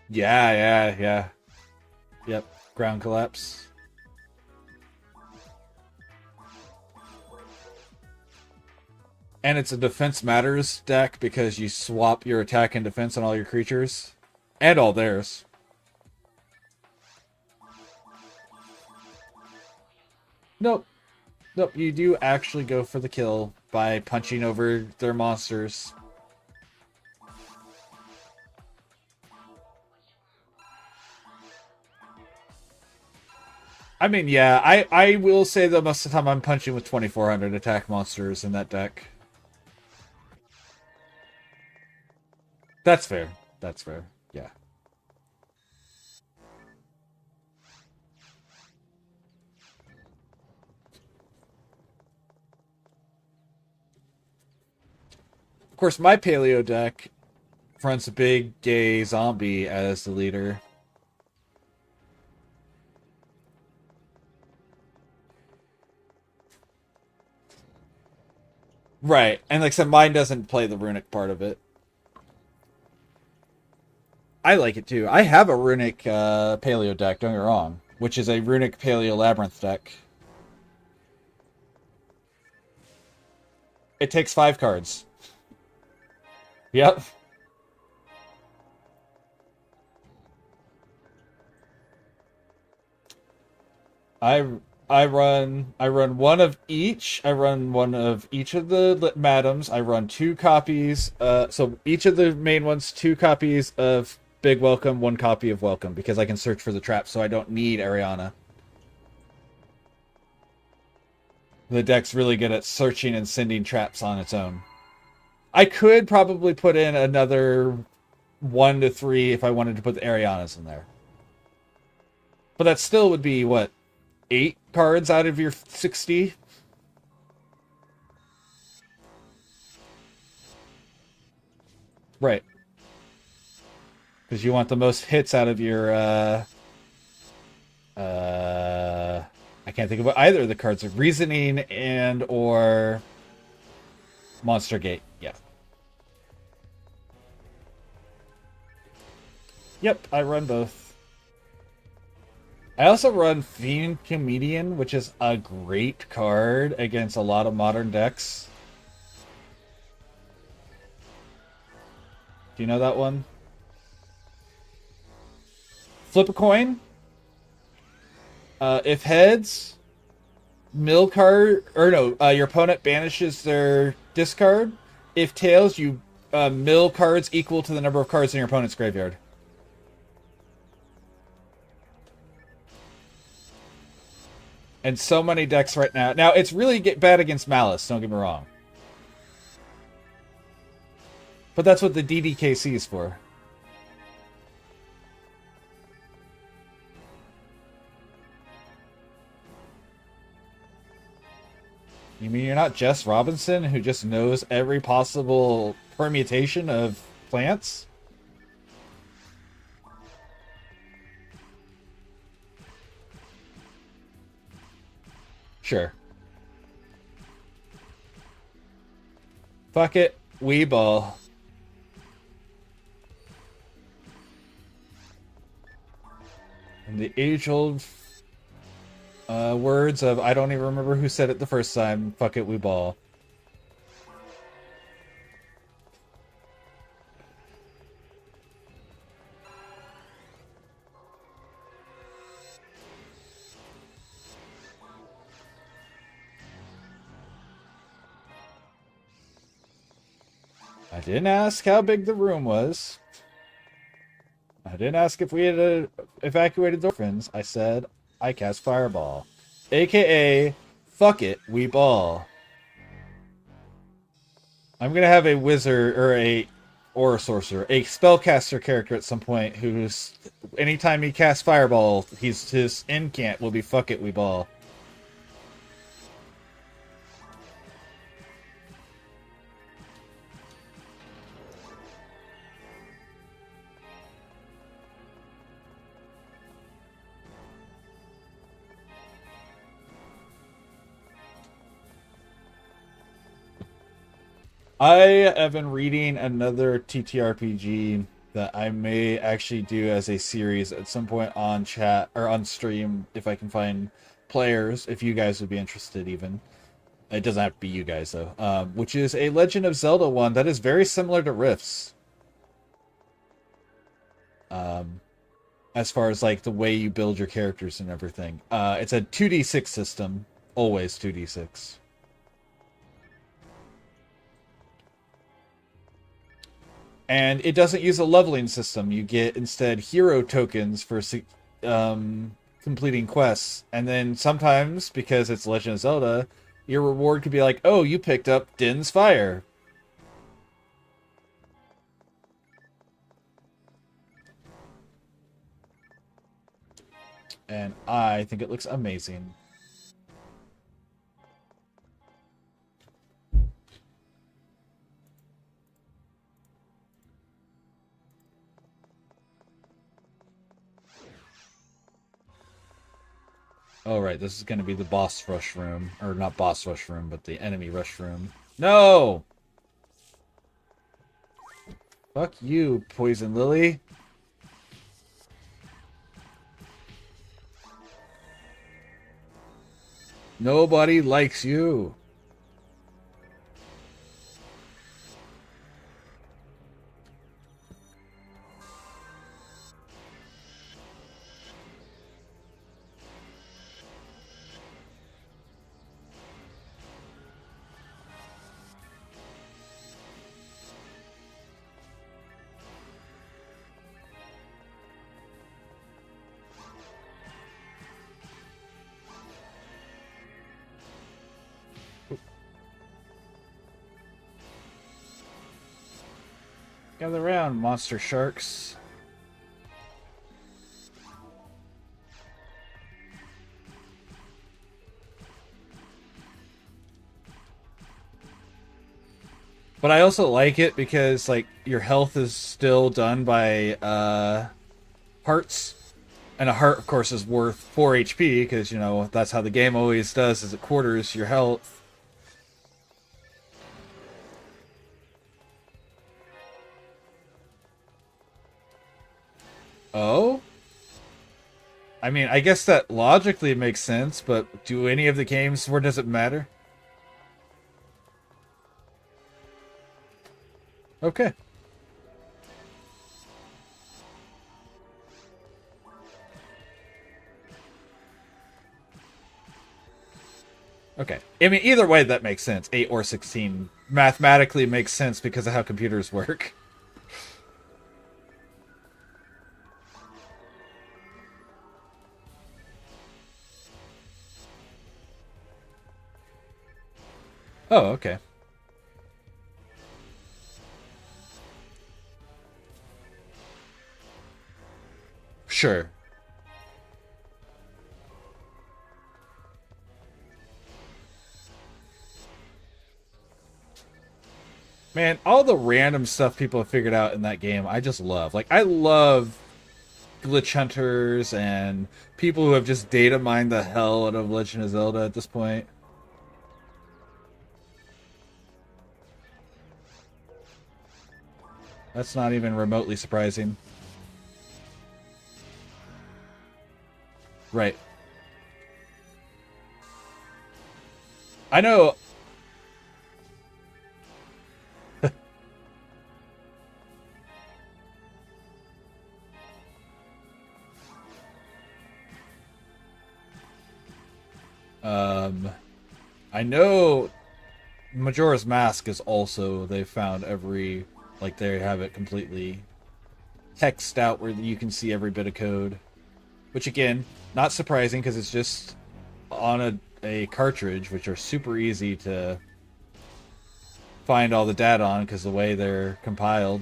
Yeah. Yep, ground collapse. And it's a defense matters deck because you swap your attack and defense on all your creatures. And all theirs. Nope, you do actually go for the kill by punching over their monsters. I mean, yeah, I will say that most of the time I'm punching with 2400 attack monsters in that deck. That's fair. Yeah. Of course, my paleo deck fronts a big gay zombie as the leader. Right, and like I said, mine doesn't play the runic part of it. I like it too. I have a runic paleo deck, don't get me wrong, which is a runic paleo labyrinth deck. It takes 5 cards. Yep. I run one of each. I run one of each of the madams. I run 2 copies. So each of the main ones, 2 copies of Big Welcome, 1 copy of Welcome, because I can search for the trap, so I don't need Ariana. The deck's really good at searching and sending traps on its own. I could probably put in another 1 to 3 if I wanted to put the Arianas in there. But that still would be, what, 8 cards out of your 60? Right. Because you want the most hits out of your, I can't think of either of the cards. Reasoning and or Monster Gate. Yeah. Yep, I run both. I also run Fiend Comedian, which is a great card against a lot of modern decks. Do you know that one? Flip a coin. If heads, mill card, or no, your opponent banishes their discard. If tails, you mill cards equal to the number of cards in your opponent's graveyard. And so many decks right now. Now, it's really bad against Malice, don't get me wrong. But that's what the DDKC is for. You mean you're not Jess Robinson, who just knows every possible permutation of plants? Sure. Fuck it, Weeball. And the age-old words of, I don't even remember who said it the first time, fuck it, Weeball. I didn't ask how big the room was. I didn't ask if we had evacuated the orphans. I said I cast Fireball. AKA, fuck it, we ball. I'm gonna have a wizard, or a sorcerer, a spellcaster character at some point who's, anytime he casts Fireball, his incant will be fuck it, we ball. I have been reading another TTRPG that I may actually do as a series at some point on chat or on stream if I can find players, if you guys would be interested even. It doesn't have to be you guys though. Which is a Legend of Zelda one that is very similar to Rifts. As far as like the way you build your characters and everything. It's a 2d6 system, always 2d6. And it doesn't use a leveling system. You get instead hero tokens for completing quests. And then sometimes, because it's Legend of Zelda, your reward could be like, oh, you picked up Din's Fire. And I think it looks amazing. Oh, right, this is going to be the boss rush room. Or not boss rush room, but the enemy rush room. No! Fuck you, Poison Lily. Nobody likes you. Gather around, monster sharks. But I also like it because, like, your health is still done by hearts. And a heart, of course, is worth 4 HP because, you know, that's how the game always does, is it quarters your health. Oh? I mean, I guess that logically makes sense, but do any of the games, where does it matter? Okay. Okay. I mean, either way, that makes sense. 8 or 16 mathematically makes sense because of how computers work. Oh, okay. Sure. Man, all the random stuff people have figured out in that game, I just love. Like, I love glitch hunters and people who have just data mined the hell out of Legend of Zelda at this point. That's not even remotely surprising. Right. I know. I know Majora's Mask is also, they found every, like, they have it completely hexed out where you can see every bit of code. Which, again, not surprising because it's just on a cartridge, which are super easy to find all the data on because the way they're compiled.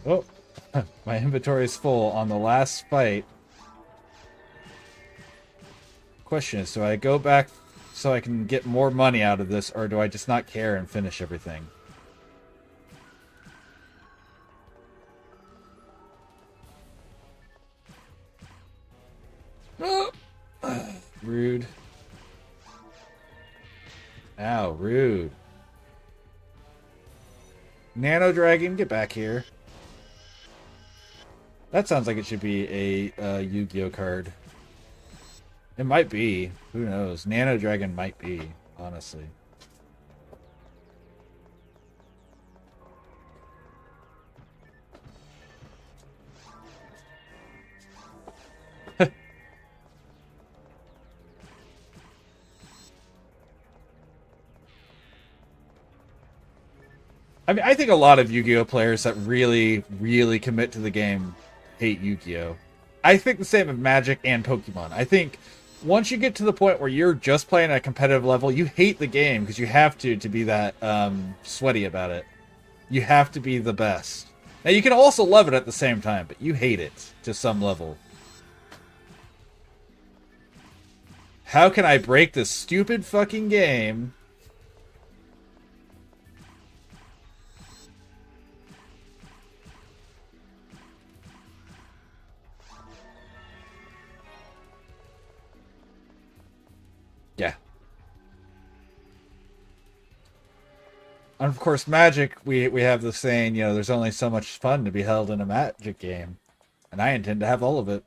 Oh, my inventory is full on the last fight. Question is, do I go back so I can get more money out of this, or do I just not care and finish everything? Oh. Rude. Ow, rude. Nano Dragon, get back here. That sounds like it should be a Yu-Gi-Oh card. It might be. Who knows? Nano Dragon might be, honestly. I mean, I think a lot of Yu-Gi-Oh players that really, really commit to the game hate Yu-Gi-Oh. I think the same of Magic and Pokemon. I think once you get to the point where you're just playing at a competitive level, you hate the game because you have to be that sweaty about it. You have to be the best. Now, you can also love it at the same time, but you hate it to some level. How can I break this stupid fucking game? Yeah. And of course, Magic, we have the saying, you know, there's only so much fun to be held in a Magic game. And I intend to have all of it.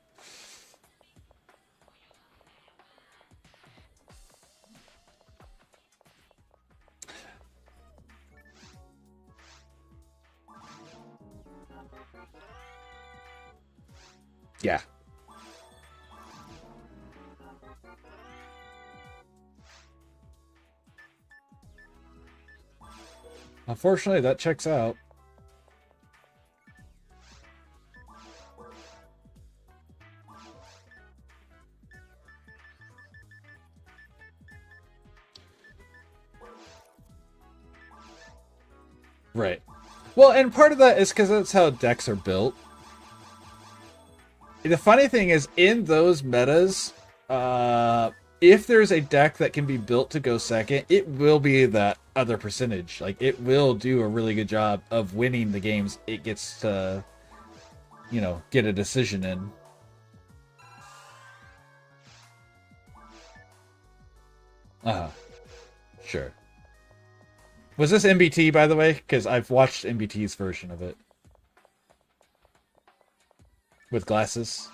Yeah. Unfortunately, that checks out. Right. Well, and part of that is because that's how decks are built. The funny thing is, in those metas, if there's a deck that can be built to go second, it will be that other percentage. Like, it will do a really good job of winning the games it gets to, you know, get a decision in. Sure. Was this MBT, by the way? Because I've watched MBT's version of it. With glasses.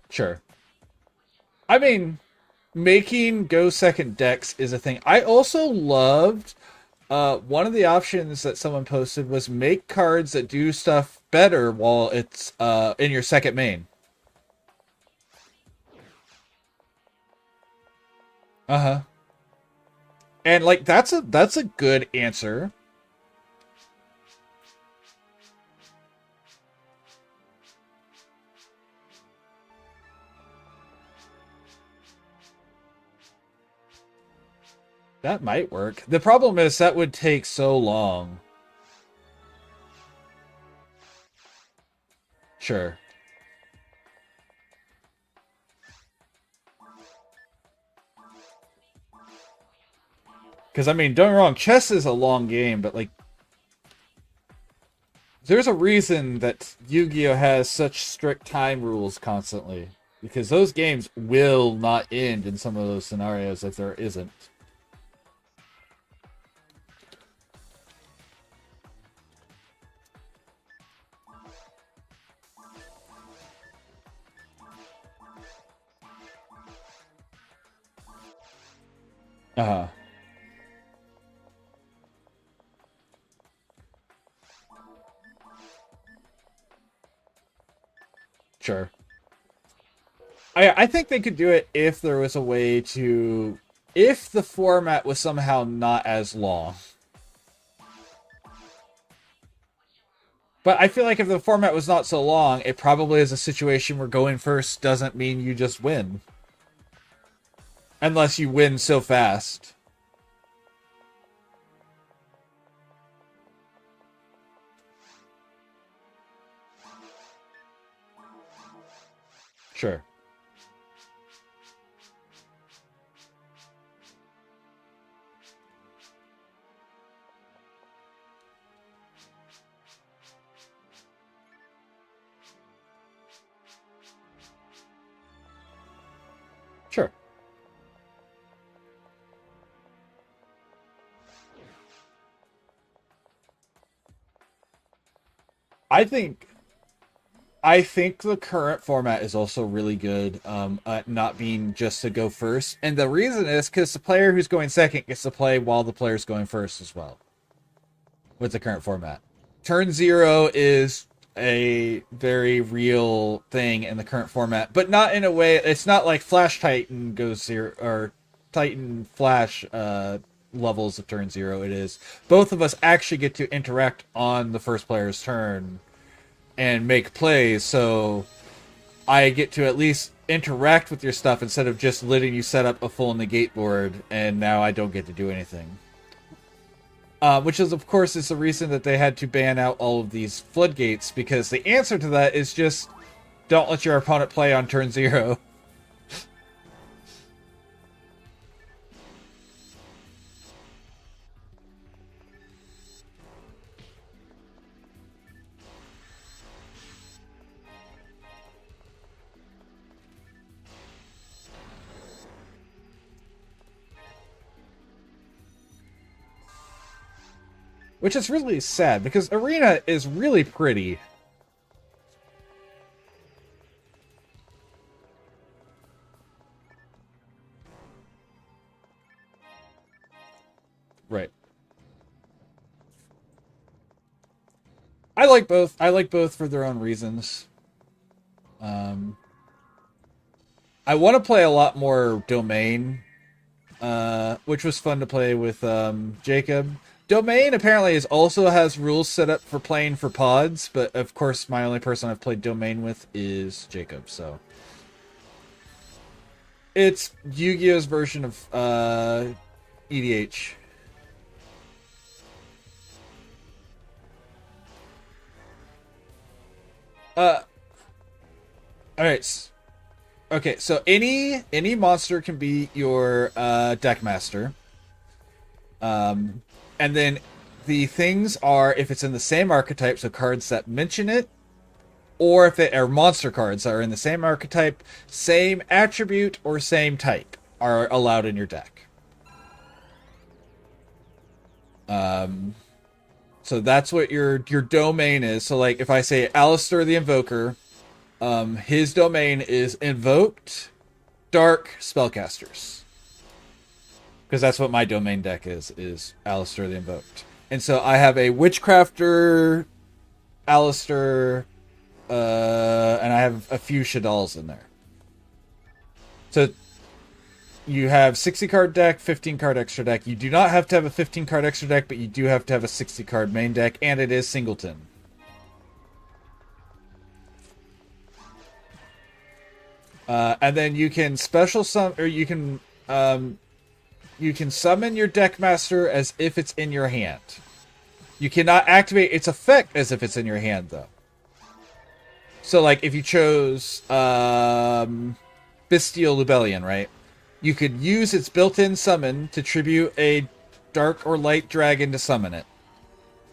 Sure. I mean, making go second decks is a thing. I also loved one of the options that someone posted was make cards that do stuff better while it's in your second main. Uh-huh. And like that's a good answer. That might work. The problem is that would take so long. Sure. Because, I mean, don't get me wrong, chess is a long game, but, like, there's a reason that Yu-Gi-Oh! Has such strict time rules constantly. Because those games will not end in some of those scenarios if there isn't. Uh-huh. Sure. I think they could do it if there was a way to... If the format was somehow not as long. But I feel like if the format was not so long, it probably is a situation where going first doesn't mean you just win. Unless you win so fast. Sure. Sure. I think the current format is also really good at not being just to go first. And the reason is because the player who's going second gets to play while the player's going first as well. With the current format. Turn 0 is a very real thing in the current format, but not in a way... It's not like Flash Titan goes 0, or Titan Flash levels of turn 0. It is both of us actually get to interact on the first player's turn and make plays, so I get to at least interact with your stuff instead of just letting you set up a full negate board, and now I don't get to do anything. Which is, of course, is the reason that they had to ban out all of these floodgates, because the answer to that is just don't let your opponent play on turn 0. Which is really sad, because Arena is really pretty. Right. I like both. I like both for their own reasons. I want to play a lot more Domain, which was fun to play with Jacob. Domain apparently also has rules set up for playing for pods, but of course my only person I've played Domain with is Jacob, so... It's Yu-Gi-Oh's version of EDH. All right. Okay, so any monster can be your deck master. And then the things are if it's in the same archetype, so cards that mention it, or if it are monster cards that are in the same archetype, same attribute, or same type are allowed in your deck. So that's what your domain is. So like if I say Alistair the Invoker, his domain is invoked dark spellcasters. Because that's what my domain deck is Alistair the Invoked. And so I have a Witchcrafter, Alistair, and I have a few Shadals in there. So you have 60 card deck, 15 card extra deck. You do not have to have a 15 card extra deck, but you do have to have a 60 card main deck, and it is singleton. And then you can special summon, or you can summon your deck master as if it's in your hand. You cannot activate its effect as if it's in your hand, though. So, like, if you chose Bestial Lubellion, right? You could use its built-in summon to tribute a dark or light dragon to summon it.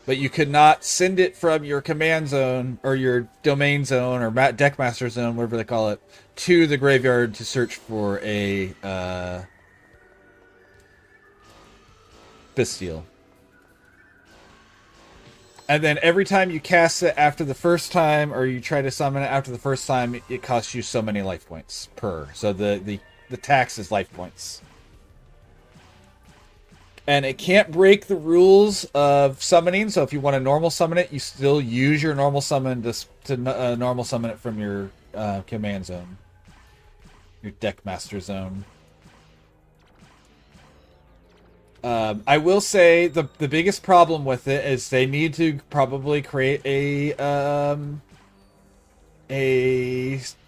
But you could not send it from your command zone, or your domain zone, or deck master zone, whatever they call it, to the graveyard to search for a Bestial. And then every time you cast it after the first time, or you try to summon it after the first time, it costs you so many life points per. So the tax is life points. And it can't break the rules of summoning. So if you want to normal summon it, you still use your normal summon to normal summon it from your command zone, your deck master zone. I will say the biggest problem with it is they need to probably create a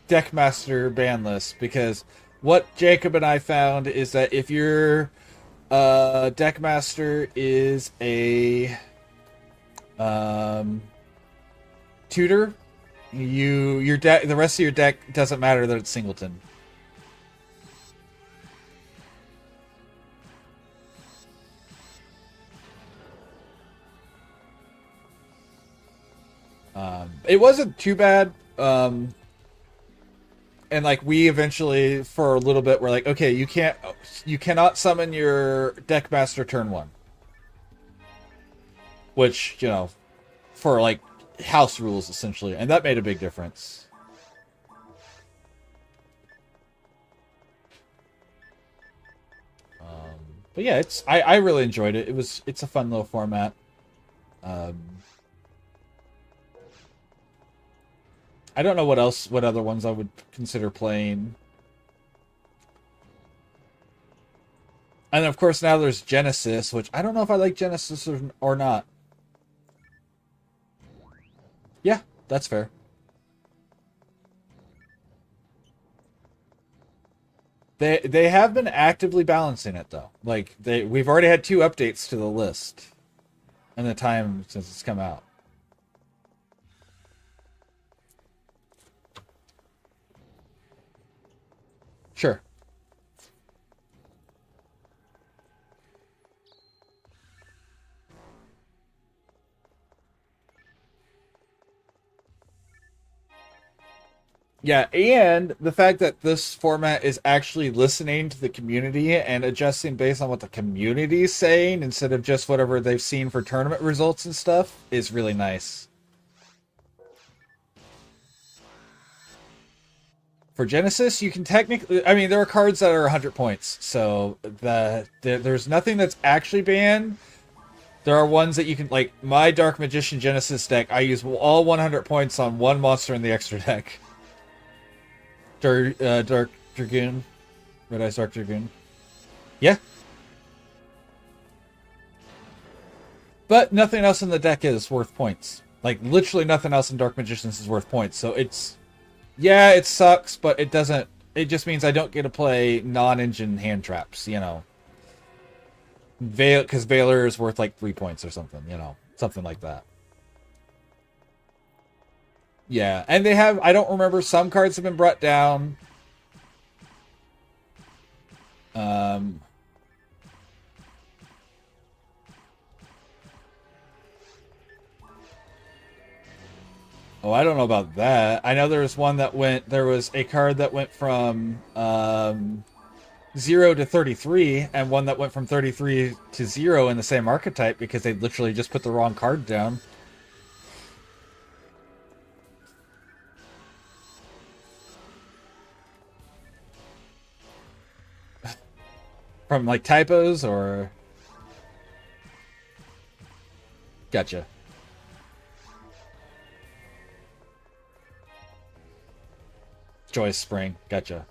Deckmaster ban list, because what Jacob and I found is that if your Deckmaster is a tutor, the rest of your deck doesn't matter that it's singleton. It wasn't too bad. And like we eventually, for a little bit, were like, okay, you cannot summon your Deckmaster turn 1. Which, for like house rules essentially, and that made a big difference. But yeah, I really enjoyed it. It's a fun little format. I don't know what other ones I would consider playing. And of course now there's Genesis, which I don't know if I like Genesis or not. Yeah, that's fair. They have been actively balancing it though. Like we've already had 2 updates to the list in the time since it's come out. Sure. Yeah, and the fact that this format is actually listening to the community and adjusting based on what the community is saying instead of just whatever they've seen for tournament results and stuff is really nice. For Genesis, you can technically... I mean, there are cards that are 100 points, so there's nothing that's actually banned. There are ones that you can... Like, my Dark Magician Genesis deck, I use all 100 points on one monster in the extra deck. Dark Dragoon. Red Eyes Dark Dragoon. Yeah. But nothing else in the deck is worth points. Like, literally nothing else in Dark Magicians is worth points, so it's... Yeah, it sucks, but it doesn't... It just means I don't get to play non-engine hand traps, Because Veiler is worth like 3 points or something, something like that. Yeah, and they have, I don't remember, some cards have been brought down. Um, oh, I don't know about that. I know there was one that went, there was a card that went from 0 to 33, and one that went from 33 to 0 in the same archetype because they literally just put the wrong card down. From like typos or... Gotcha. Joyce Spring. Gotcha.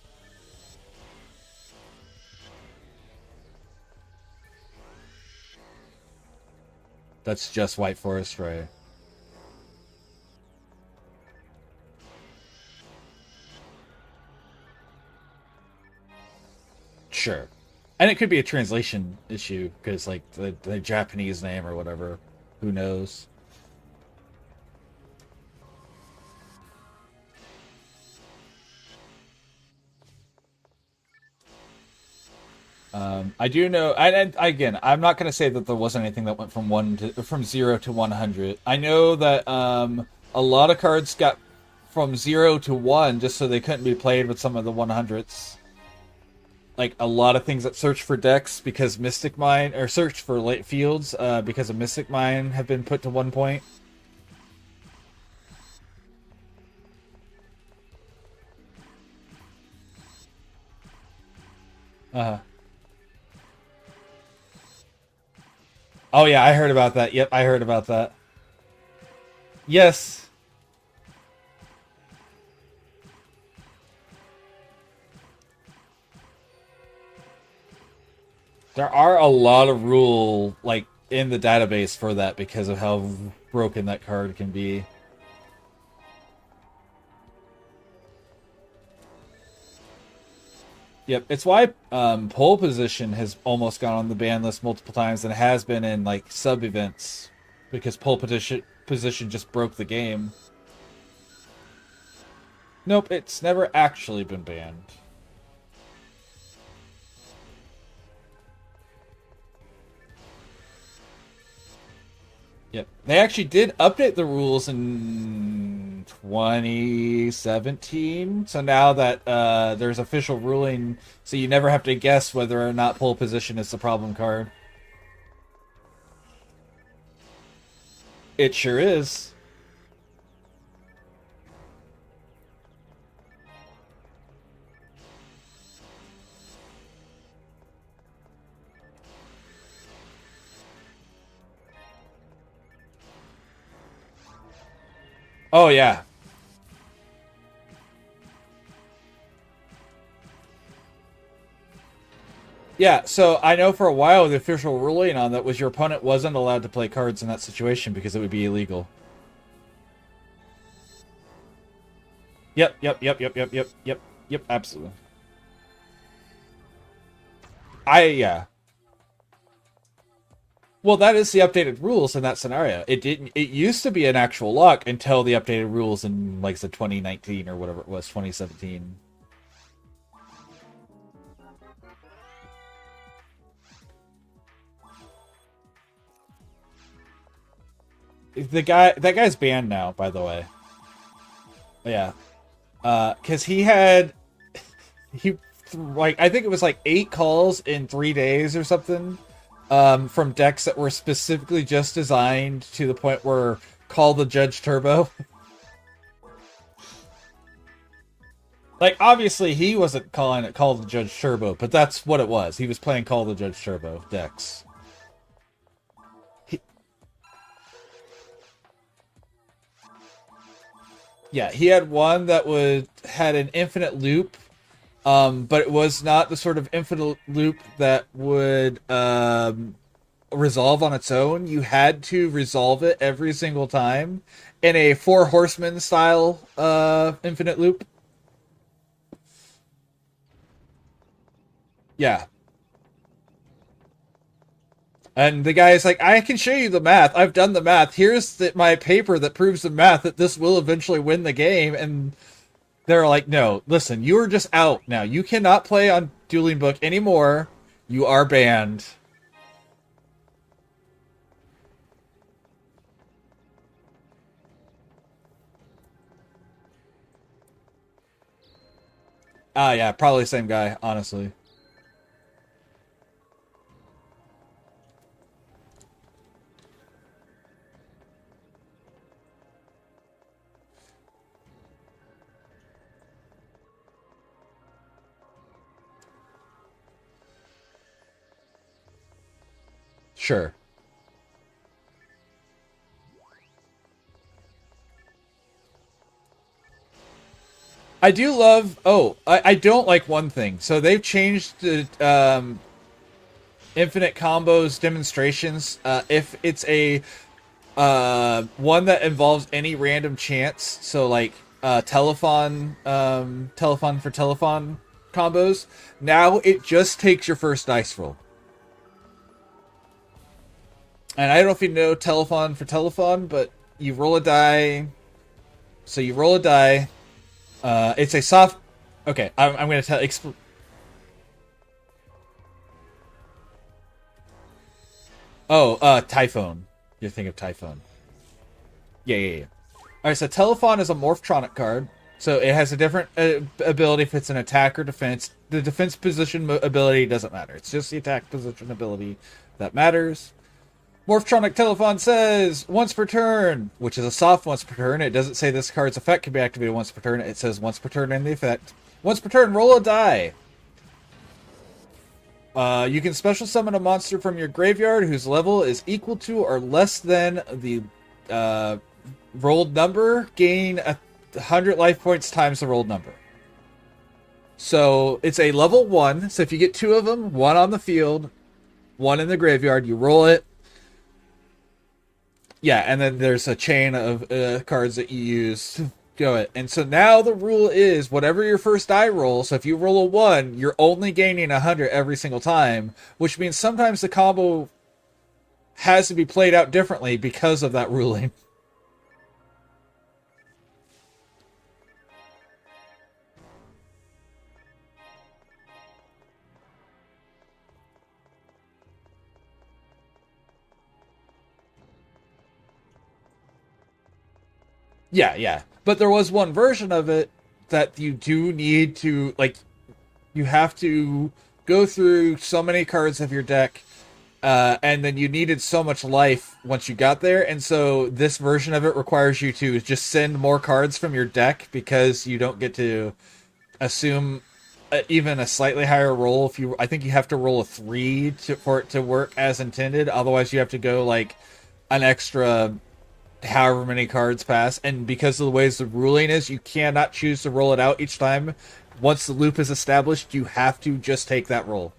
That's just White Forest Ray. Sure. And it could be a translation issue, because like the Japanese name or whatever. Who knows? I do know, and again, I'm not going to say that there wasn't anything that went from 0 to 100. I know that a lot of cards got from 0 to 1 just so they couldn't be played with some of the 100s. Like a lot of things that search for decks because Mystic Mine, or search for late fields because of Mystic Mine, have been put to 1 point. Uh-huh. Oh yeah, I heard about that. Yep, I heard about that. Yes. There are a lot of rule like in the database for that because of how broken that card can be. Yep, it's why pole position has almost gone on the ban list multiple times and has been in like sub events because pole position just broke the game. Nope, it's never actually been banned. Yep, they actually did update the rules in 2017. So now that there's official ruling, so you never have to guess whether or not pole position is the problem card. It sure is. Oh yeah. Yeah, so I know for a while the official ruling on that was your opponent wasn't allowed to play cards in that situation because it would be illegal. Yep, absolutely. Yeah. Well, that is the updated rules in that scenario. It didn't. It used to be an actual lock until the updated rules in like the 2019 or whatever it was, 2017. That guy's banned now, by the way. Yeah, because he like I think it was like 8 calls in 3 days or something, from decks that were specifically just designed to the point where call the Judge Turbo. Like obviously he wasn't calling it Call the Judge Turbo, but that's what it was. He was playing Call the Judge Turbo decks. Yeah, he had one that had an infinite loop, but it was not the sort of infinite loop that would resolve on its own. You had to resolve it every single time in a Four Horsemen style infinite loop. Yeah. And the guy is like, I can show you the math. I've done the math. Here's my paper that proves the math that this will eventually win the game. And they're like, no, listen, you're just out now. You cannot play on Dueling Book anymore. You are banned. Ah, yeah, probably the same guy, honestly. Sure. I do love... Oh, I don't like one thing. So they've changed the infinite combos demonstrations. If it's a one that involves any random chance, so like telephone for telephone combos, now it just takes your first dice roll. And I don't know if you know telephone for telephone, but you roll a die. So you roll a die. It's a soft... Okay, I'm going to tell... Typhoon. You're thinking of Typhoon. Yeah. Alright, so Telephone is a Morphtronic card. So it has a different ability if it's an attack or defense. The defense position ability doesn't matter. It's just the attack position ability that matters. Morphtronic Telephone says once per turn, which is a soft once per turn. It doesn't say this card's effect can be activated once per turn. It says once per turn in the effect. Once per turn, roll a die. You can special summon a monster from your graveyard whose level is equal to or less than the rolled number. Gain 100 life points times the rolled number. So it's a level 1. So if you get 2 of them, 1 on the field, 1 in the graveyard, you roll it. Yeah, and then there's a chain of cards that you use to go it. And so now the rule is whatever your first die roll, so if you roll a 1, you're only gaining 100 every single time, which means sometimes the combo has to be played out differently because of that ruling. Yeah. But there was one version of it that you do need to, like, you have to go through so many cards of your deck, and then you needed so much life once you got there, and so this version of it requires you to just send more cards from your deck because you don't get to assume even a slightly higher roll. I think you have to roll a 3 for it to work as intended, otherwise you have to go, like, an extra... however many cards pass, and because of the ways the ruling is, you cannot choose to roll it out each time. Once the loop is established, you have to just take that roll.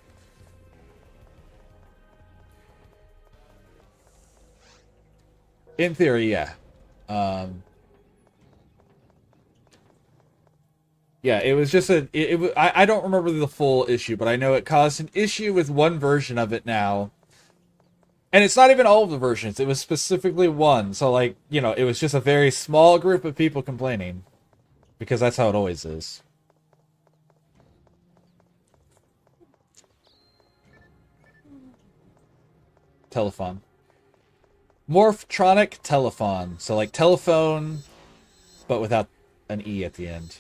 In theory, yeah. Yeah, it was just I don't remember the full issue, but I know it caused an issue with one version of it now. And it's not even all of the versions. It was specifically one. So, like, you know, it was just a very small group of people complaining. Because that's how it always is. Telephone. Morphtronic Telephone. So, like, telephone, but without an E at the end.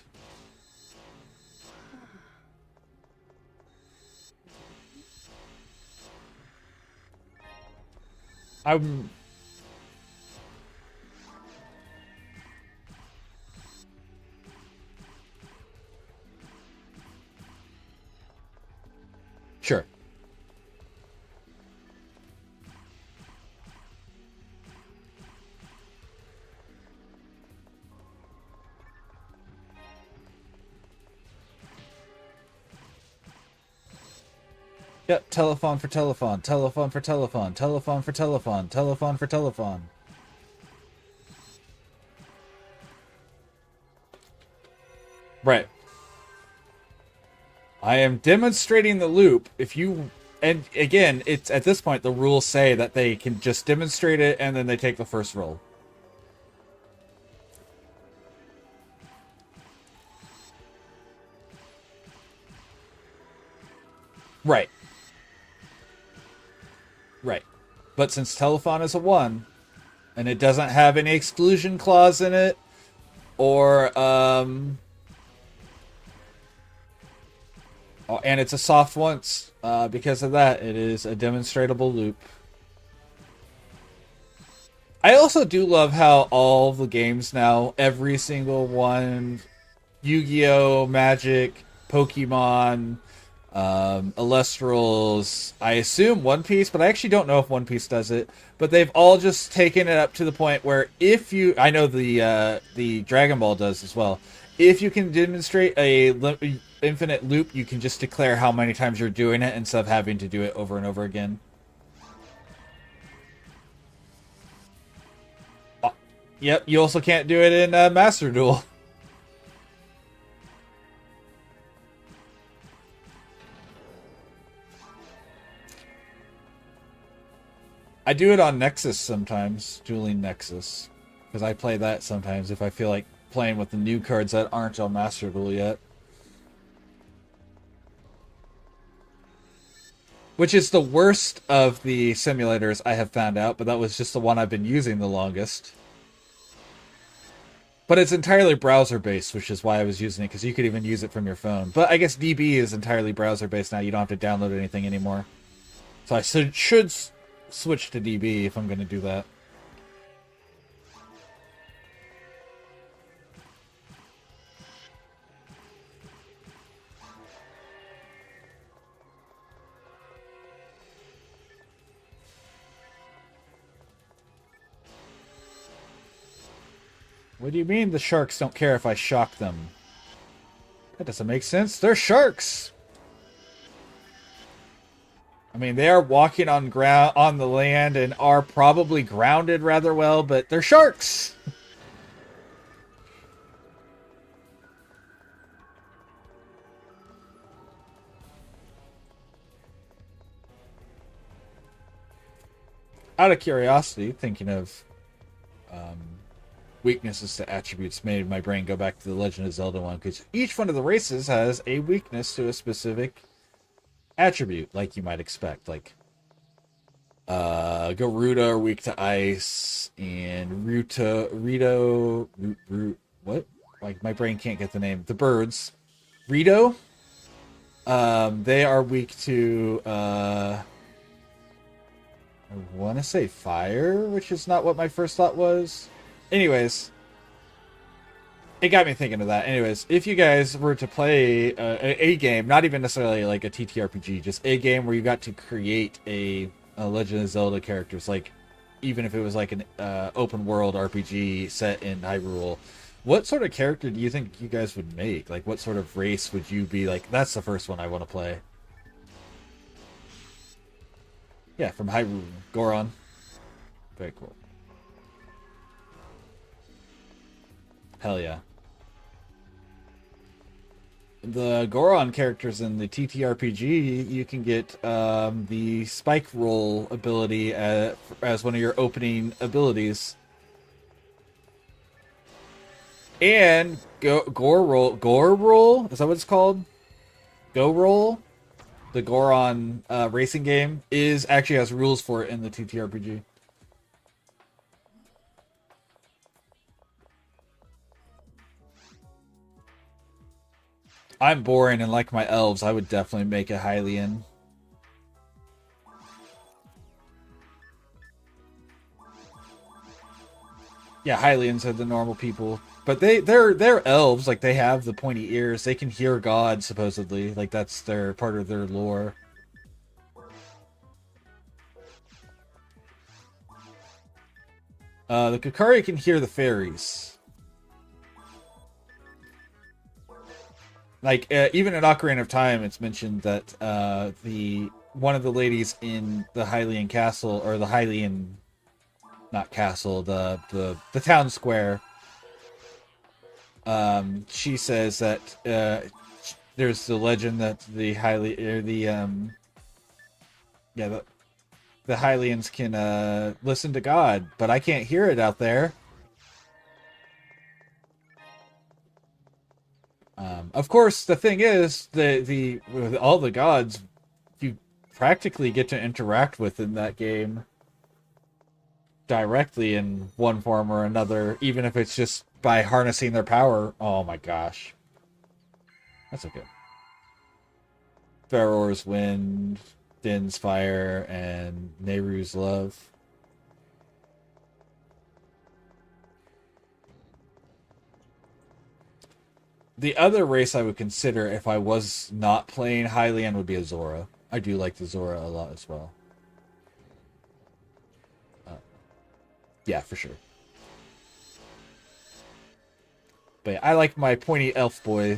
I'm... Sure. Yep, telephone for telephone, telephone for telephone, telephone for telephone, telephone for telephone. Right. I am demonstrating the loop. If you And again, it's at this point the rules say that they can just demonstrate it and then they take the first roll. Right. Right. But since Telephone is a 1, and it doesn't have any exclusion clause in it, or, and it's a soft once, because of that, it is a demonstratable loop. I also do love how all the games now, every single one, Yu-Gi-Oh!, Magic, Pokemon, Elestrals, I assume One Piece, but I actually don't know if One Piece does it. But they've all just taken it up to the point where if you, I know the Dragon Ball does as well. If you can demonstrate a infinite loop, you can just declare how many times you're doing it instead of having to do it over and over again. Yep, you also can't do it in Master Duel. I do it on Nexus sometimes, Dueling Nexus, because I play that sometimes if I feel like playing with the new cards that aren't on Master Duel yet. Which is the worst of the simulators I have found out, but that was just the one I've been using the longest. But it's entirely browser-based, which is why I was using it, because you could even use it from your phone. But I guess DB is entirely browser-based now. You don't have to download anything anymore. So I should switch to DB if I'm going to do that. What do you mean the sharks don't care if I shock them? That doesn't make sense. They're sharks! I mean, they are walking on the land and are probably grounded rather well, but they're sharks! Out of curiosity, thinking of weaknesses to attributes made my brain go back to the Legend of Zelda one, because each one of the races has a weakness to a specific attribute, like you might expect. Like Garuda are weak to ice, and what? Like my brain can't get the name. The birds, Rito, they are weak to I want to say fire, which is not what my first thought was. Anyways, it got me thinking of that. Anyways, if you guys were to play a game, not even necessarily like a TTRPG, just a game where you got to create a Legend of Zelda characters, like even if it was like an open world RPG set in Hyrule, what sort of character do you think you guys would make? Like, what sort of race would you be like, that's the first one I want to play? Yeah, from Hyrule. Goron. Very cool. Hell yeah. The Goron characters in the TTRPG, you can get the spike roll ability as one of your opening abilities. And Gore Roll? Is that what it's called? Go Roll? The Goron racing game actually has rules for it in the TTRPG. I'm boring, and like my elves, I would definitely make a Hylian. Yeah, Hylians are the normal people. But they're elves, like they have the pointy ears. They can hear God, supposedly. Like that's part of their lore. The Kakari can hear the fairies. Like, even in Ocarina of Time, it's mentioned that one of the ladies in the Hylian castle, or the Hylian, not castle, the town square, she says that there's the legend that Yeah, the Hylians can listen to God, but I can't hear it out there. Of course, the thing is, the with all the gods, you practically get to interact with in that game directly in one form or another, even if it's just by harnessing their power. Oh my gosh. That's okay. Faror's Wind, Din's Fire, and Nehru's Love. The other race I would consider if I was not playing Hylian would be a Zora. I do like the Zora a lot as well. Yeah, for sure. But yeah, I like my pointy elf boy,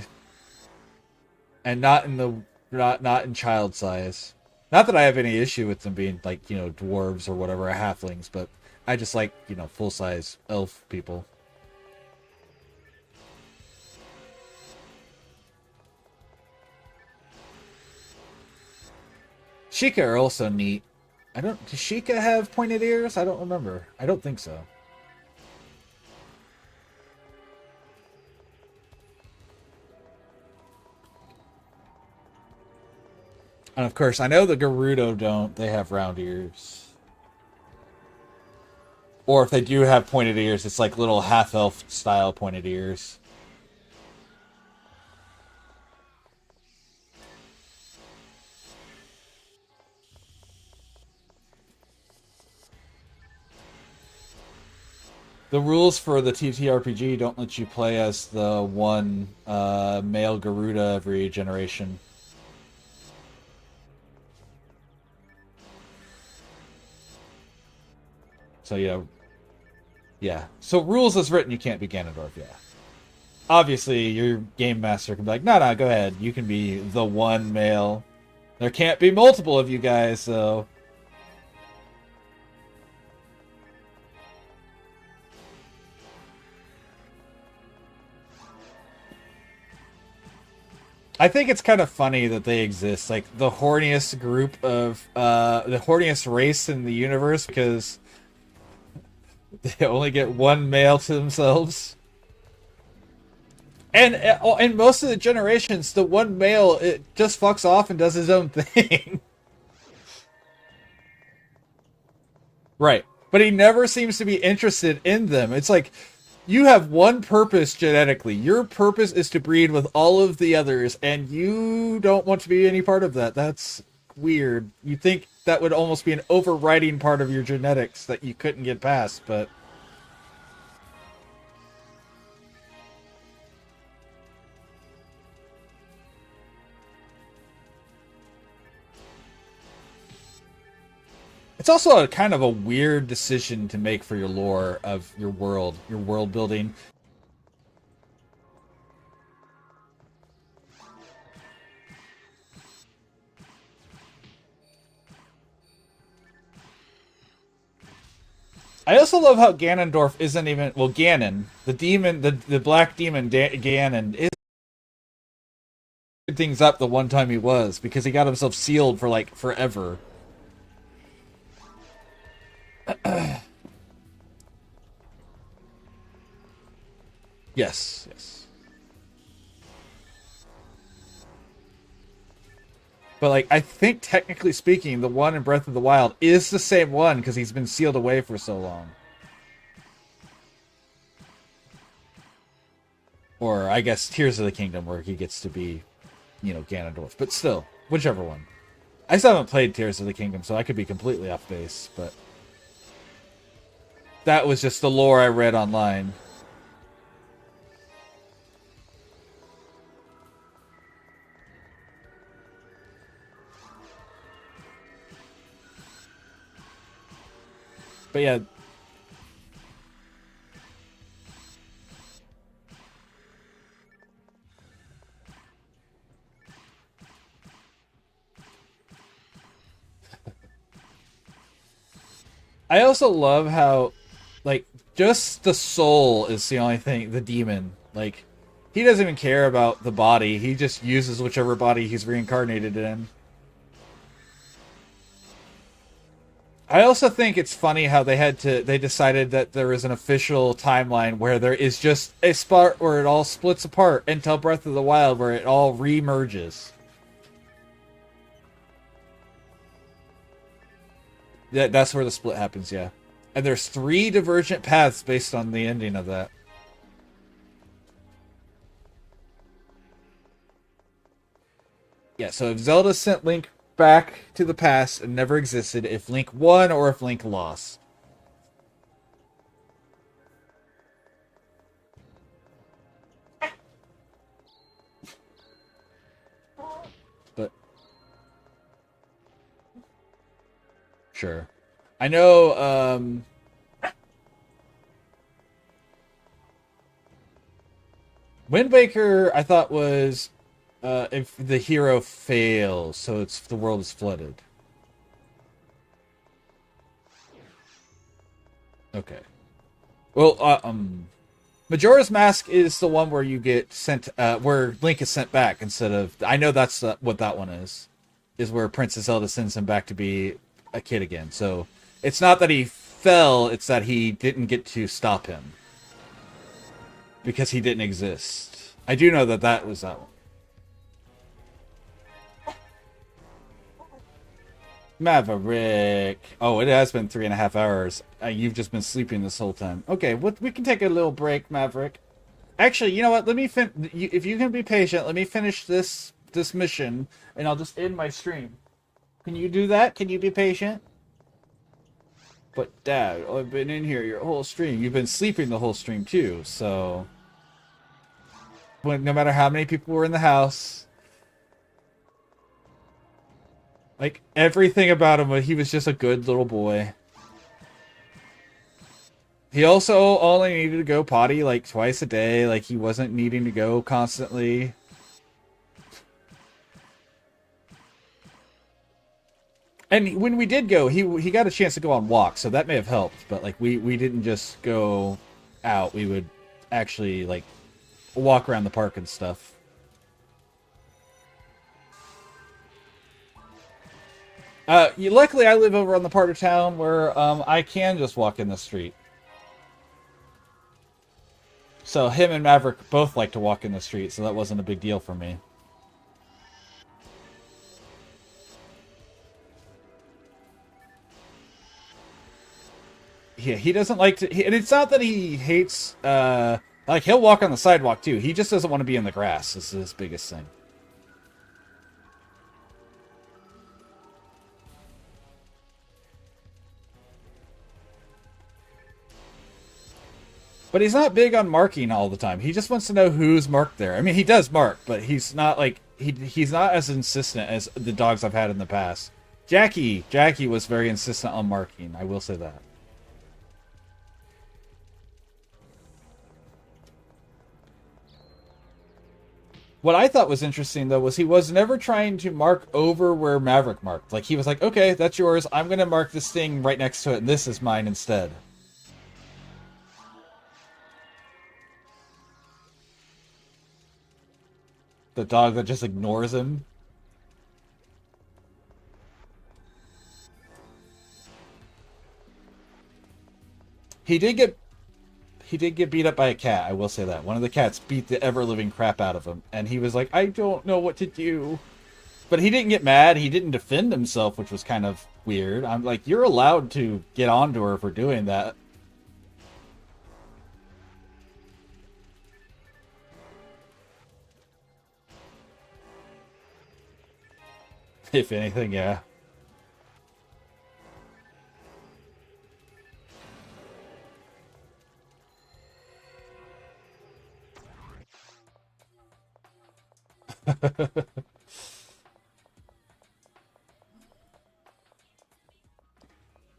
and not in the not in child size. Not that I have any issue with them being like, you know, dwarves or whatever, or halflings, but I just like, you know, full size elf people. Sheikah are also neat. Does Sheikah have pointed ears? I don't remember. I don't think so. And of course, I know the Gerudo don't. They have round ears. Or if they do have pointed ears, it's like little half-elf style pointed ears. The rules for the TTRPG don't let you play as the one male Garuda every generation. So yeah. So rules as written, you can't be Ganondorf. Yeah. Obviously, your game master can be like, no, go ahead. You can be the one male. There can't be multiple of you guys, so. I think it's kind of funny that they exist, like the horniest group of the horniest race in the universe, because they only get one male to themselves. And in most of the generations, the one male, it just fucks off and does his own thing. Right. But he never seems to be interested in them. It's like, you have one purpose genetically. Your purpose is to breed with all of the others, and you don't want to be any part of that. That's weird. You'd think that would almost be an overriding part of your genetics that you couldn't get past, but... It's also a kind of a weird decision to make for your lore of your world building. I also love how Ganondorf isn't even, well, Ganon, the demon, the black demon Ganon is things up the one time he was, because he got himself sealed for like forever. Yes. But like, I think technically speaking, the one in Breath of the Wild is the same one because he's been sealed away for so long. Or I guess Tears of the Kingdom, where he gets to be, you know, Ganondorf. But still, whichever one. I still haven't played Tears of the Kingdom, so I could be completely off base, but that was just the lore I read online. But yeah. I also love how, like, just the soul is the only thing, the demon. Like, he doesn't even care about the body. He just uses whichever body he's reincarnated in. I also think it's funny how they decided that there is an official timeline where there is just a spot where it all splits apart until Breath of the Wild where it all re-merges. That's where the split happens, yeah. And there's 3 divergent paths based on the ending of that. Yeah, so if Zelda sent Link back to the past and never existed, if Link won or if Link lost. But sure. I know Wind Waker I thought was if the hero fails, so it's the world is flooded. Okay. Well, Majora's Mask is the one where you get sent, where Link is sent back instead of. I know that's what that one is where Princess Zelda sends him back to be a kid again. So it's not that he fell; it's that he didn't get to stop him because he didn't exist. I do know that that was that one. Maverick. Oh, it has been 3.5 hours. You've just been sleeping this whole time. Okay, we can take a little break, Maverick. Actually, you know what? Let me if you can be patient, let me finish this mission, and I'll just end my stream. Can you do that? Can you be patient? But Dad, I've been in here your whole stream. You've been sleeping the whole stream too. So, no matter how many people were in the house. Like, everything about him, he was just a good little boy. He also only needed to go potty, like, twice a day. Like, he wasn't needing to go constantly. And when we did go, he got a chance to go on walks, so that may have helped. But, like, we didn't just go out. We would actually, like, walk around the park and stuff. Luckily, I live over on the part of town where I can just walk in the street. So him and Maverick both like to walk in the street, so that wasn't a big deal for me. Yeah, he doesn't like to... and it's not that he hates... like, he'll walk on the sidewalk, too. He just doesn't want to be in the grass. This is his biggest thing. But he's not big on marking all the time. He just wants to know who's marked there. I mean, he does mark, but he's not like he's not as insistent as the dogs I've had in the past. Jackie was very insistent on marking. I will say that. What I thought was interesting, though, was he was never trying to mark over where Maverick marked. Like, he was like, okay, that's yours. I'm going to mark this thing right next to it, and this is mine instead. The dog that just ignores him. He did get beat up by a cat, I will say that. One of the cats beat the ever-living crap out of him, and he was like, I don't know what to do. But he didn't get mad, he didn't defend himself, which was kind of weird. I'm like, you're allowed to get onto her for doing that. If anything, yeah.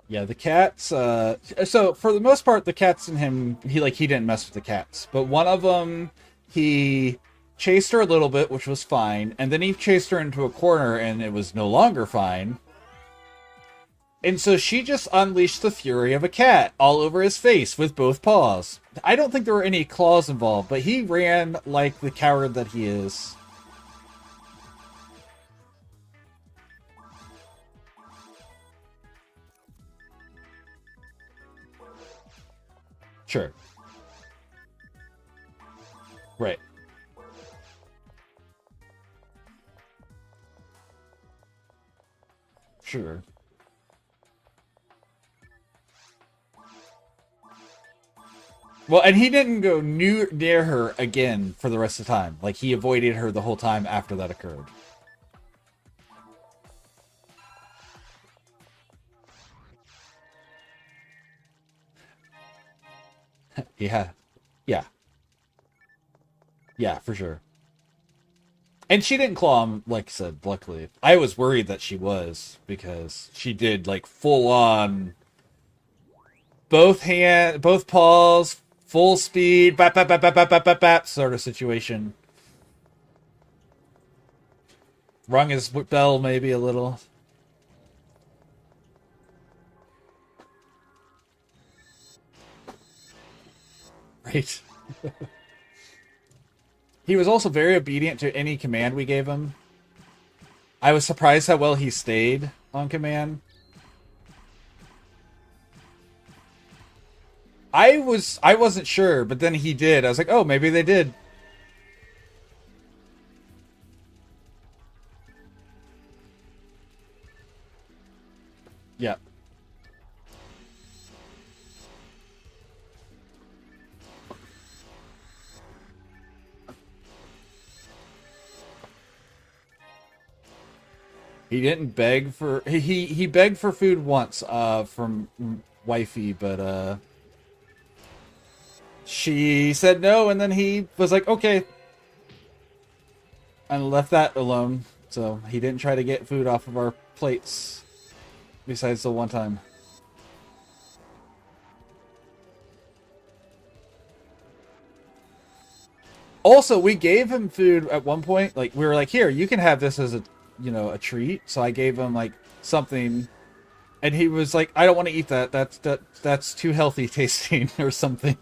Yeah, the cats, so for the most part, the cats and him, he didn't mess with the cats. But one of them, he chased her a little bit, which was fine. And then he chased her into a corner and it was no longer fine. And so she just unleashed the fury of a cat all over his face with both paws. I don't think there were any claws involved, but he ran like the coward that he is. Sure. Right. Sure. Well, and he didn't go near her again for the rest of the time. Like, he avoided her the whole time after that occurred. Yeah. Yeah. Yeah, for sure. And she didn't claw him, like I said, luckily. I was worried that she was, because she did, like, full on both paws, full speed, bap, bap, bap, bap, bap, bap, bap, bap, sort of situation. Rung his bell maybe a little. Right. He was also very obedient to any command we gave him. I was surprised how well he stayed on command. I wasn't sure, but then he did. I was like, oh, maybe they did. Yeah. He didn't beg for he begged for food once from wifey, but she said no, and then he was like, okay, and left that alone. So he didn't try to get food off of our plates, besides the one time. Also, we gave him food at one point. Like, we were like, here, you can have this as a, a treat. So I gave him like something, and he was like, I don't want to eat that. That's too healthy tasting or something.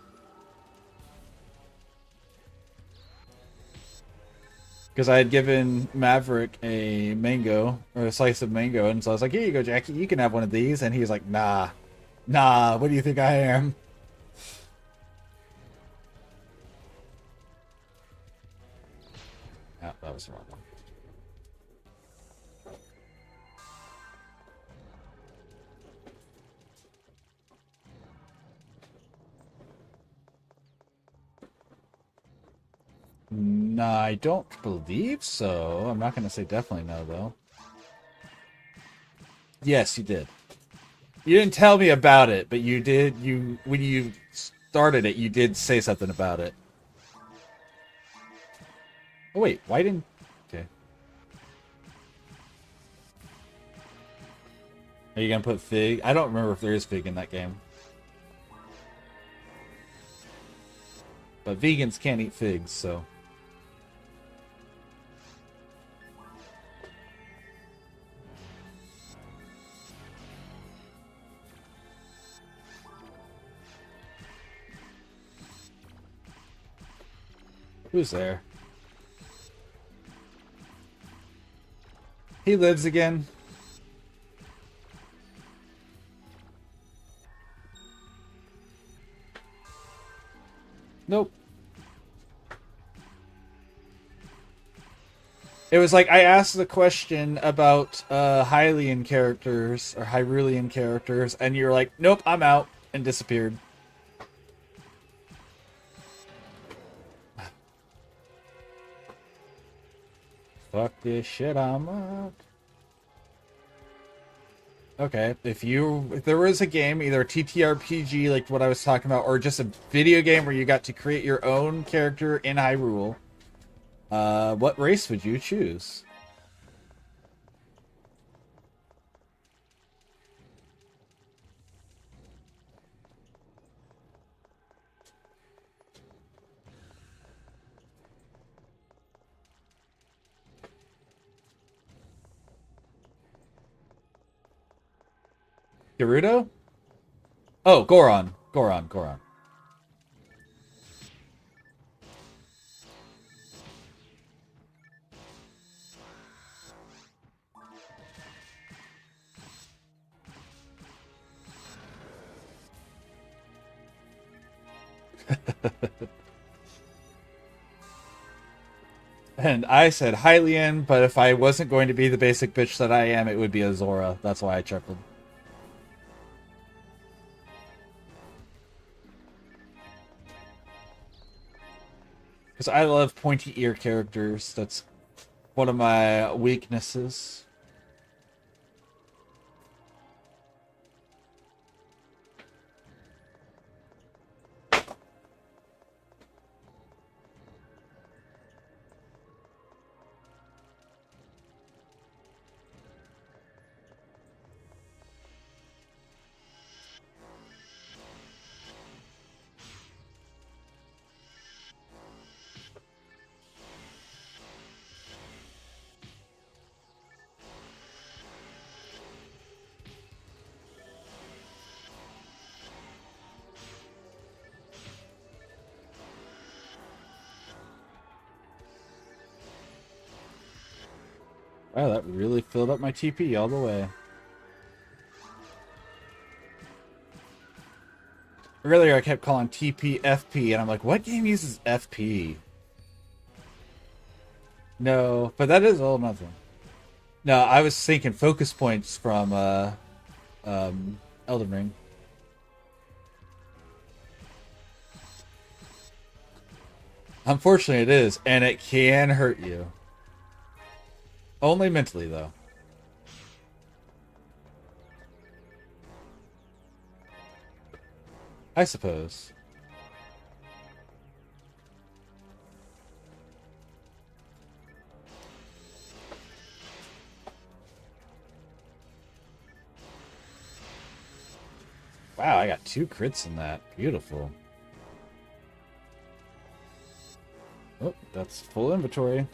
Because I had given Maverick a mango, or a slice of mango, and so I was like, here you go, Jackie, you can have one of these. And he was like, nah, what do you think I am? Oh, that was the wrong one. No, I don't believe so. I'm not going to say definitely no, though. Yes, you did. You didn't tell me about it, but you did. When you started it, you did say something about it. Oh, wait. Why didn't... Okay. Are you going to put fig? I don't remember if there is fig in that game. But vegans can't eat figs, so... Who's there? He lives again. Nope. It was like I asked the question about Hylian characters or Hyrulean characters, and you're like, nope, I'm out, and disappeared. Fuck this shit, I'm up. Okay, if there was a game, either a TTRPG like what I was talking about, or just a video game where you got to create your own character in Hyrule, what race would you choose? Gerudo? Oh, Goron. Goron. And I said Hylian, but if I wasn't going to be the basic bitch that I am, it would be Azora. That's why I chuckled. Because I love pointy ear characters. That's one of my weaknesses. Wow, that really filled up my TP all the way. Earlier I kept calling TP FP, and I'm like, what game uses FP? No, but that is all nothing. No, I was thinking focus points from Elden Ring. Unfortunately, it is, and it can hurt you. Only mentally, though. I suppose. Wow, I got 2 crits in that. Beautiful. Oh, that's full inventory.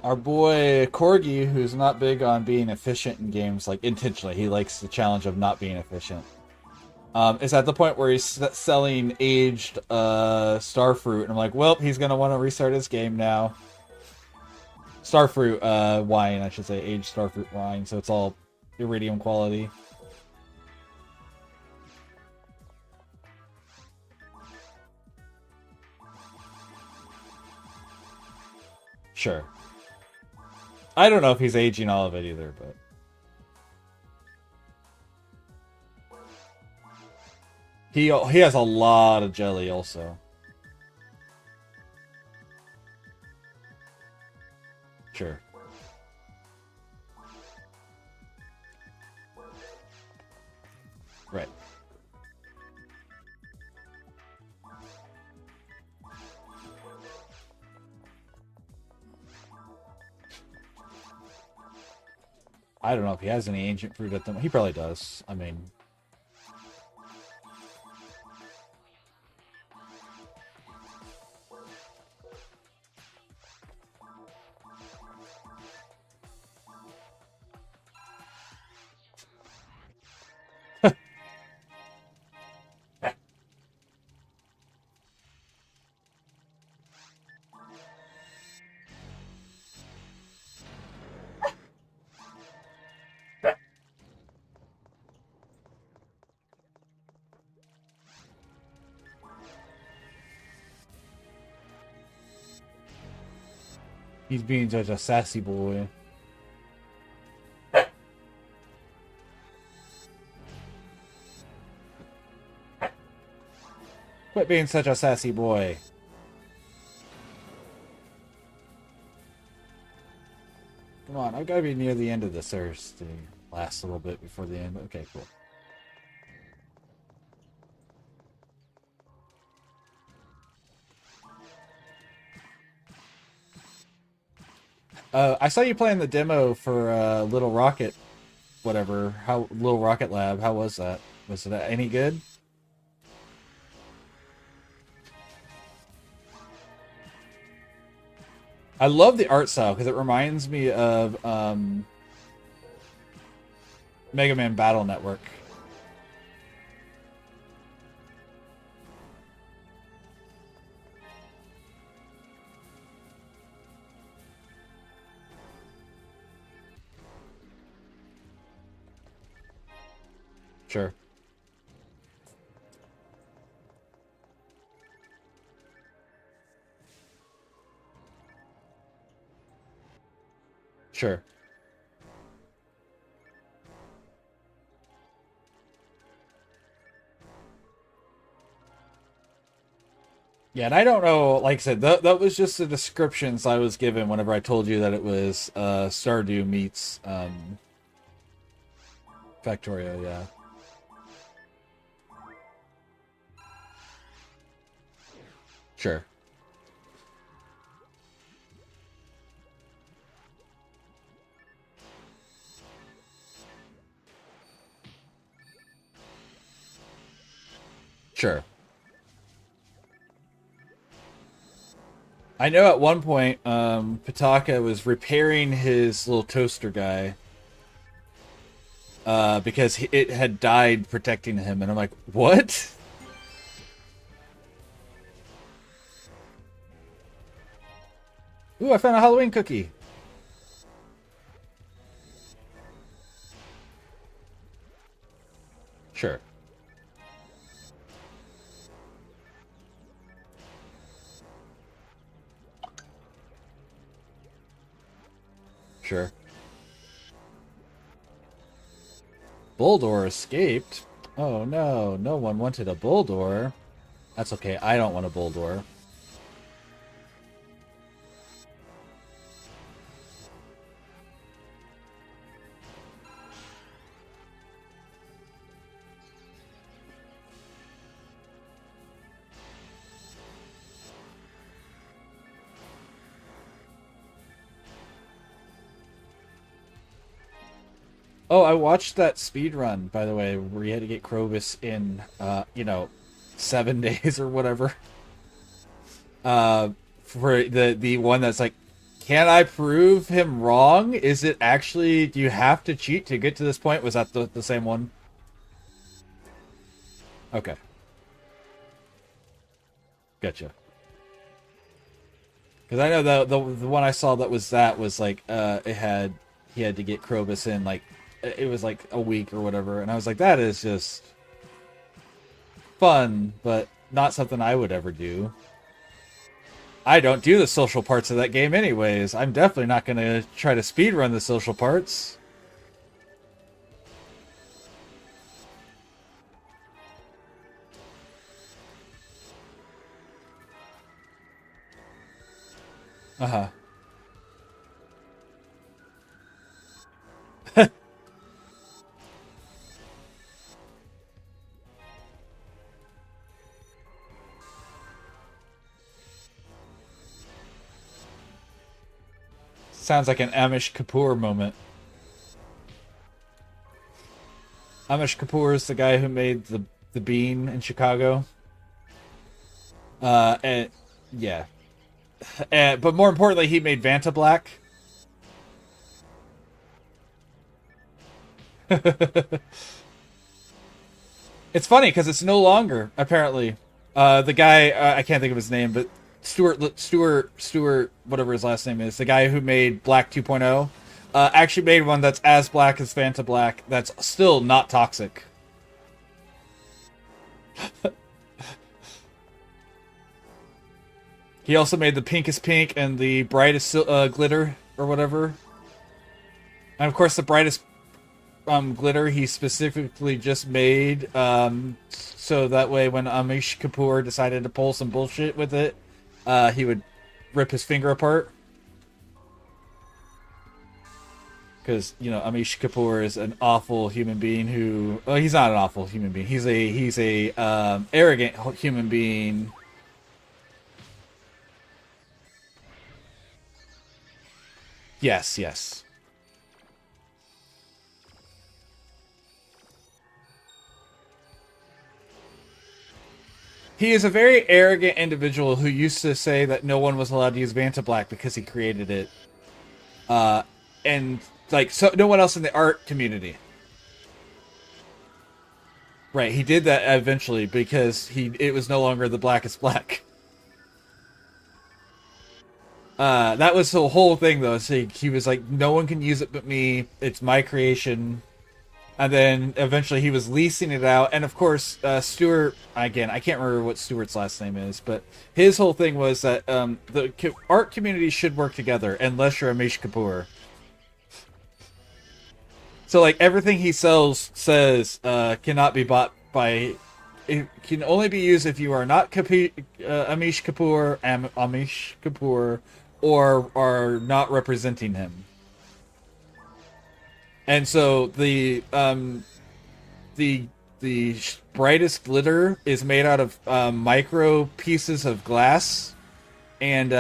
Our boy Corgi, who's not big on being efficient in games, like intentionally, he likes the challenge of not being efficient. Is at the point where he's selling aged starfruit, and I'm like, well, he's gonna want to restart his game now. Starfruit wine, I should say, aged starfruit wine, so it's all iridium quality. Sure. I don't know if he's aging all of it either, but he has a lot of jelly also. Sure. Right. I don't know if he has any ancient fruit at them. He probably does. I mean... He's being such a sassy boy. Quit being such a sassy boy. Come on, I've got to be near the end of this Earth to last a little bit before the end. Okay, cool. I saw you playing the demo for Little Rocket, whatever. How Little Rocket Lab? How was that? Was it any good? I love the art style because it reminds me of Mega Man Battle Network. Sure. Sure. Yeah, and I don't know, like I said, that was just the descriptions I was given whenever I told you that it was Stardew meets Factorio, yeah. Sure. Sure. I know at one point, Pitaka was repairing his little toaster guy because it had died protecting him, and I'm like, what? Ooh, I found a Halloween cookie. Sure. Sure. Bulldor escaped? Oh no, no one wanted a Bulldor. That's okay, I don't want a Bulldor. Oh, I watched that speed run, by the way, where you had to get Krobus in, 7 days or whatever. For the one that's like, can I prove him wrong? Is it actually, do you have to cheat to get to this point? Was that the same one? Okay. Gotcha. Because I know the one I saw that was like, he had to get Krobus in, like, it was like a week or whatever, and I was like, that is just fun, but not something I would ever do. I don't do the social parts of that game anyways. I'm definitely not going to try to speedrun the social parts. Uh-huh. Sounds like an Amish Kapoor moment. Amish Kapoor is the guy who made the Bean in Chicago. And yeah. But more importantly, he made Vanta Black. It's funny because it's no longer, apparently. The guy, I can't think of his name, but Stewart, whatever his last name is, the guy who made Black 2.0, actually made one that's as black as Vanta Black, that's still not toxic. He also made the pinkest pink and the brightest glitter, or whatever. And of course, the brightest glitter he specifically just made so that way when Amish Kapoor decided to pull some bullshit with it, he would rip his finger apart. Because, Amish Kapoor is an awful human being who... Well, he's not an awful human being. He's a arrogant human being. Yes, yes. He is a very arrogant individual who used to say that no one was allowed to use Vanta Black because he created it. And, like, so no one else in the art community. Right, he did that eventually because it was no longer the blackest black. That was the whole thing, though. So he was like, no one can use it but me. It's my creation. And then eventually he was leasing it out. And of course, Stewart, again, I can't remember what Stewart's last name is, but his whole thing was that the art community should work together unless you're Amish Kapoor. So, like, everything he sells says cannot be bought by. It can only be used if you are not Amish Kapoor, Amish Kapoor, or are not representing him. And so the brightest glitter is made out of micro pieces of glass, and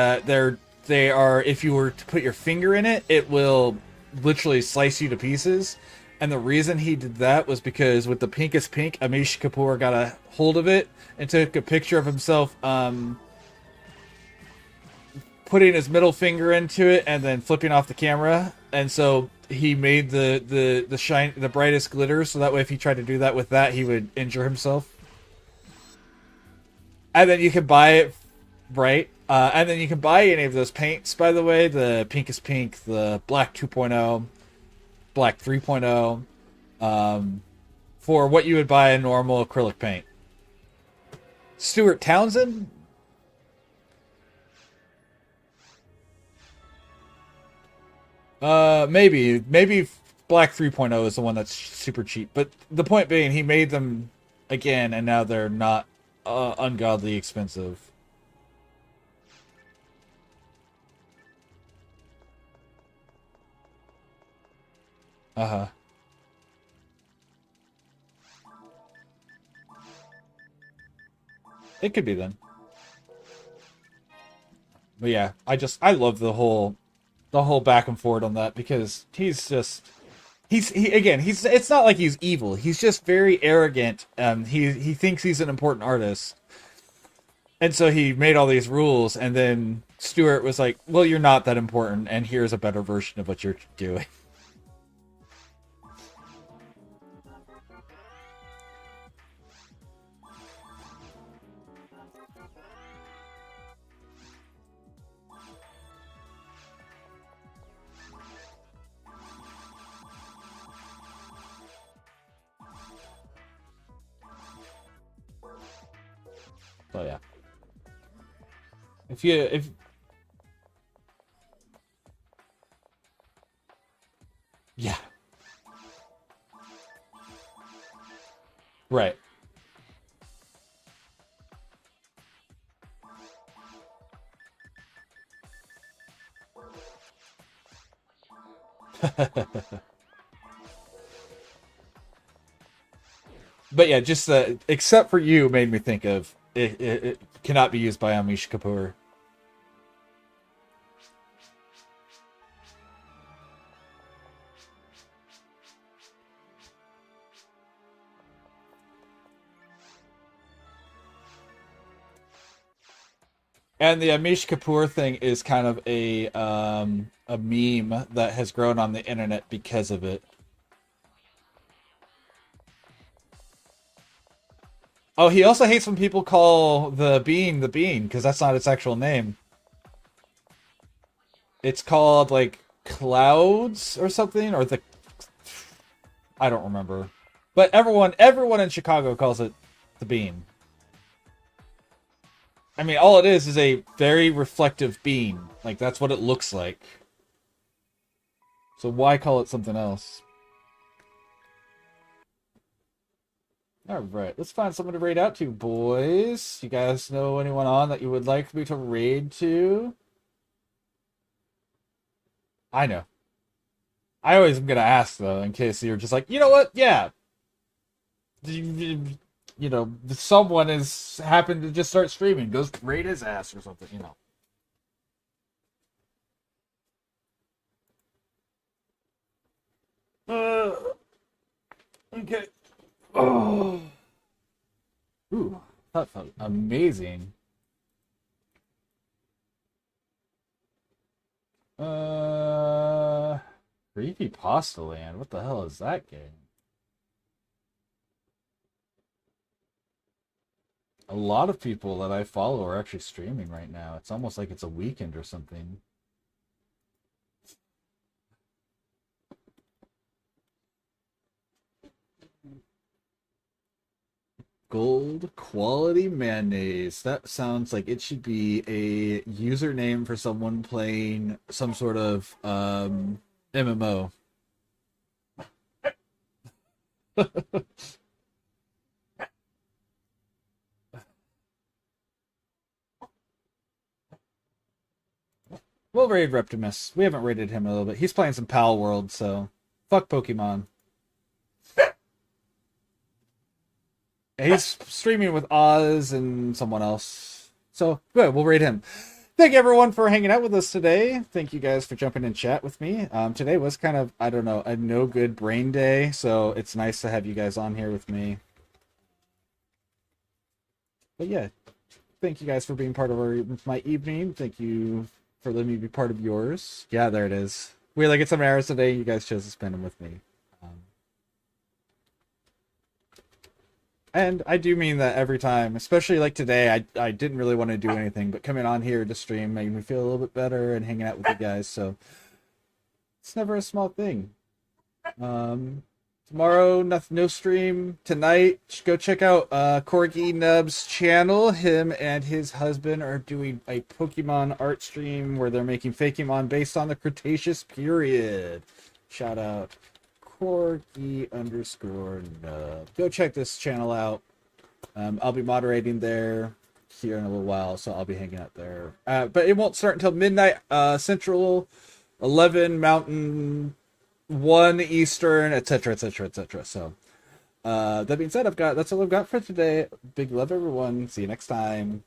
they are. If you were to put your finger in it, it will literally slice you to pieces. And the reason he did that was because with the pinkest pink, Amish Kapoor got a hold of it and took a picture of himself putting his middle finger into it and then flipping off the camera. And so he made the brightest glitter, so that way if he tried to do that with that, he would injure himself. And then you can buy it, right? And then you can buy any of those paints, by the way, the pinkest pink, the black 2.0, black 3.0, for what you would buy a normal acrylic paint. Stuart Townsend? Maybe black 3.0 is the one that's super cheap. But the point being, he made them again, and now they're not ungodly expensive. Uh-huh. It could be then. But yeah, I love the whole back and forth on that because he's it's not like he's evil. He's just very arrogant. He thinks he's an important artist. And so he made all these rules, and then Stewart was like, well, you're not that important, and here's a better version of what you're doing. So yeah. If yeah. Right. But yeah, just except for you made me think of it cannot be used by Amish Kapoor. And the Amish Kapoor thing is kind of a meme that has grown on the internet because of it. Oh, he also hates when people call the bean because that's not its actual name. It's called like clouds or something, or the I don't remember. But everyone in Chicago calls it the bean. I mean, all it is a very reflective bean. Like, that's what it looks like. So why call it something else? Alright, let's find someone to raid out to, boys. You guys know anyone on that you would like me to raid to? I know. I always am gonna ask, though, in case you're just like, you know what? Yeah. You know, someone has happened to just start streaming. Goes raid his ass or something, you know. Okay. Oh. Ooh, that felt amazing. Creepy Pasta Land. What the hell is that game? A lot of people that I follow are actually streaming right now. It's almost like it's a weekend or something. Gold quality mayonnaise. That sounds like it should be a username for someone playing some sort of MMO. We'll raid Reptimus. We haven't raided him in a little bit. He's playing some Pal World, so fuck Pokemon. He's streaming with Oz and someone else. So, good, we'll raid him. Thank you, everyone, for hanging out with us today. Thank you guys for jumping in chat with me. Today was kind of, I don't know, a no good brain day, so it's nice to have you guys on here with me. But yeah, thank you guys for being part of my evening. Thank you for letting me be part of yours. Yeah, there it is. We like get some hours today. You guys chose to spend them with me. And I do mean that every time, especially like today, I didn't really want to do anything, but coming on here to stream made me feel a little bit better and hanging out with you guys, so it's never a small thing. Tomorrow, no stream. Tonight, go check out Corgi Nub's channel. Him and his husband are doing a Pokemon art stream where they're making Fakemon based on the Cretaceous period. Shout out. Corgi_Nub. Go check this channel out. I'll be moderating there here in a little while, so I'll be hanging out there. But it won't start until midnight Central, 11 Mountain, 1 Eastern, etc., etc., etc. So, that being said, that's all I've got for today. Big love, everyone. See you next time.